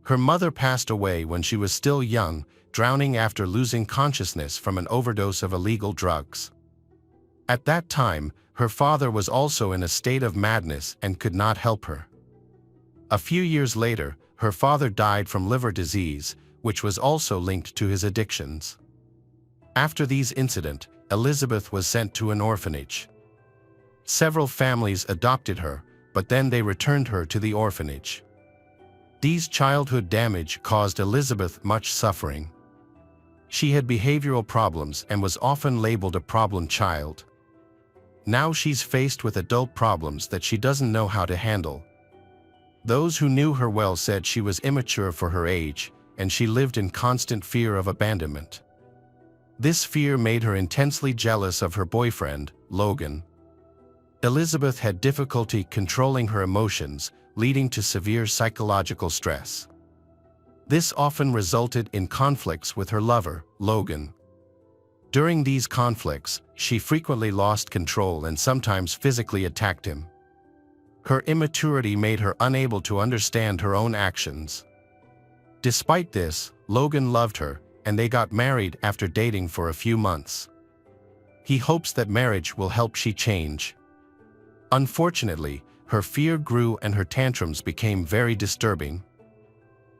Her mother passed away when she was still young, drowning after losing consciousness from an overdose of illegal drugs. At that time, her father was also in a state of madness and could not help her. A few years later, her father died from liver disease, which was also linked to his addictions. After these incidents, Elizabeth was sent to an orphanage. Several families adopted her, but then they returned her to the orphanage. These childhood damage caused Elizabeth much suffering. She had behavioral problems and was often labeled a problem child. Now she's faced with adult problems that she doesn't know how to handle. Those who knew her well said she was immature for her age, and she lived in constant fear of abandonment. This fear made her intensely jealous of her boyfriend, Logan. Elizabeth had difficulty controlling her emotions, leading to severe psychological stress. This often resulted in conflicts with her lover, Logan. During these conflicts, she frequently lost control and sometimes physically attacked him. Her immaturity made her unable to understand her own actions. Despite this, Logan loved her, and they got married after dating for a few months. He hopes that marriage will help she change. Unfortunately, her fear grew and her tantrums became very disturbing.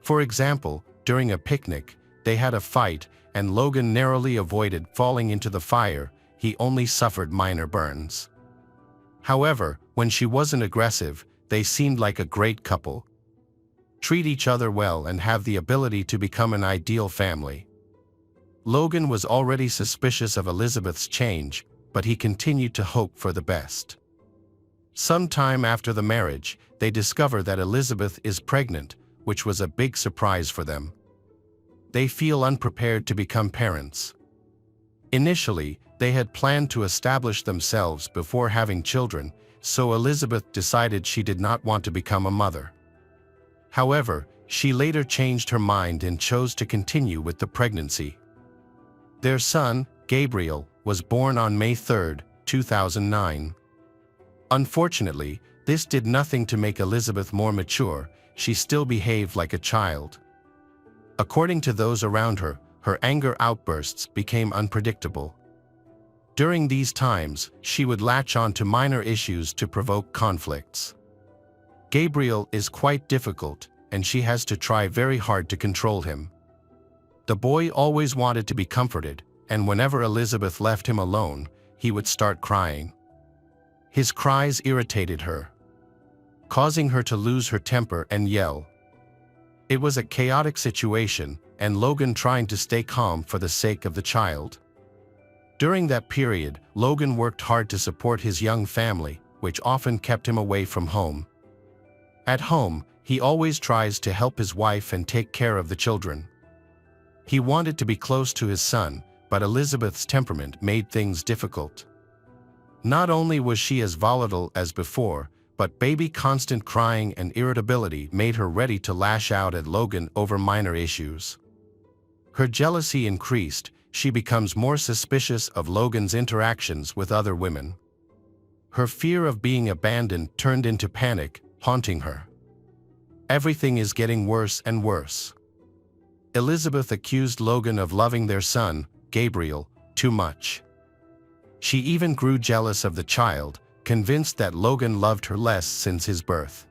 For example, during a picnic, they had a fight, and Logan narrowly avoided falling into the fire. He only suffered minor burns. However, when she wasn't aggressive, they seemed like a great couple. Treat each other well and have the ability to become an ideal family. Logan was already suspicious of Elizabeth's change, but he continued to hope for the best. Sometime after the marriage, they discover that Elizabeth is pregnant, which was a big surprise for them. They feel unprepared to become parents. Initially, they had planned to establish themselves before having children, so Elizabeth decided she did not want to become a mother. However, she later changed her mind and chose to continue with the pregnancy. Their son, Gabriel, was born on May 3, 2009. Unfortunately, this did nothing to make Elizabeth more mature. She still behaved like a child. According to those around her, her anger outbursts became unpredictable. During these times, she would latch on to minor issues to provoke conflicts. Gabriel is quite difficult, and she has to try very hard to control him. The boy always wanted to be comforted, and whenever Elizabeth left him alone, he would start crying. His cries irritated her, causing her to lose her temper and yell. It was a chaotic situation, and Logan trying to stay calm for the sake of the child. During that period, Logan worked hard to support his young family, which often kept him away from home. At home, he always tries to help his wife and take care of the children. He wanted to be close to his son, but Elizabeth's temperament made things difficult. Not only was she as volatile as before, but baby constant crying and irritability made her ready to lash out at Logan over minor issues. Her jealousy increased. She becomes more suspicious of Logan's interactions with other women. Her fear of being abandoned turned into panic, haunting her. Everything is getting worse and worse. Elizabeth accused Logan of loving their son, Gabriel, too much. She even grew jealous of the child, convinced that Logan loved her less since his birth.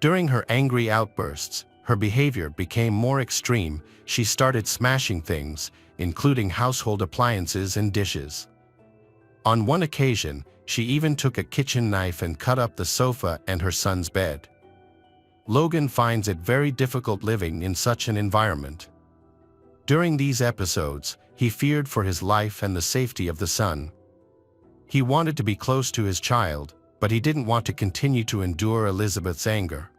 During her angry outbursts, her behavior became more extreme. She started smashing things, including household appliances and dishes. On one occasion, she even took a kitchen knife and cut up the sofa and her son's bed. Logan finds it very difficult living in such an environment. During these episodes, he feared for his life and the safety of the son. He wanted to be close to his child, but he didn't want to continue to endure Elizabeth's anger.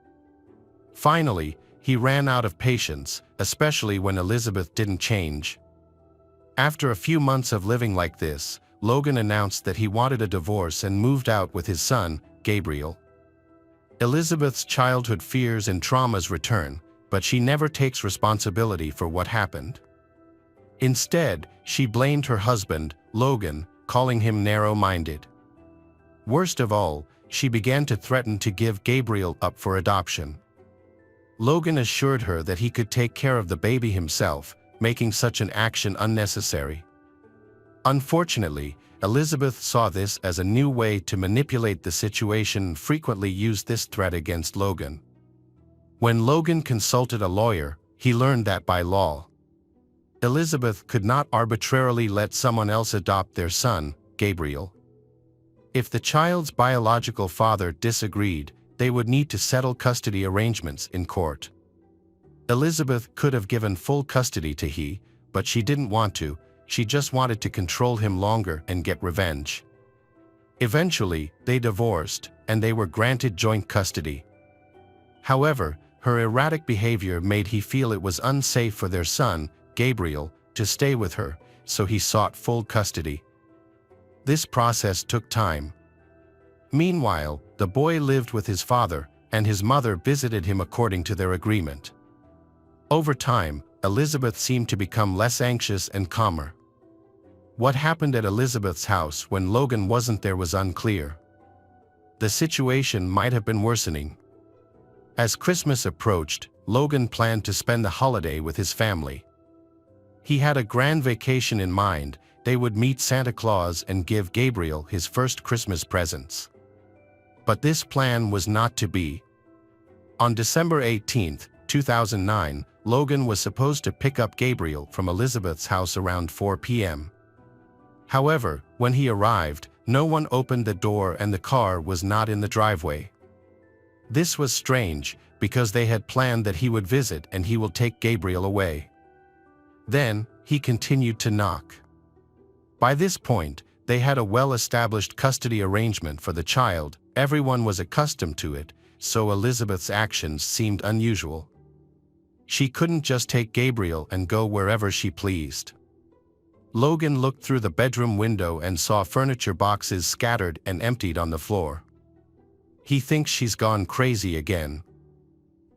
Finally, he ran out of patience, especially when Elizabeth didn't change. After a few months of living like this, Logan announced that he wanted a divorce and moved out with his son, Gabriel. Elizabeth's childhood fears and traumas return, but she never takes responsibility for what happened. Instead, she blamed her husband, Logan, calling him narrow-minded. Worst of all, she began to threaten to give Gabriel up for adoption. Logan assured her that he could take care of the baby himself, making such an action unnecessary. Unfortunately, Elizabeth saw this as a new way to manipulate the situation and frequently used this threat against Logan. When Logan consulted a lawyer, he learned that by law, Elizabeth could not arbitrarily let someone else adopt their son, Gabriel. If the child's biological father disagreed, they would need to settle custody arrangements in court. Elizabeth could have given full custody to he, but she didn't want to. She just wanted to control him longer and get revenge. Eventually, they divorced, and they were granted joint custody. However, her erratic behavior made he feel it was unsafe for their son, Gabriel, to stay with her, so he sought full custody. This process took time. Meanwhile, the boy lived with his father, and his mother visited him according to their agreement. Over time, Elizabeth seemed to become less anxious and calmer. What happened at Elizabeth's house when Logan wasn't there was unclear. The situation might have been worsening. As Christmas approached, Logan planned to spend the holiday with his family. He had a grand vacation in mind. They would meet Santa Claus and give Gabriel his first Christmas presents. But this plan was not to be. On December 18, 2009, Logan was supposed to pick up Gabriel from Elizabeth's house around 4 p.m. However, when he arrived, no one opened the door and the car was not in the driveway. This was strange, because they had planned that he would visit and he will take Gabriel away. Then, he continued to knock. By this point, they had a well-established custody arrangement for the child. Everyone was accustomed to it, so Elizabeth's actions seemed unusual. She couldn't just take Gabriel and go wherever she pleased. Logan looked through the bedroom window and saw furniture boxes scattered and emptied on the floor. He thinks she's gone crazy again.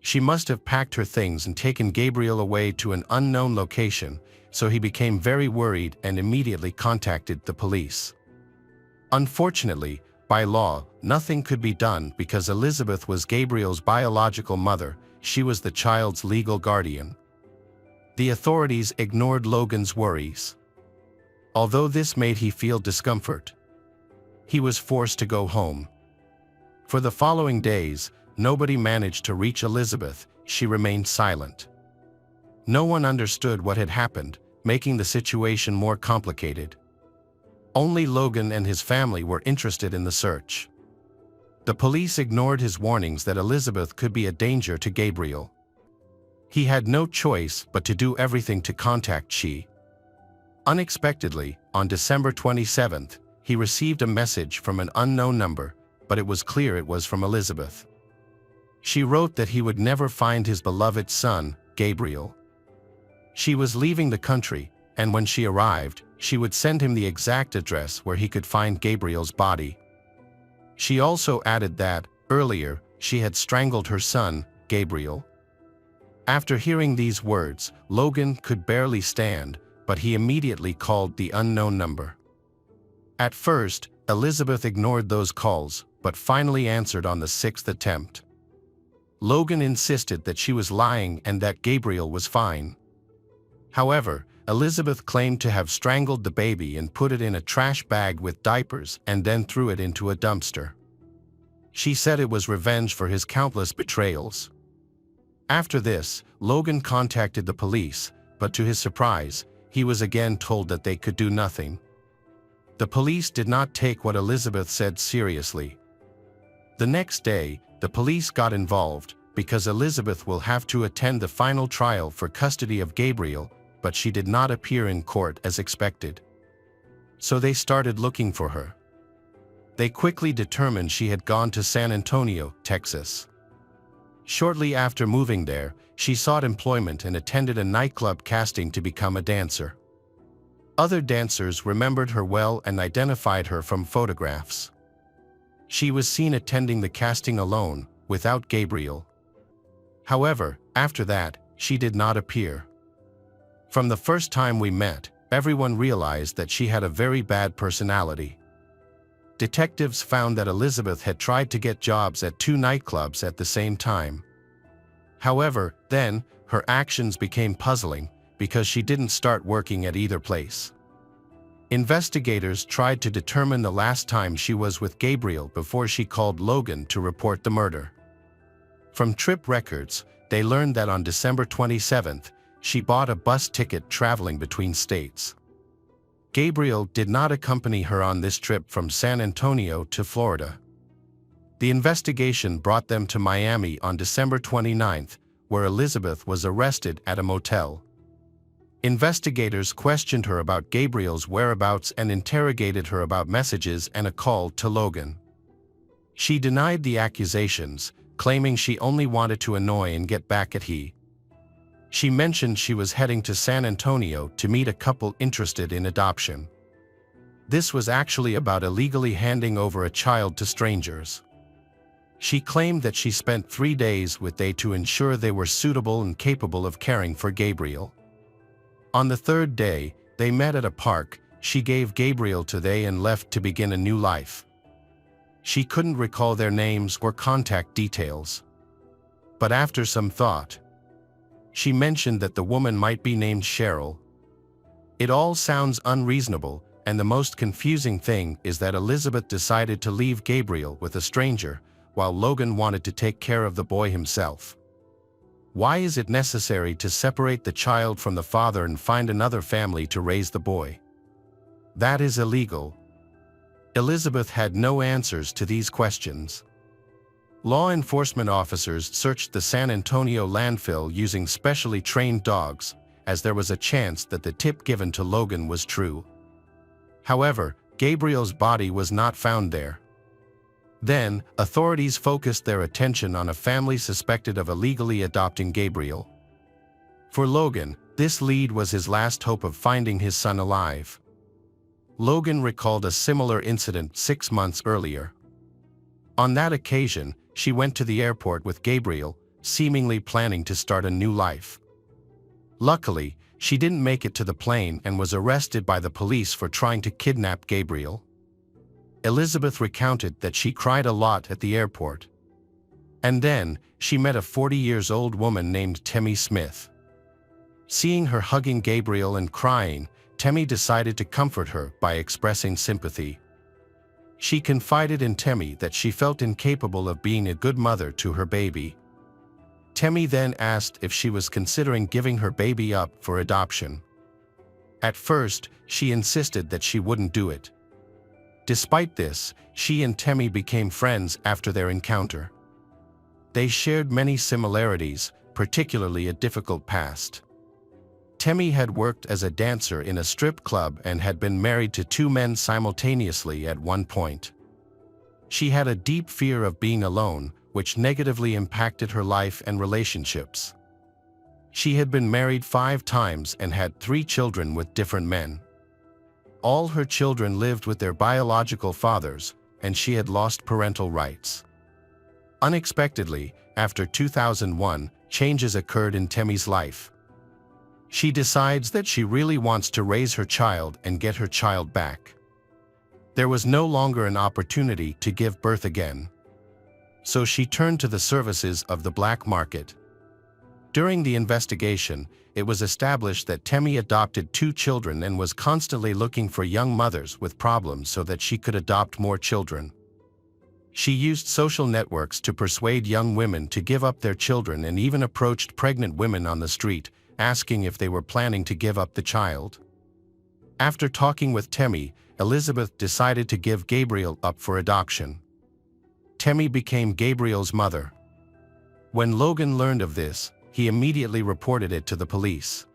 She must have packed her things and taken Gabriel away to an unknown location, so he became very worried and immediately contacted the police. Unfortunately, by law, nothing could be done because Elizabeth was Gabriel's biological mother. She was the child's legal guardian. The authorities ignored Logan's worries. Although this made he feel discomfort, he was forced to go home. For the following days, nobody managed to reach Elizabeth. She remained silent. No one understood what had happened, making the situation more complicated. Only Logan and his family were interested in the search. The police ignored his warnings that Elizabeth could be a danger to Gabriel. He had no choice but to do everything to contact she. Unexpectedly, on December 27th, he received a message from an unknown number, but it was clear it was from Elizabeth. She wrote that he would never find his beloved son, Gabriel. She was leaving the country, and when she arrived, she would send him the exact address where he could find Gabriel's body. She also added that, earlier, she had strangled her son, Gabriel. After hearing these words, Logan could barely stand, but he immediately called the unknown number. At first, Elizabeth ignored those calls, but finally answered on the 6th attempt. Logan insisted that she was lying and that Gabriel was fine. However, Elizabeth claimed to have strangled the baby and put it in a trash bag with diapers and then threw it into a dumpster. She said it was revenge for his countless betrayals. After this, Logan contacted the police, but to his surprise, he was again told that they could do nothing. The police did not take what Elizabeth said seriously. The next day, the police got involved because Elizabeth will have to attend the final trial for custody of Gabriel, but she did not appear in court as expected. So they started looking for her. They quickly determined she had gone to San Antonio, Texas. Shortly after moving there, she sought employment and attended a nightclub casting to become a dancer. Other dancers remembered her well and identified her from photographs. She was seen attending the casting alone, without Gabriel. However, after that, she did not appear. From the first time we met, everyone realized that she had a very bad personality. Detectives found that Elizabeth had tried to get jobs at 2 nightclubs at the same time. However, then, her actions became puzzling because she didn't start working at either place. Investigators tried to determine the last time she was with Gabriel before she called Logan to report the murder. From trip records, they learned that on December 27th, she bought a bus ticket traveling between states. Gabriel did not accompany her on this trip from San Antonio to Florida. The investigation brought them to Miami on December 29th, where Elizabeth was arrested at a motel. Investigators questioned her about Gabriel's whereabouts and interrogated her about messages and a call to Logan. She denied the accusations, claiming she only wanted to annoy and get back at he. She mentioned she was heading to San Antonio to meet a couple interested in adoption. This was actually about illegally handing over a child to strangers. She claimed that she spent 3 days with they to ensure they were suitable and capable of caring for Gabriel. On the 3rd day, they met at a park. She gave Gabriel to they and left to begin a new life. She couldn't recall their names or contact details. But after some thought, she mentioned that the woman might be named Cheryl. It all sounds unreasonable, and the most confusing thing is that Elizabeth decided to leave Gabriel with a stranger, while Logan wanted to take care of the boy himself. Why is it necessary to separate the child from the father and find another family to raise the boy? That is illegal. Elizabeth had no answers to these questions. Law enforcement officers searched the San Antonio landfill using specially trained dogs, as there was a chance that the tip given to Logan was true. However, Gabriel's body was not found there. Then, authorities focused their attention on a family suspected of illegally adopting Gabriel. For Logan, this lead was his last hope of finding his son alive. Logan recalled a similar incident 6 months earlier. On that occasion, she went to the airport with Gabriel, seemingly planning to start a new life. Luckily, she didn't make it to the plane and was arrested by the police for trying to kidnap Gabriel. Elizabeth recounted that she cried a lot at the airport. And then, she met a 40-year-old woman named Tammy Smith. Seeing her hugging Gabriel and crying, Tammy decided to comfort her by expressing sympathy. She confided in Tammy that she felt incapable of being a good mother to her baby. Tammy then asked if she was considering giving her baby up for adoption. At first, she insisted that she wouldn't do it. Despite this, she and Tammy became friends after their encounter. They shared many similarities, particularly a difficult past. Tammy had worked as a dancer in a strip club and had been married to 2 men simultaneously at one point. She had a deep fear of being alone, which negatively impacted her life and relationships. She had been married 5 times and had 3 children with different men. All her children lived with their biological fathers, and she had lost parental rights. Unexpectedly, after 2001, changes occurred in Tammy's life. She decides that she really wants to raise her child and get her child back. There was no longer an opportunity to give birth again. So she turned to the services of the black market. During the investigation, it was established that Temi adopted 2 children and was constantly looking for young mothers with problems so that she could adopt more children. She used social networks to persuade young women to give up their children and even approached pregnant women on the street, asking if they were planning to give up the child. After talking with Temi, Elizabeth decided to give Gabriel up for adoption. Temi became Gabriel's mother. When Logan learned of this, he immediately reported it to the police.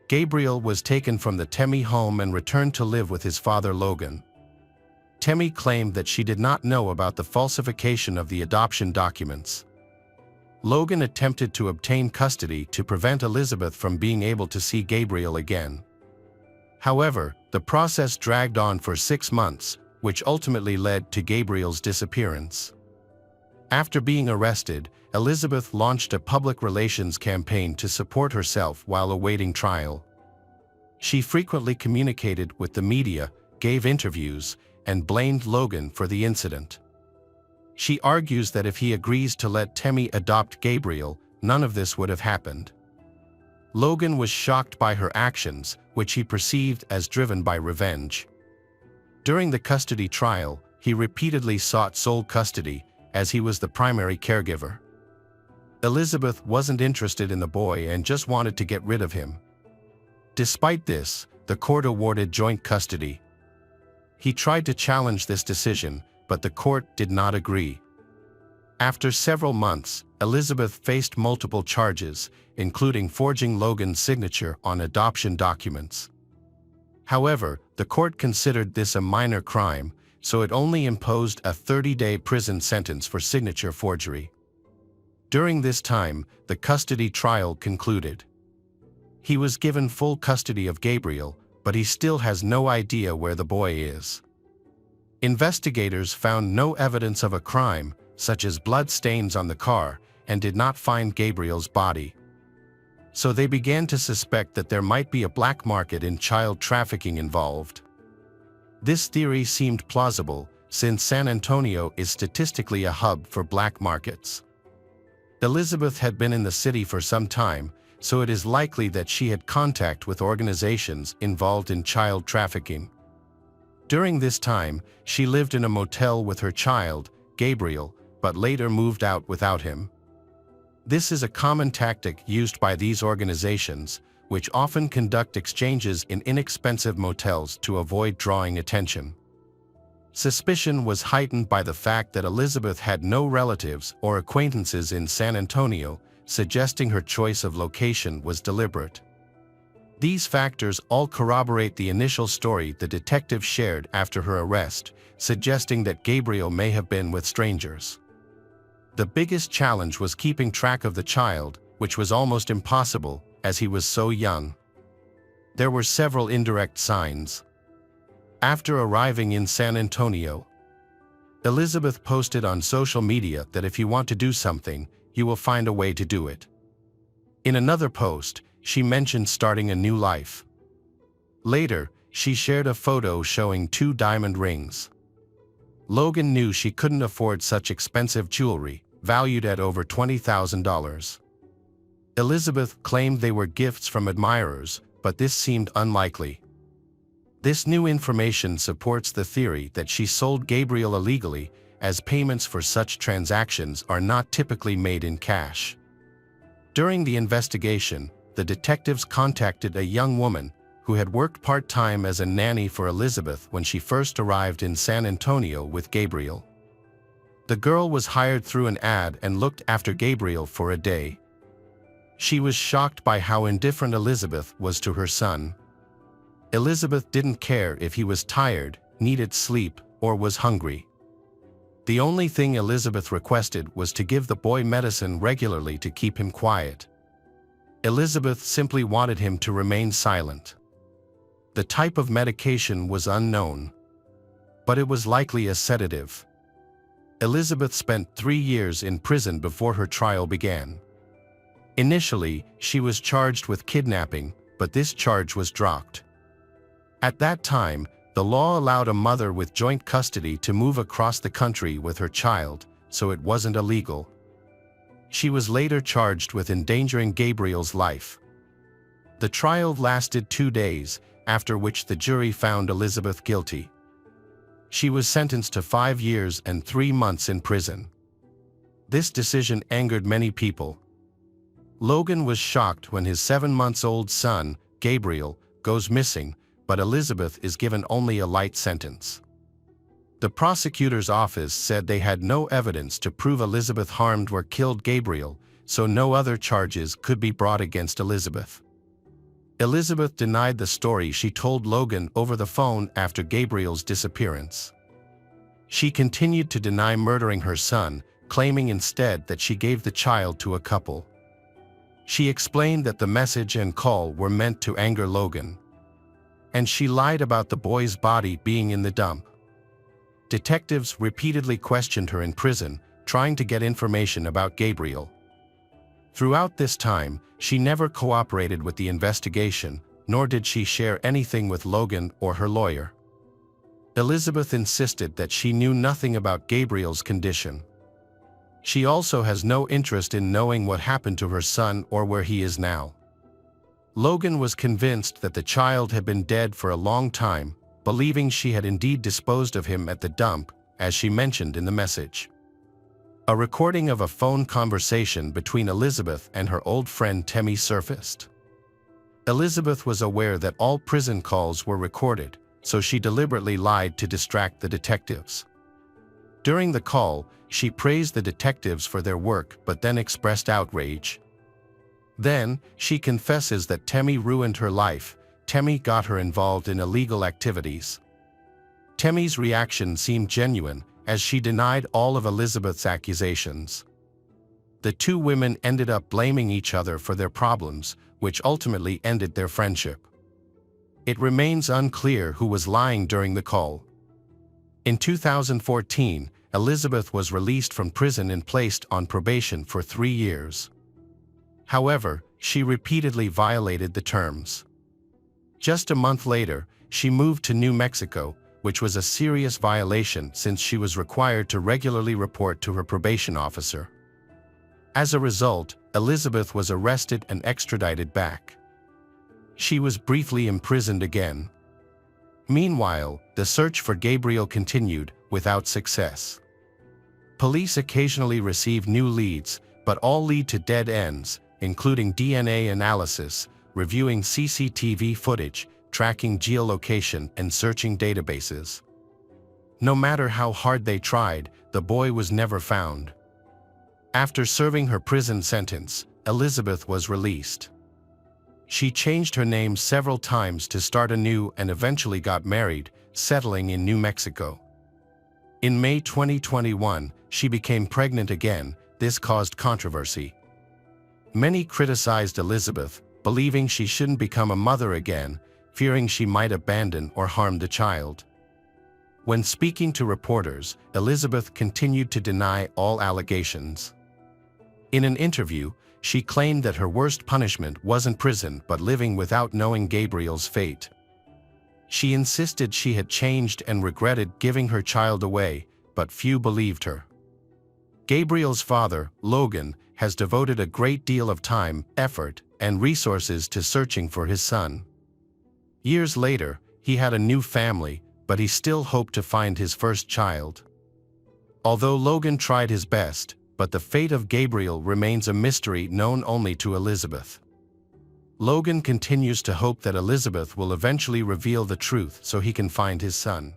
Gabriel was taken from the Temi home and returned to live with his father Logan. Temi claimed that she did not know about the falsification of the adoption documents. Logan attempted to obtain custody to prevent Elizabeth from being able to see Gabriel again. However, the process dragged on for 6 months, which ultimately led to Gabriel's disappearance. After being arrested, Elizabeth launched a public relations campaign to support herself while awaiting trial. She frequently communicated with the media, gave interviews, and blamed Logan for the incident. She argues that if he agrees to let Temi adopt Gabriel, none of this would have happened. Logan was shocked by her actions, which he perceived as driven by revenge. During the custody trial, he repeatedly sought sole custody, as he was the primary caregiver. Elizabeth wasn't interested in the boy and just wanted to get rid of him. Despite this, the court awarded joint custody. He tried to challenge this decision, but the court did not agree. After several months, Elizabeth faced multiple charges, including forging Logan's signature on adoption documents. However, the court considered this a minor crime, so it only imposed a 30-day prison sentence for signature forgery. During this time, the custody trial concluded. He was given full custody of Gabriel, but he still has no idea where the boy is. Investigators found no evidence of a crime, such as blood stains on the car, and did not find Gabriel's body. So they began to suspect that there might be a black market in child trafficking involved. This theory seemed plausible, since San Antonio is statistically a hub for black markets. Elizabeth had been in the city for some time, so it is likely that she had contact with organizations involved in child trafficking. During this time, she lived in a motel with her child, Gabriel, but later moved out without him. This is a common tactic used by these organizations, which often conduct exchanges in inexpensive motels to avoid drawing attention. Suspicion was heightened by the fact that Elizabeth had no relatives or acquaintances in San Antonio, suggesting her choice of location was deliberate. These factors all corroborate the initial story the detective shared after her arrest, suggesting that Gabriel may have been with strangers. The biggest challenge was keeping track of the child, which was almost impossible, as he was so young. There were several indirect signs. After arriving in San Antonio, Elizabeth posted on social media that if you want to do something, you will find a way to do it. In another post, she mentioned starting a new life. Later, she shared a photo showing 2 diamond rings. Logan knew she couldn't afford such expensive jewelry, valued at over $20,000. Elizabeth claimed they were gifts from admirers, but this seemed unlikely. This new information supports the theory that she sold Gabriel illegally, as payments for such transactions are not typically made in cash. During the investigation, the detectives contacted a young woman who had worked part-time as a nanny for Elizabeth when she first arrived in San Antonio with Gabriel. The girl was hired through an ad and looked after Gabriel for a day. She was shocked by how indifferent Elizabeth was to her son. Elizabeth didn't care if he was tired, needed sleep, or was hungry. The only thing Elizabeth requested was to give the boy medicine regularly to keep him quiet. Elizabeth simply wanted him to remain silent. The type of medication was unknown, but it was likely a sedative. Elizabeth spent 3 years in prison before her trial began. Initially, she was charged with kidnapping, but this charge was dropped. At that time, the law allowed a mother with joint custody to move across the country with her child, so it wasn't illegal. She was later charged with endangering Gabriel's life. The trial lasted 2 days, after which the jury found Elizabeth guilty. She was sentenced to 5 years and 3 months in prison. This decision angered many people. Logan was shocked when his 7-month-old son, Gabriel, goes missing, but Elizabeth is given only a light sentence. The prosecutor's office said they had no evidence to prove Elizabeth harmed or killed Gabriel, so no other charges could be brought against Elizabeth. Elizabeth denied the story she told Logan over the phone after Gabriel's disappearance. She continued to deny murdering her son, claiming instead that she gave the child to a couple. She explained that the message and call were meant to anger Logan. And she lied about the boy's body being in the dump. Detectives repeatedly questioned her in prison, trying to get information about Gabriel. Throughout this time, she never cooperated with the investigation, nor did she share anything with Logan or her lawyer. Elizabeth insisted that she knew nothing about Gabriel's condition. She also has no interest in knowing what happened to her son or where he is now. Logan was convinced that the child had been dead for a long time, believing she had indeed disposed of him at the dump, as she mentioned in the message. A recording of a phone conversation between Elizabeth and her old friend Temmie surfaced. Elizabeth was aware that all prison calls were recorded, so she deliberately lied to distract the detectives. During the call, she praised the detectives for their work but then expressed outrage. Then, she confesses that Temmie ruined her life. Temmie got her involved in illegal activities. Temmie's reaction seemed genuine, as she denied all of Elizabeth's accusations. The two women ended up blaming each other for their problems, which ultimately ended their friendship. It remains unclear who was lying during the call. In 2014, Elizabeth was released from prison and placed on probation for 3 years. However, she repeatedly violated the terms. Just a month later, she moved to New Mexico, which was a serious violation since she was required to regularly report to her probation officer. As a result, Elizabeth was arrested and extradited back. She was briefly imprisoned again. Meanwhile, the search for Gabriel continued, without success. Police occasionally receive new leads, but all lead to dead ends, including DNA analysis, reviewing CCTV footage, tracking geolocation, and searching databases. No matter how hard they tried, the boy was never found. After serving her prison sentence, Elizabeth was released. She changed her name several times to start anew and eventually got married, settling in New Mexico. In May 2021, she became pregnant again. This caused controversy. Many criticized Elizabeth, believing she shouldn't become a mother again, fearing she might abandon or harm the child. When speaking to reporters, Elizabeth continued to deny all allegations. In an interview, she claimed that her worst punishment wasn't prison but living without knowing Gabriel's fate. She insisted she had changed and regretted giving her child away, but few believed her. Gabriel's father, Logan, has devoted a great deal of time, effort, and resources to searching for his son. Years later, he had a new family, but he still hoped to find his first child. Although Logan tried his best, but the fate of Gabriel remains a mystery known only to Elizabeth. Logan continues to hope that Elizabeth will eventually reveal the truth so he can find his son.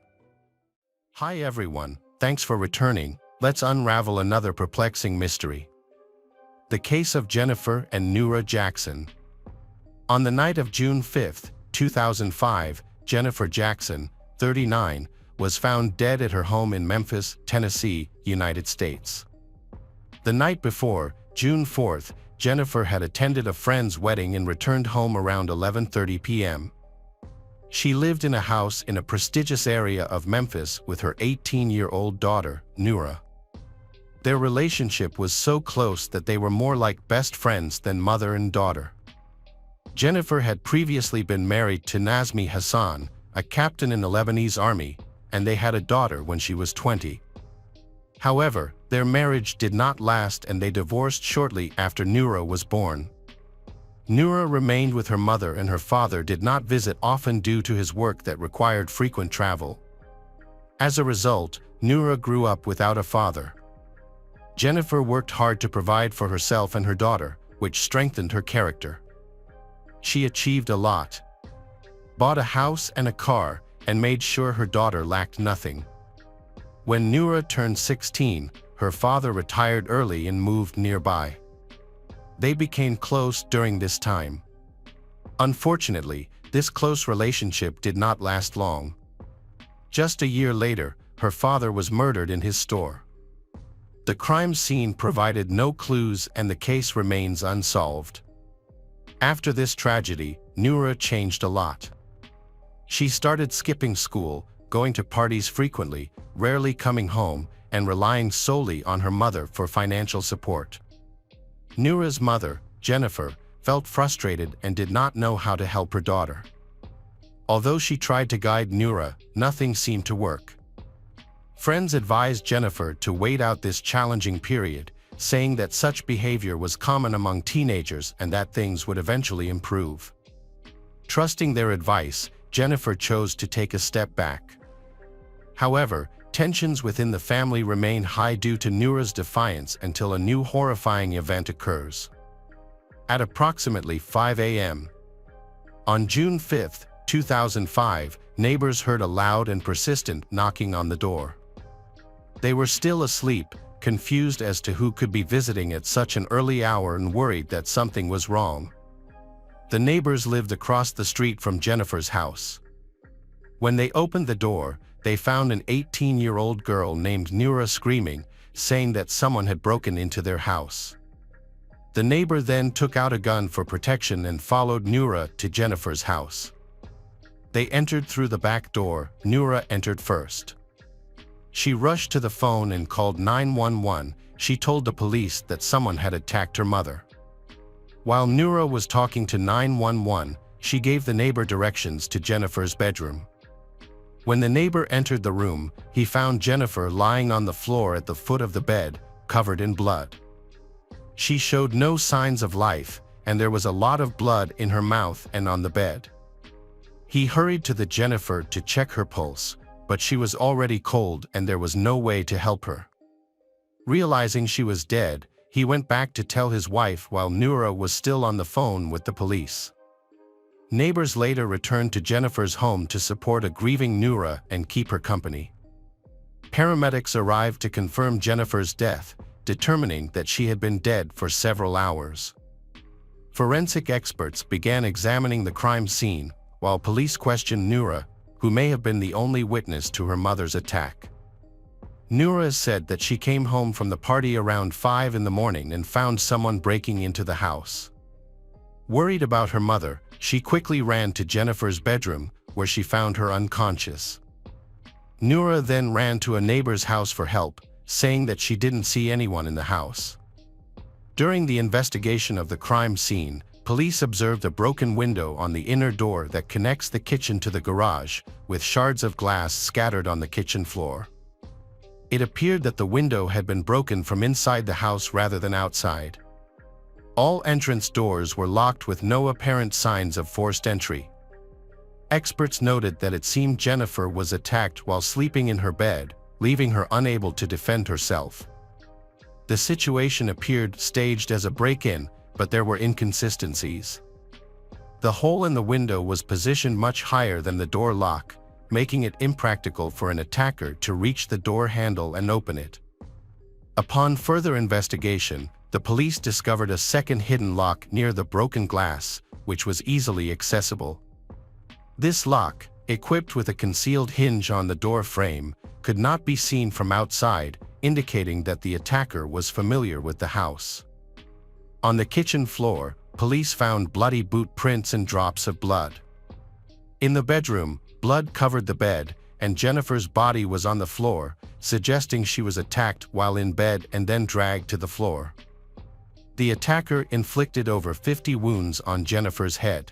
Hi everyone, thanks for returning. Let's unravel another perplexing mystery. The case of Jennifer and Nura Jackson. On the night of June 5, 2005, Jennifer Jackson, 39, was found dead at her home in Memphis, Tennessee, United States. The night before, June 4th, Jennifer had attended a friend's wedding and returned home around 11:30 p.m. She lived in a house in a prestigious area of Memphis with her 18-year-old daughter, Nura. Their relationship was so close that they were more like best friends than mother and daughter. Jennifer had previously been married to Nazmi Hassan, a captain in the Lebanese army, and they had a daughter when she was 20. However, Their marriage did not last and they divorced shortly after Noura was born. Noura remained with her mother and her father did not visit often due to his work that required frequent travel. As a result, Noura grew up without a father. Jennifer worked hard to provide for herself and her daughter, which strengthened her character. She achieved a lot, bought a house and a car, and made sure her daughter lacked nothing. When Noura turned 16, her father retired early and moved nearby. They became close during this time. Unfortunately, this close relationship did not last long. Just a year later, her father was murdered in his store. The crime scene provided no clues and the case remains unsolved. After this tragedy, Noura changed a lot. She started skipping school, going to parties frequently, rarely coming home, and relying solely on her mother for financial support. Noura's mother, Jennifer, felt frustrated and did not know how to help her daughter. Although she tried to guide Noura, nothing seemed to work. Friends advised Jennifer to wait out this challenging period, saying that such behavior was common among teenagers and that things would eventually improve. Trusting their advice, Jennifer chose to take a step back. However, tensions within the family remain high due to Noura's defiance until a new horrifying event occurs. At approximately 5 a.m. on June 5, 2005, neighbors heard a loud and persistent knocking on the door. They were still asleep, confused as to who could be visiting at such an early hour and worried that something was wrong. The neighbors lived across the street from Jennifer's house. When they opened the door, they found an 18-year-old girl named Noura screaming, saying that someone had broken into their house. The neighbor then took out a gun for protection and followed Noura to Jennifer's house. They entered through the back door. Noura entered first. She rushed to the phone and called 911. She told the police that someone had attacked her mother. While Noura was talking to 911, she gave the neighbor directions to Jennifer's bedroom. When the neighbor entered the room, he found Jennifer lying on the floor at the foot of the bed, covered in blood. She showed no signs of life, and there was a lot of blood in her mouth and on the bed. He hurried to the Jennifer to check her pulse, but she was already cold and there was no way to help her. Realizing she was dead, he went back to tell his wife while Noura was still on the phone with the police. Neighbors later returned to Jennifer's home to support a grieving Noura and keep her company. Paramedics arrived to confirm Jennifer's death, determining that she had been dead for several hours. Forensic experts began examining the crime scene, while police questioned Noura, who may have been the only witness to her mother's attack. Noura said that she came home from the party around 5 in the morning and found someone breaking into the house. Worried about her mother, she quickly ran to Jennifer's bedroom, where she found her unconscious. Noura then ran to a neighbor's house for help, saying that she didn't see anyone in the house. During the investigation of the crime scene, police observed a broken window on the inner door that connects the kitchen to the garage, with shards of glass scattered on the kitchen floor. It appeared that the window had been broken from inside the house rather than outside. All entrance doors were locked with no apparent signs of forced entry. Experts noted that it seemed Jennifer was attacked while sleeping in her bed, leaving her unable to defend herself. The situation appeared staged as a break-in, but there were inconsistencies. The hole in the window was positioned much higher than the door lock, making it impractical for an attacker to reach the door handle and open it. Upon further investigation, the police discovered a second hidden lock near the broken glass, which was easily accessible. This lock, equipped with a concealed hinge on the door frame, could not be seen from outside, indicating that the attacker was familiar with the house. On the kitchen floor, police found bloody boot prints and drops of blood. In the bedroom, blood covered the bed, and Jennifer's body was on the floor, suggesting she was attacked while in bed and then dragged to the floor. The attacker inflicted over 50 wounds on Jennifer's head.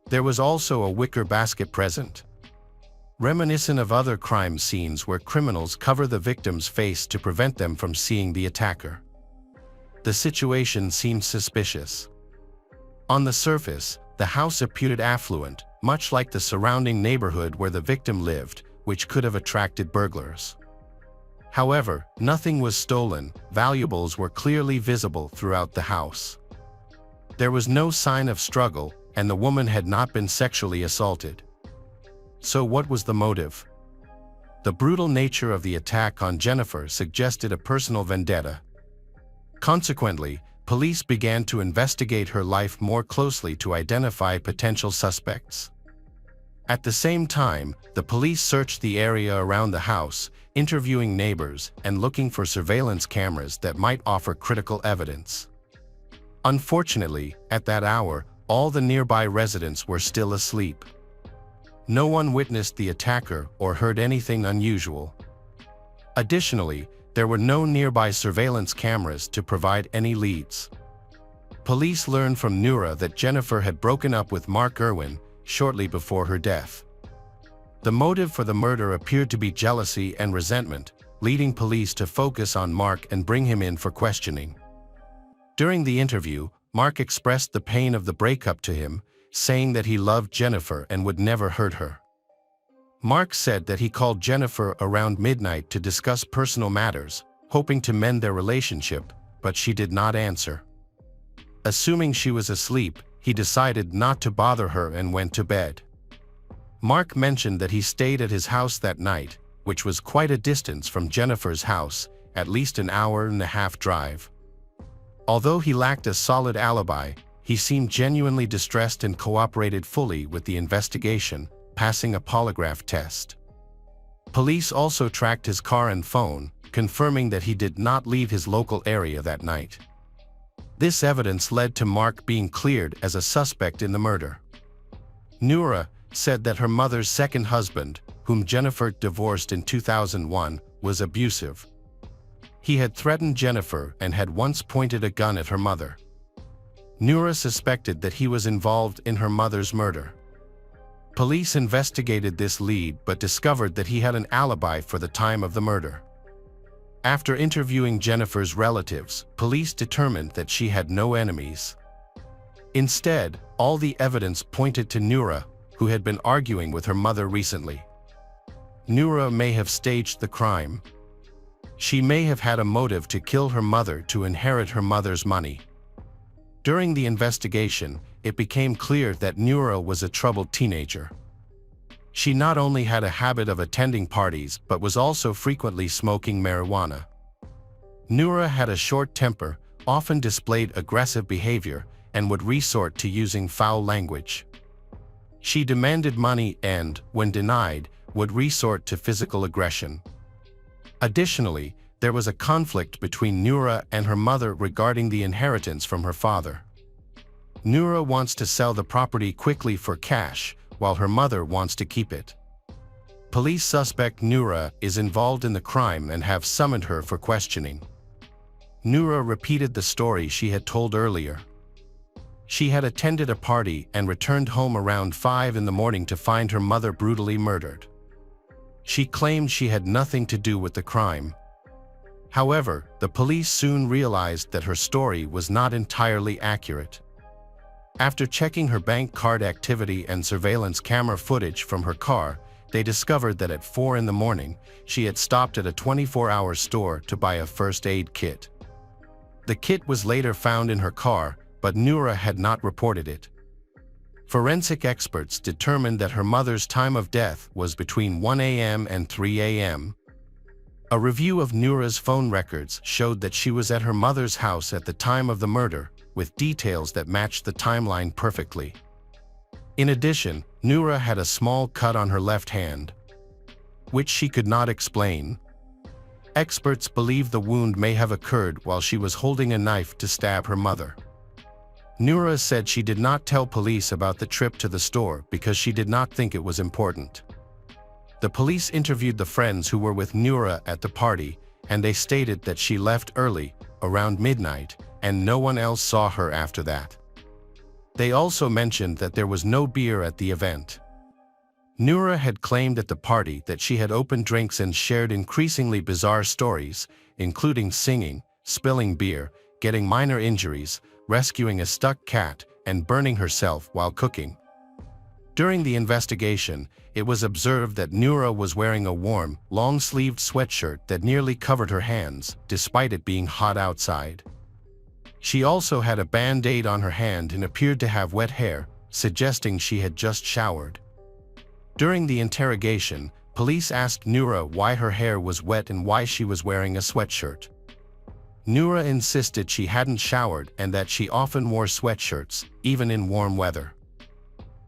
There was also a wicker basket present. reminiscent of other crime scenes where criminals cover the victim's face to prevent them from seeing the attacker. The situation seemed suspicious. On the surface, the house appeared affluent, much like the surrounding neighborhood where the victim lived, which could have attracted burglars. However, nothing was stolen. Valuables were clearly visible throughout the house. There was no sign of struggle, and the woman had not been sexually assaulted. So what was the motive? The brutal nature of the attack on Jennifer suggested a personal vendetta. Consequently, police began to investigate her life more closely to identify potential suspects. At the same time, the police searched the area around the house, interviewing neighbors and looking for surveillance cameras that might offer critical evidence. Unfortunately, at that hour, all the nearby residents were still asleep. No one witnessed the attacker or heard anything unusual. Additionally, there were no nearby surveillance cameras to provide any leads. Police learned from Noura that Jennifer had broken up with Mark Irwin shortly before her death. The motive for the murder appeared to be jealousy and resentment, leading police to focus on Mark and bring him in for questioning. During the interview, Mark expressed the pain of the breakup to him, saying that he loved Jennifer and would never hurt her. Mark said that he called Jennifer around midnight to discuss personal matters, hoping to mend their relationship, but she did not answer. Assuming she was asleep, he decided not to bother her and went to bed. Mark mentioned that he stayed at his house that night, which was quite a distance from Jennifer's house, at least an hour-and-a-half drive. Although he lacked a solid alibi, he seemed genuinely distressed and cooperated fully with the investigation, passing a polygraph test. Police also tracked his car and phone, confirming that he did not leave his local area that night. This evidence led to Mark being cleared as a suspect in the murder. Noura said that her mother's second husband, whom Jennifer divorced in 2001, was abusive. He had threatened Jennifer and had once pointed a gun at her mother. Noura suspected that he was involved in her mother's murder. Police investigated this lead but discovered that he had an alibi for the time of the murder. After interviewing Jennifer's relatives, police determined that she had no enemies. Instead, all the evidence pointed to Noura, who had been arguing with her mother recently. Noura may have staged the crime. She may have had a motive to kill her mother to inherit her mother's money. During the investigation, it became clear that Noura was a troubled teenager. She not only had a habit of attending parties but was also frequently smoking marijuana. Noura had a short temper, often displayed aggressive behavior, and would resort to using foul language. She demanded money and, when denied, would resort to physical aggression. Additionally, there was a conflict between Noura and her mother regarding the inheritance from her father. Noura wants to sell the property quickly for cash, while her mother wants to keep it. Police suspect Noura is involved in the crime and have summoned her for questioning. Noura repeated the story she had told earlier. She had attended a party and returned home around 5 in the morning to find her mother brutally murdered. She claimed she had nothing to do with the crime. However, the police soon realized that her story was not entirely accurate. After checking her bank card activity and surveillance camera footage from her car, they discovered that at 4 in the morning, she had stopped at a 24-hour store to buy a first aid kit. The kit was later found in her car, but Noura had not reported it. Forensic experts determined that her mother's time of death was between 1 a.m. and 3 a.m. A review of Noura's phone records showed that she was at her mother's house at the time of the murder, with details that matched the timeline perfectly. In addition, Noura had a small cut on her left hand, which she could not explain. Experts believe the wound may have occurred while she was holding a knife to stab her mother. Noura said she did not tell police about the trip to the store because she did not think it was important. The police interviewed the friends who were with Noura at the party, and they stated that she left early, around midnight, and no one else saw her after that. They also mentioned that there was no beer at the event. Noura had claimed at the party that she had opened drinks and shared increasingly bizarre stories, including singing, spilling beer, getting minor injuries, rescuing a stuck cat, and burning herself while cooking. During the investigation, it was observed that Noura was wearing a warm, long-sleeved sweatshirt that nearly covered her hands, despite it being hot outside. She also had a band-aid on her hand and appeared to have wet hair, suggesting she had just showered. During the interrogation, police asked Noura why her hair was wet and why she was wearing a sweatshirt. Noura insisted she hadn't showered and that she often wore sweatshirts, even in warm weather.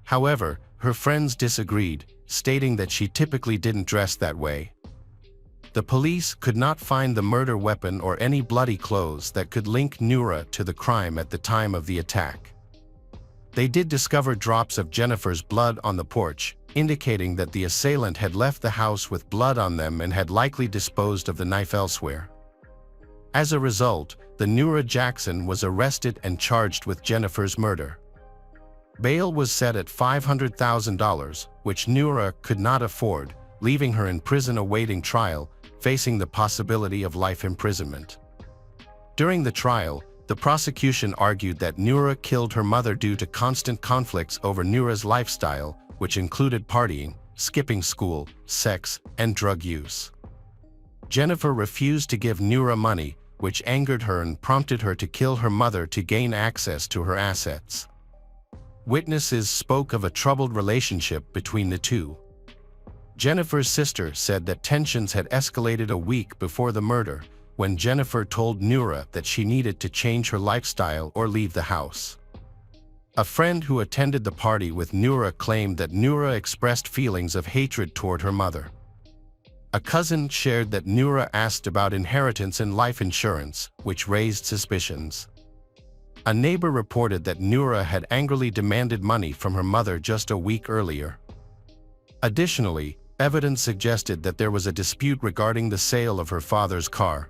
However, her friends disagreed, stating that she typically didn't dress that way. The police could not find the murder weapon or any bloody clothes that could link Noura to the crime at the time of the attack. They did discover drops of Jennifer's blood on the porch, indicating that the assailant had left the house with blood on them and had likely disposed of the knife elsewhere. As a result, the Noura Jackson was arrested and charged with Jennifer's murder. Bail was set at $500,000, which Noura could not afford, leaving her in prison awaiting trial, facing the possibility of life imprisonment. During the trial, the prosecution argued that Noura killed her mother due to constant conflicts over Noura's lifestyle, which included partying, skipping school, sex, and drug use. Jennifer refused to give Noura money, which angered her and prompted her to kill her mother to gain access to her assets. Witnesses spoke of a troubled relationship between the two. Jennifer's sister said that tensions had escalated a week before the murder, when Jennifer told Noura that she needed to change her lifestyle or leave the house. A friend who attended the party with Noura claimed that Noura expressed feelings of hatred toward her mother. A cousin shared that Noura asked about inheritance and life insurance, which raised suspicions. A neighbor reported that Noura had angrily demanded money from her mother just a week earlier. Additionally, evidence suggested that there was a dispute regarding the sale of her father's car.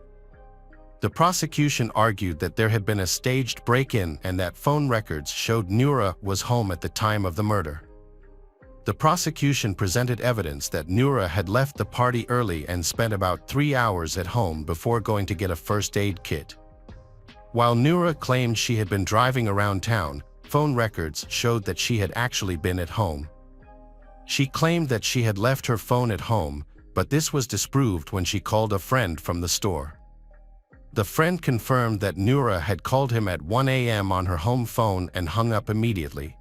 The prosecution argued that there had been a staged break-in and that phone records showed Noura was home at the time of the murder. The prosecution presented evidence that Noura had left the party early and spent about 3 hours at home before going to get a first aid kit. While Noura claimed she had been driving around town, phone records showed that she had actually been at home. She claimed that she had left her phone at home, but this was disproved when she called a friend from the store. The friend confirmed that Noura had called him at 1 a.m. on her home phone and hung up immediately.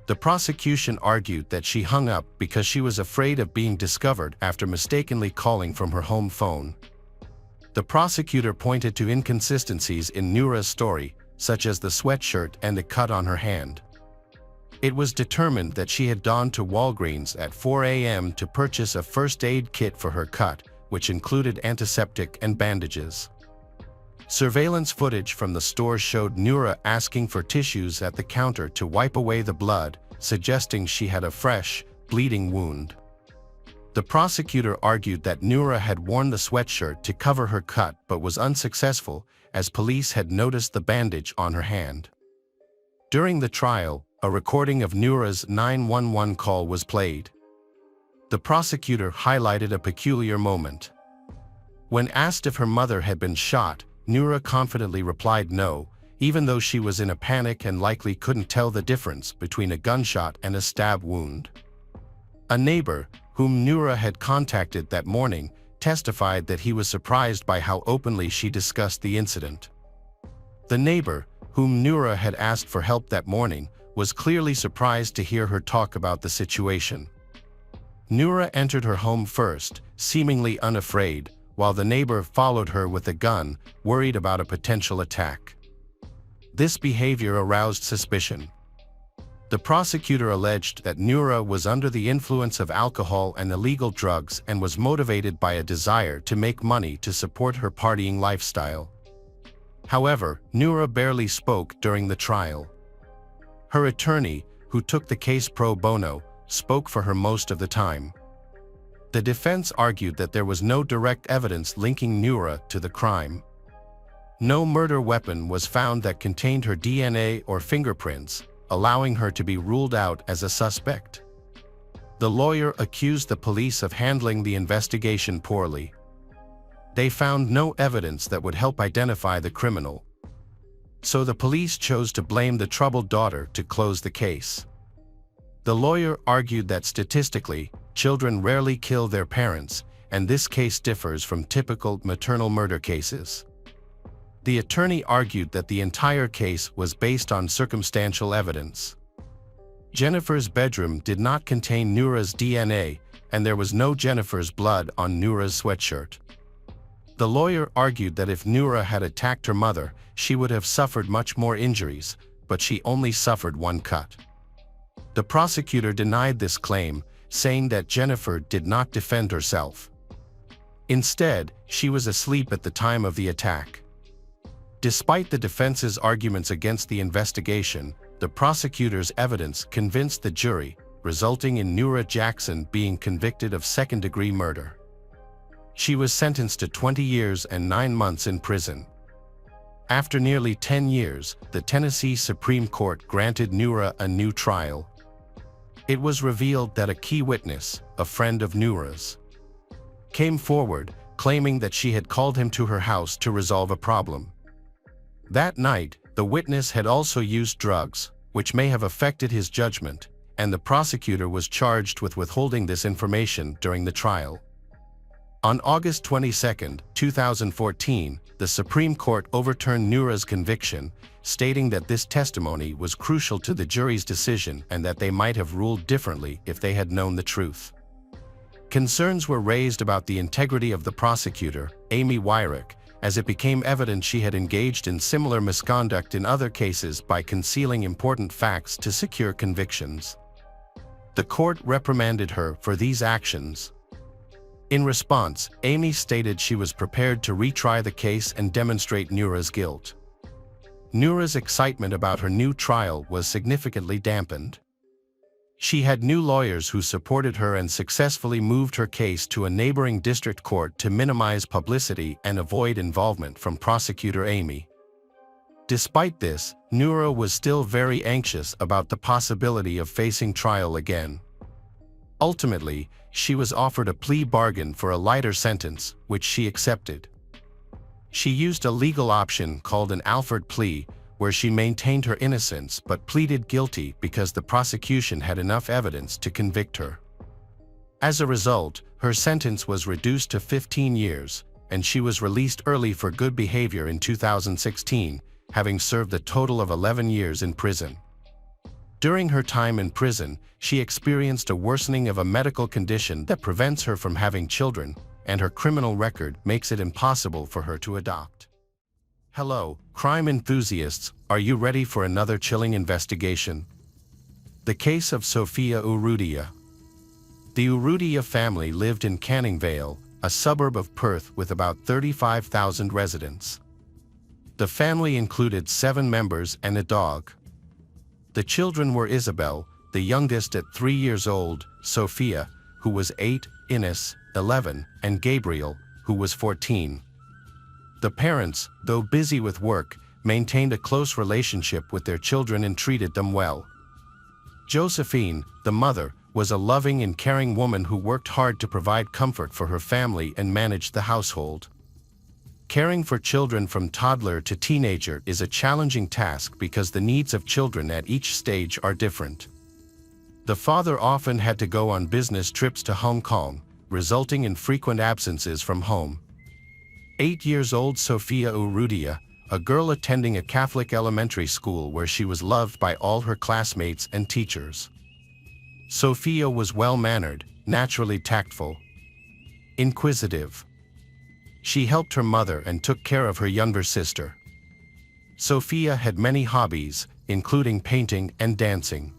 The prosecution argued that she hung up because she was afraid of being discovered after mistakenly calling from her home phone. The prosecutor pointed to inconsistencies in Noura's story, such as the sweatshirt and the cut on her hand. It was determined that she had gone to Walgreens at 4 a.m. to purchase a first aid kit for her cut, which included antiseptic and bandages. Surveillance footage from the store showed Noura asking for tissues at the counter to wipe away the blood, suggesting she had a fresh, bleeding wound. The prosecutor argued that Noura had worn the sweatshirt to cover her cut but was unsuccessful, as police had noticed the bandage on her hand. During the trial, a recording of Noura's 911 call was played. The prosecutor highlighted a peculiar moment. When asked if her mother had been shot, Noura confidently replied no, even though she was in a panic and likely couldn't tell the difference between a gunshot and a stab wound. A neighbor, whom Noura had contacted that morning, testified that he was surprised by how openly she discussed the incident. The neighbor, whom Noura had asked for help that morning, was clearly surprised to hear her talk about the situation. Noura entered her home first, seemingly unafraid, while the neighbor followed her with a gun, worried about a potential attack. This behavior aroused suspicion. The prosecutor alleged that Noura was under the influence of alcohol and illegal drugs and was motivated by a desire to make money to support her partying lifestyle. However, Noura barely spoke during the trial. Her attorney, who took the case pro bono, spoke for her most of the time. The defense argued that there was no direct evidence linking Noura to the crime. No murder weapon was found that contained her DNA or fingerprints, allowing her to be ruled out as a suspect. The lawyer accused the police of handling the investigation poorly. They found no evidence that would help identify the criminal. So the police chose to blame the troubled daughter to close the case. The lawyer argued that statistically, children rarely kill their parents, and this case differs from typical maternal murder cases. The attorney argued that the entire case was based on circumstantial evidence. Jennifer's bedroom did not contain Noura's DNA, and there was no Jennifer's blood on Noura's sweatshirt. The lawyer argued that if Noura had attacked her mother, she would have suffered much more injuries, but she only suffered one cut. The prosecutor denied this claim, saying that Jennifer did not defend herself. Instead, she was asleep at the time of the attack. Despite the defense's arguments against the investigation, the prosecutor's evidence convinced the jury, resulting in Noura Jackson being convicted of second-degree murder. She was sentenced to 20 years and 9 months in prison. After nearly 10 years, the Tennessee Supreme Court granted Noura a new trial. It was revealed that a key witness, a friend of Noura's, came forward, claiming that she had called him to her house to resolve a problem. That night, the witness had also used drugs, which may have affected his judgment, and the prosecutor was charged with withholding this information during the trial. On August 22, 2014, the Supreme Court overturned Noura's conviction, stating that this testimony was crucial to the jury's decision and that they might have ruled differently if they had known the truth. Concerns were raised about the integrity of the prosecutor, Amy Wyrick, as it became evident she had engaged in similar misconduct in other cases by concealing important facts to secure convictions. The court reprimanded her for these actions. In response, Amy stated she was prepared to retry the case and demonstrate Noura's guilt. Noura's excitement about her new trial was significantly dampened. She had new lawyers who supported her and successfully moved her case to a neighboring district court to minimize publicity and avoid involvement from prosecutor Amy. Despite this, Noura was still very anxious about the possibility of facing trial again. Ultimately, she was offered a plea bargain for a lighter sentence, which she accepted. She used a legal option called an Alford plea, where she maintained her innocence but pleaded guilty because the prosecution had enough evidence to convict her. As a result, her sentence was reduced to 15 years, and she was released early for good behavior in 2016, having served a total of 11 years in prison. During her time in prison, she experienced a worsening of a medical condition that prevents her from having children, and her criminal record makes it impossible for her to adopt. Hello, crime enthusiasts, are you ready for another chilling investigation? The case of Sophia Urrutia. The Urrutia family lived in Canning Vale, a suburb of Perth with about 35,000 residents. The family included 7 members and a dog. The children were Isabel, the youngest at 3 years old, Sophia, who was 8, Ines, 11, and Gabriel, who was 14. The parents, though busy with work, maintained a close relationship with their children and treated them well. Josephine, the mother, was a loving and caring woman who worked hard to provide comfort for her family and manage the household. Caring for children from toddler to teenager is a challenging task because the needs of children at each stage are different. The father often had to go on business trips to Hong Kong, resulting in frequent absences from home. 8-year-old Sophia Urrutia, a girl attending a Catholic elementary school where she was loved by all her classmates and teachers. Sophia was well-mannered, naturally tactful, inquisitive. She helped her mother and took care of her younger sister. Sophia had many hobbies, including painting and dancing.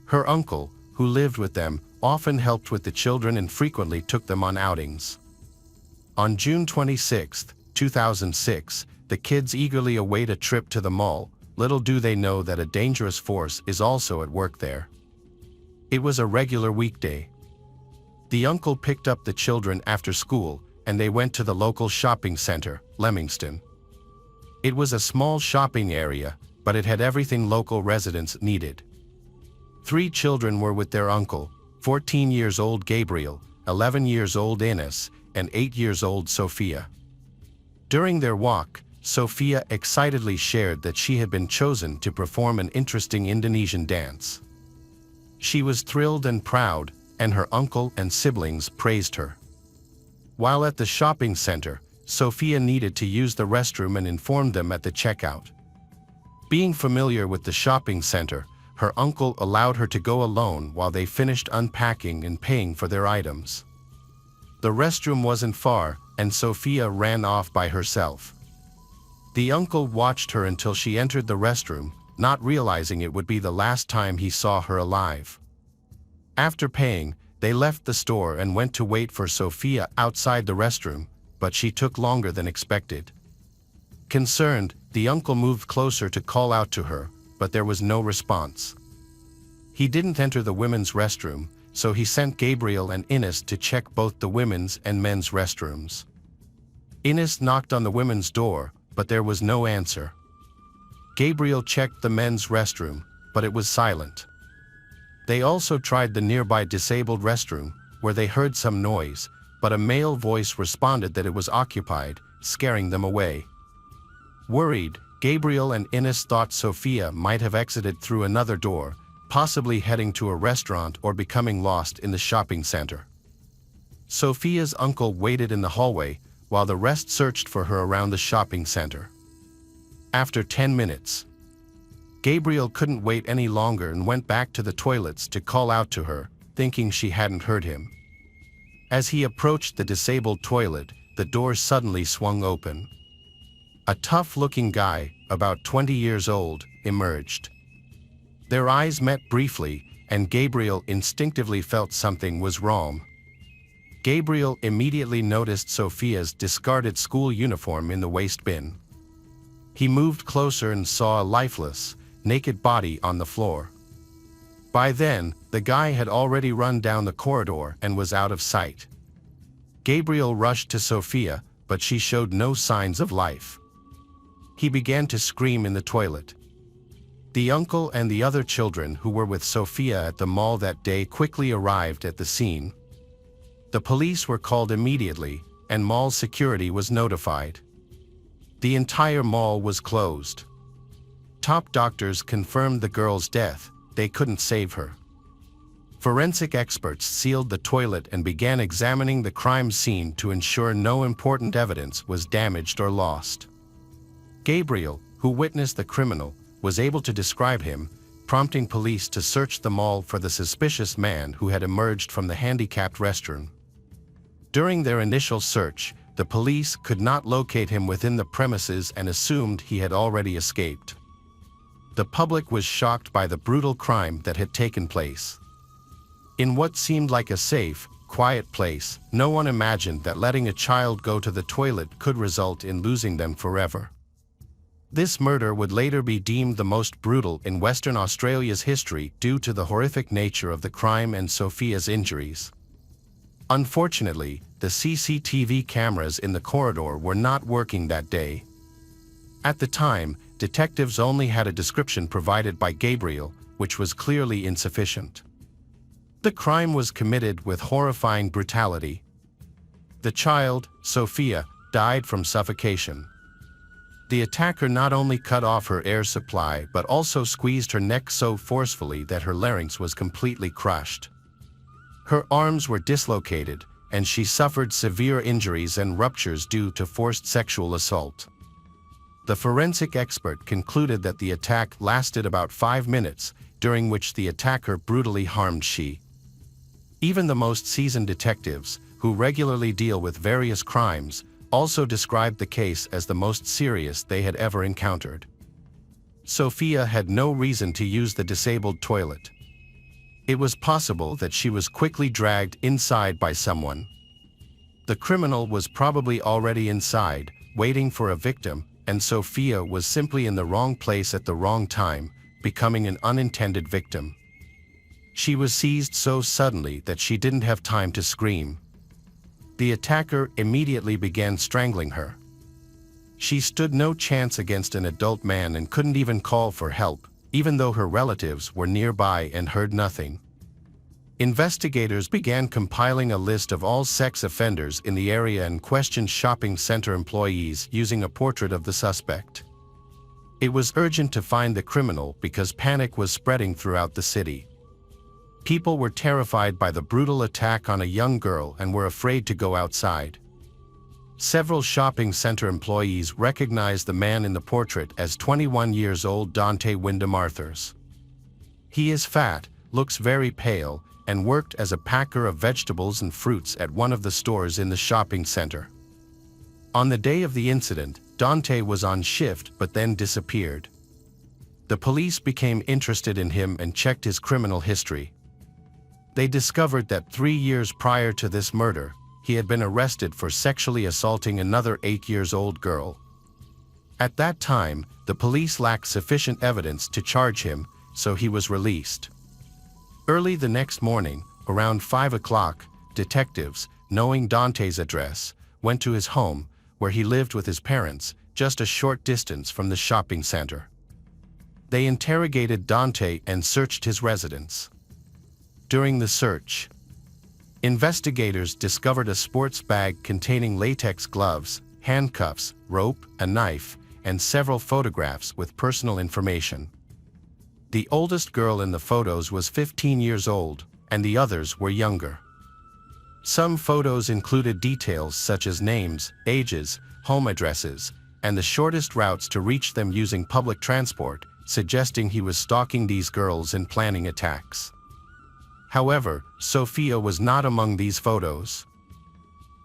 Her uncle, who lived with them, often helped with the children and frequently took them on outings. On June 26, 2006, the kids eagerly await a trip to the mall. Little do they know that a dangerous force is also at work there. It was a regular weekday. The uncle picked up the children after school, and they went to the local shopping center, Leamington. It was a small shopping area, but it had everything local residents needed. 3 children were with their uncle, 14 years old Gabriel, 11 years old Ines, and 8 years old Sophia. During their walk, Sophia excitedly shared that she had been chosen to perform an interesting Indonesian dance. She was thrilled and proud, and her uncle and siblings praised her. While at the shopping center, Sophia needed to use the restroom and informed them at the checkout. Being familiar with the shopping center, her uncle allowed her to go alone while they finished unpacking and paying for their items. The restroom wasn't far, and Sophia ran off by herself. The uncle watched her until she entered the restroom, not realizing it would be the last time he saw her alive. After paying, they left the store and went to wait for Sophia outside the restroom, but she took longer than expected. Concerned, the uncle moved closer to call out to her, but there was no response. He didn't enter the women's restroom, so he sent Gabriel and Ines to check both the women's and men's restrooms. Ines knocked on the women's door, but there was no answer. Gabriel checked the men's restroom, but it was silent. They also tried the nearby disabled restroom, where they heard some noise, but a male voice responded that it was occupied, scaring them away. Worried, Gabriel and Ines thought Sophia might have exited through another door, possibly heading to a restaurant or becoming lost in the shopping center. Sophia's uncle waited in the hallway, while the rest searched for her around the shopping center. After 10 minutes, Gabriel couldn't wait any longer and went back to the toilets to call out to her, thinking she hadn't heard him. As he approached the disabled toilet, the door suddenly swung open. A tough-looking guy, about 20 years old, emerged. Their eyes met briefly, and Gabriel instinctively felt something was wrong. Gabriel immediately noticed Sophia's discarded school uniform in the waste bin. He moved closer and saw a lifeless, naked body on the floor. By then, the guy had already run down the corridor and was out of sight. Gabriel rushed to Sophia, but she showed no signs of life. He began to scream in the toilet. The uncle and the other children who were with Sophia at the mall that day quickly arrived at the scene. The police were called immediately, and mall security was notified. The entire mall was closed. Top doctors confirmed the girl's death. They couldn't save her. Forensic experts sealed the toilet and began examining the crime scene to ensure no important evidence was damaged or lost. Gabriel, who witnessed the criminal, was able to describe him, prompting police to search the mall for the suspicious man who had emerged from the handicapped restroom. During their initial search, the police could not locate him within the premises and assumed he had already escaped. The public was shocked by the brutal crime that had taken place. In what seemed like a safe, quiet place, no one imagined that letting a child go to the toilet could result in losing them forever. This murder would later be deemed the most brutal in Western Australia's history due to the horrific nature of the crime and Sophia's injuries. Unfortunately, the CCTV cameras in the corridor were not working that day. At the time, detectives only had a description provided by Gabriel, which was clearly insufficient. The crime was committed with horrifying brutality. The child, Sophia, died from suffocation. The attacker not only cut off her air supply but also squeezed her neck so forcefully that her larynx was completely crushed. Her arms were dislocated, and she suffered severe injuries and ruptures due to forced sexual assault. The forensic expert concluded that the attack lasted about 5 minutes, during which the attacker brutally harmed she. Even the most seasoned detectives, who regularly deal with various crimes, also described the case as the most serious they had ever encountered. Sophia had no reason to use the disabled toilet. It was possible that she was quickly dragged inside by someone. The criminal was probably already inside, waiting for a victim, and Sophia was simply in the wrong place at the wrong time, becoming an unintended victim. She was seized so suddenly that she didn't have time to scream. The attacker immediately began strangling her. She stood no chance against an adult man and couldn't even call for help, even though her relatives were nearby and heard nothing. Investigators began compiling a list of all sex offenders in the area and questioned shopping center employees using a portrait of the suspect. It was urgent to find the criminal because panic was spreading throughout the city. People were terrified by the brutal attack on a young girl and were afraid to go outside. Several shopping center employees recognized the man in the portrait as 21 years old Dante Wyndham Arthurs. He is fat, looks very pale, and worked as a packer of vegetables and fruits at one of the stores in the shopping center. On the day of the incident, Dante was on shift but then disappeared. The police became interested in him and checked his criminal history. They discovered that 3 years prior to this murder, he had been arrested for sexually assaulting another 8-year-old girl. At that time, the police lacked sufficient evidence to charge him, so he was released. Early the next morning, around 5 o'clock, detectives, knowing Dante's address, went to his home, where he lived with his parents, just a short distance from the shopping center. They interrogated Dante and searched his residence. During the search, investigators discovered a sports bag containing latex gloves, handcuffs, rope, a knife, and several photographs with personal information. The oldest girl in the photos was 15 years old, and the others were younger. Some photos included details such as names, ages, home addresses, and the shortest routes to reach them using public transport, suggesting he was stalking these girls and planning attacks. However, Sophia was not among these photos.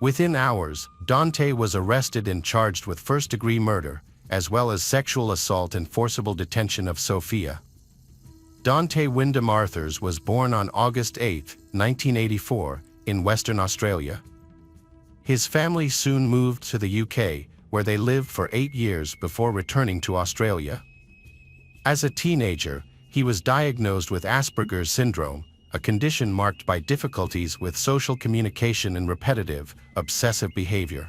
Within hours, Dante was arrested and charged with first-degree murder, as well as sexual assault and forcible detention of Sophia. Dante Wyndham Arthurs was born on August 8, 1984, in Western Australia. His family soon moved to the UK, where they lived for 8 years before returning to Australia. As a teenager, he was diagnosed with Asperger's syndrome, a condition marked by difficulties with social communication and repetitive, obsessive behavior.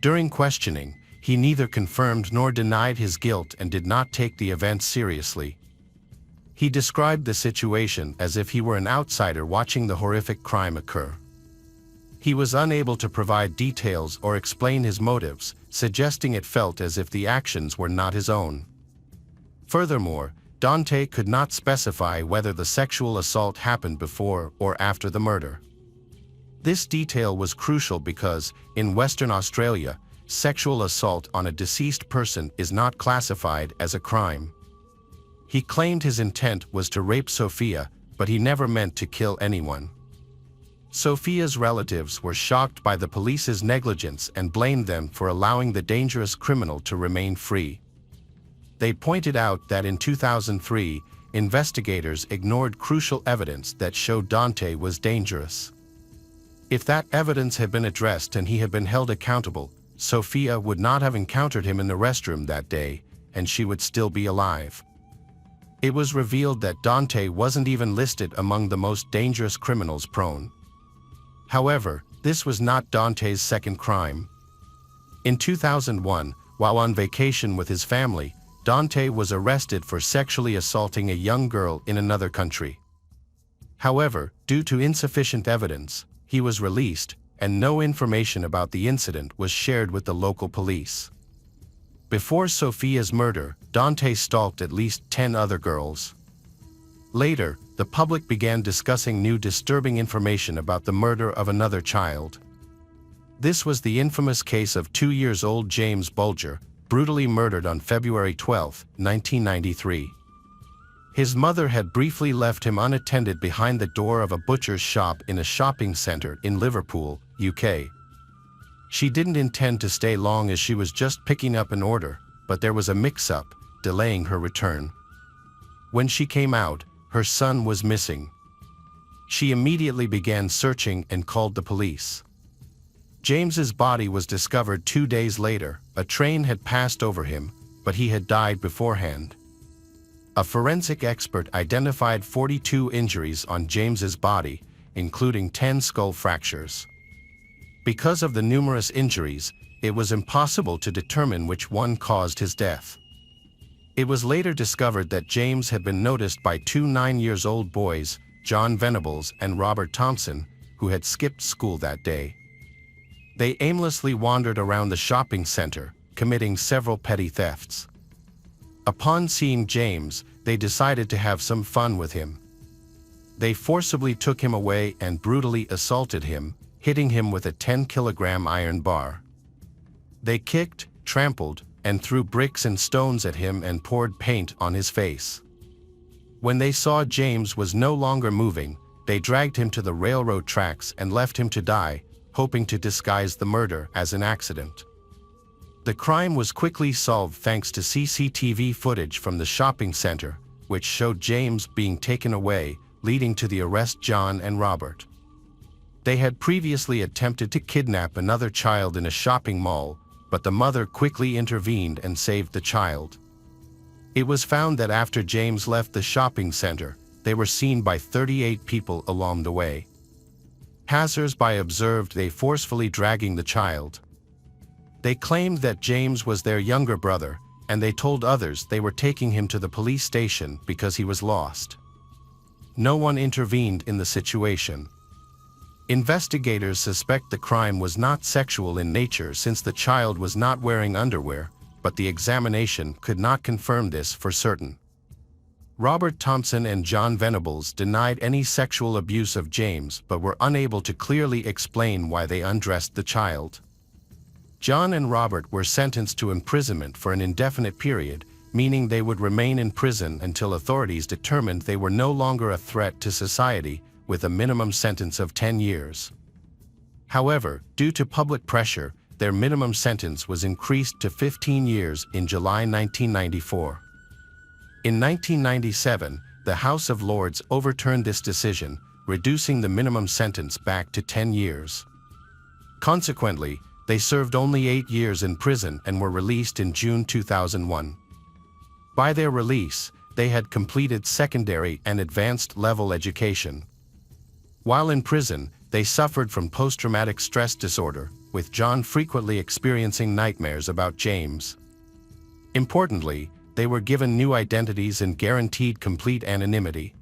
During questioning, he neither confirmed nor denied his guilt and did not take the events seriously. He described the situation as if he were an outsider watching the horrific crime occur. He was unable to provide details or explain his motives, suggesting it felt as if the actions were not his own. Furthermore, Dante could not specify whether the sexual assault happened before or after the murder. This detail was crucial because, in Western Australia, sexual assault on a deceased person is not classified as a crime. He claimed his intent was to rape Sophia, but he never meant to kill anyone. Sophia's relatives were shocked by the police's negligence and blamed them for allowing the dangerous criminal to remain free. They pointed out that in 2003, investigators ignored crucial evidence that showed Dante was dangerous. If that evidence had been addressed and he had been held accountable, Sophia would not have encountered him in the restroom that day, and she would still be alive. It was revealed that Dante wasn't even listed among the most dangerous criminals prone. However, this was not Dante's second crime. In 2001, while on vacation with his family, Dante was arrested for sexually assaulting a young girl in another country. However, due to insufficient evidence, he was released, and no information about the incident was shared with the local police. Before Sophia's murder, Dante stalked at least 10 other girls. Later, the public began discussing new disturbing information about the murder of another child. This was the infamous case of 2-year-old James Bulger, brutally murdered on February 12, 1993. His mother had briefly left him unattended behind the door of a butcher's shop in a shopping center in Liverpool, UK. She didn't intend to stay long as she was just picking up an order, but there was a mix-up, delaying her return. When she came out, her son was missing. She immediately began searching and called the police. James's body was discovered 2 days later. A train had passed over him, but he had died beforehand. A forensic expert identified 42 injuries on James's body, including 10 skull fractures. Because of the numerous injuries, it was impossible to determine which one caused his death. It was later discovered that James had been noticed by 2 9-year-old boys, John Venables and Robert Thompson, who had skipped school that day. They aimlessly wandered around the shopping center, committing several petty thefts. Upon seeing James, they decided to have some fun with him. They forcibly took him away and brutally assaulted him, hitting him with a 10-kilogram iron bar. They kicked, trampled, and threw bricks and stones at him and poured paint on his face. When they saw James was no longer moving, they dragged him to the railroad tracks and left him to die, hoping to disguise the murder as an accident. The crime was quickly solved thanks to CCTV footage from the shopping center, which showed James being taken away, leading to the arrest of John and Robert. They had previously attempted to kidnap another child in a shopping mall, but the mother quickly intervened and saved the child. It was found that after James left the shopping center, they were seen by 38 people along the way. Passers-by observed they forcefully dragging the child. They claimed that James was their younger brother, and they told others they were taking him to the police station because he was lost. No one intervened in the situation. Investigators suspect the crime was not sexual in nature since the child was not wearing underwear, but the examination could not confirm this for certain. Robert Thompson and John Venables denied any sexual abuse of James but were unable to clearly explain why they undressed the child. John and Robert were sentenced to imprisonment for an indefinite period, meaning they would remain in prison until authorities determined they were no longer a threat to society, with a minimum sentence of 10 years. However, due to public pressure, their minimum sentence was increased to 15 years in July 1994. In 1997, the House of Lords overturned this decision, reducing the minimum sentence back to 10 years. Consequently, they served only 8 years in prison and were released in June 2001. By their release, they had completed secondary and advanced level education. While in prison, they suffered from post-traumatic stress disorder, with John frequently experiencing nightmares about James. Importantly, they were given new identities and guaranteed complete anonymity.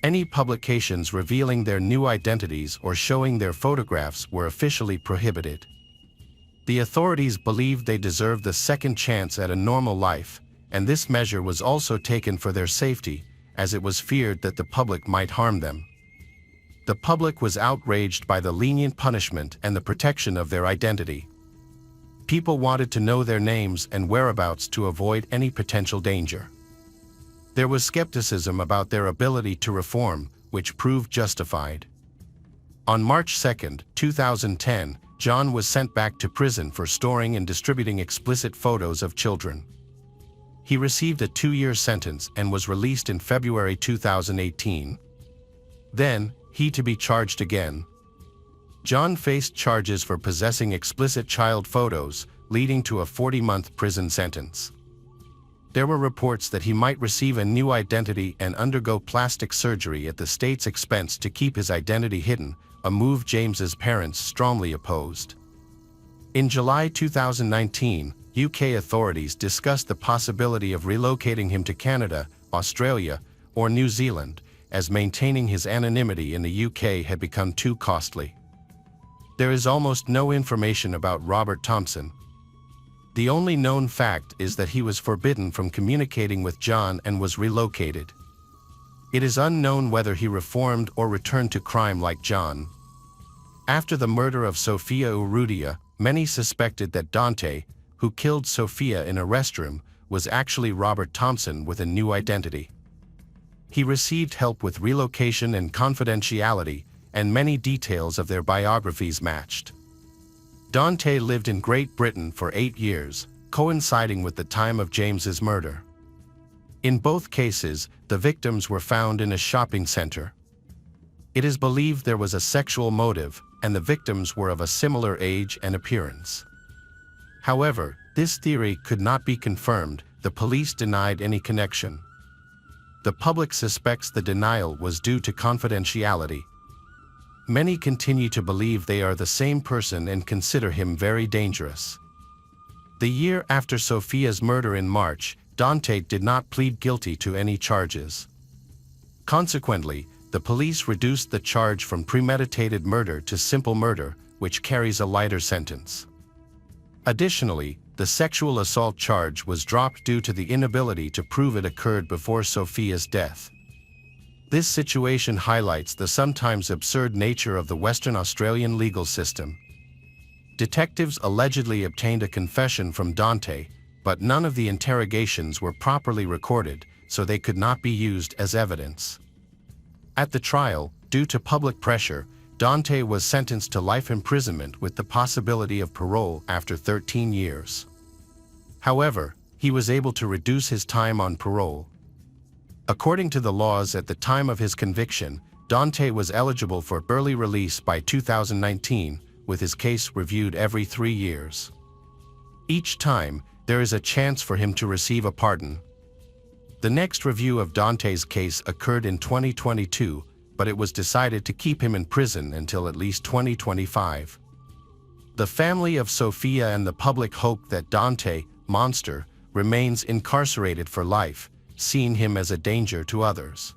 Any publications revealing their new identities or showing their photographs were officially prohibited. The authorities believed they deserved a second chance at a normal life, and this measure was also taken for their safety, as it was feared that the public might harm them. The public was outraged by the lenient punishment and the protection of their identity. People wanted to know their names and whereabouts to avoid any potential danger. There was skepticism about their ability to reform, which proved justified. On March 2, 2010, John was sent back to prison for storing and distributing explicit photos of children. He received a 2-year sentence and was released in February 2018. Then, he to be charged again. John faced charges for possessing explicit child photos, leading to a 40-month prison sentence. There were reports that he might receive a new identity and undergo plastic surgery at the state's expense to keep his identity hidden, a move James's parents strongly opposed. In July 2019, UK authorities discussed the possibility of relocating him to Canada, Australia, or New Zealand, as maintaining his anonymity in the UK had become too costly. There is almost no information about Robert Thompson. The only known fact is that he was forbidden from communicating with John and was relocated. It is unknown whether he reformed or returned to crime like John. After the murder of Sofia Urrutia, many suspected that Dante, who killed Sofia in a restroom, was actually Robert Thompson with a new identity. He received help with relocation and confidentiality, and many details of their biographies matched. Dante lived in Great Britain for 8 years, coinciding with the time of James's murder. In both cases, the victims were found in a shopping center. It is believed there was a sexual motive, and the victims were of a similar age and appearance. However, this theory could not be confirmed. The police denied any connection. The public suspects the denial was due to confidentiality. Many continue to believe they are the same person and consider him very dangerous. The year after Sofia's murder in March, Dante did not plead guilty to any charges. Consequently, the police reduced the charge from premeditated murder to simple murder, which carries a lighter sentence. Additionally, the sexual assault charge was dropped due to the inability to prove it occurred before Sophia's death. This situation highlights the sometimes absurd nature of the Western Australian legal system. Detectives allegedly obtained a confession from Dante, but none of the interrogations were properly recorded, so they could not be used as evidence. At the trial, due to public pressure, Dante was sentenced to life imprisonment with the possibility of parole after 13 years. However, he was able to reduce his time on parole. According to the laws at the time of his conviction, Dante was eligible for early release by 2019, with his case reviewed every 3 years. Each time, there is a chance for him to receive a pardon. The next review of Dante's case occurred in 2022, but it was decided to keep him in prison until at least 2025. The family of Sophia and the public hope that Dante, monster, remains incarcerated for life, seeing him as a danger to others.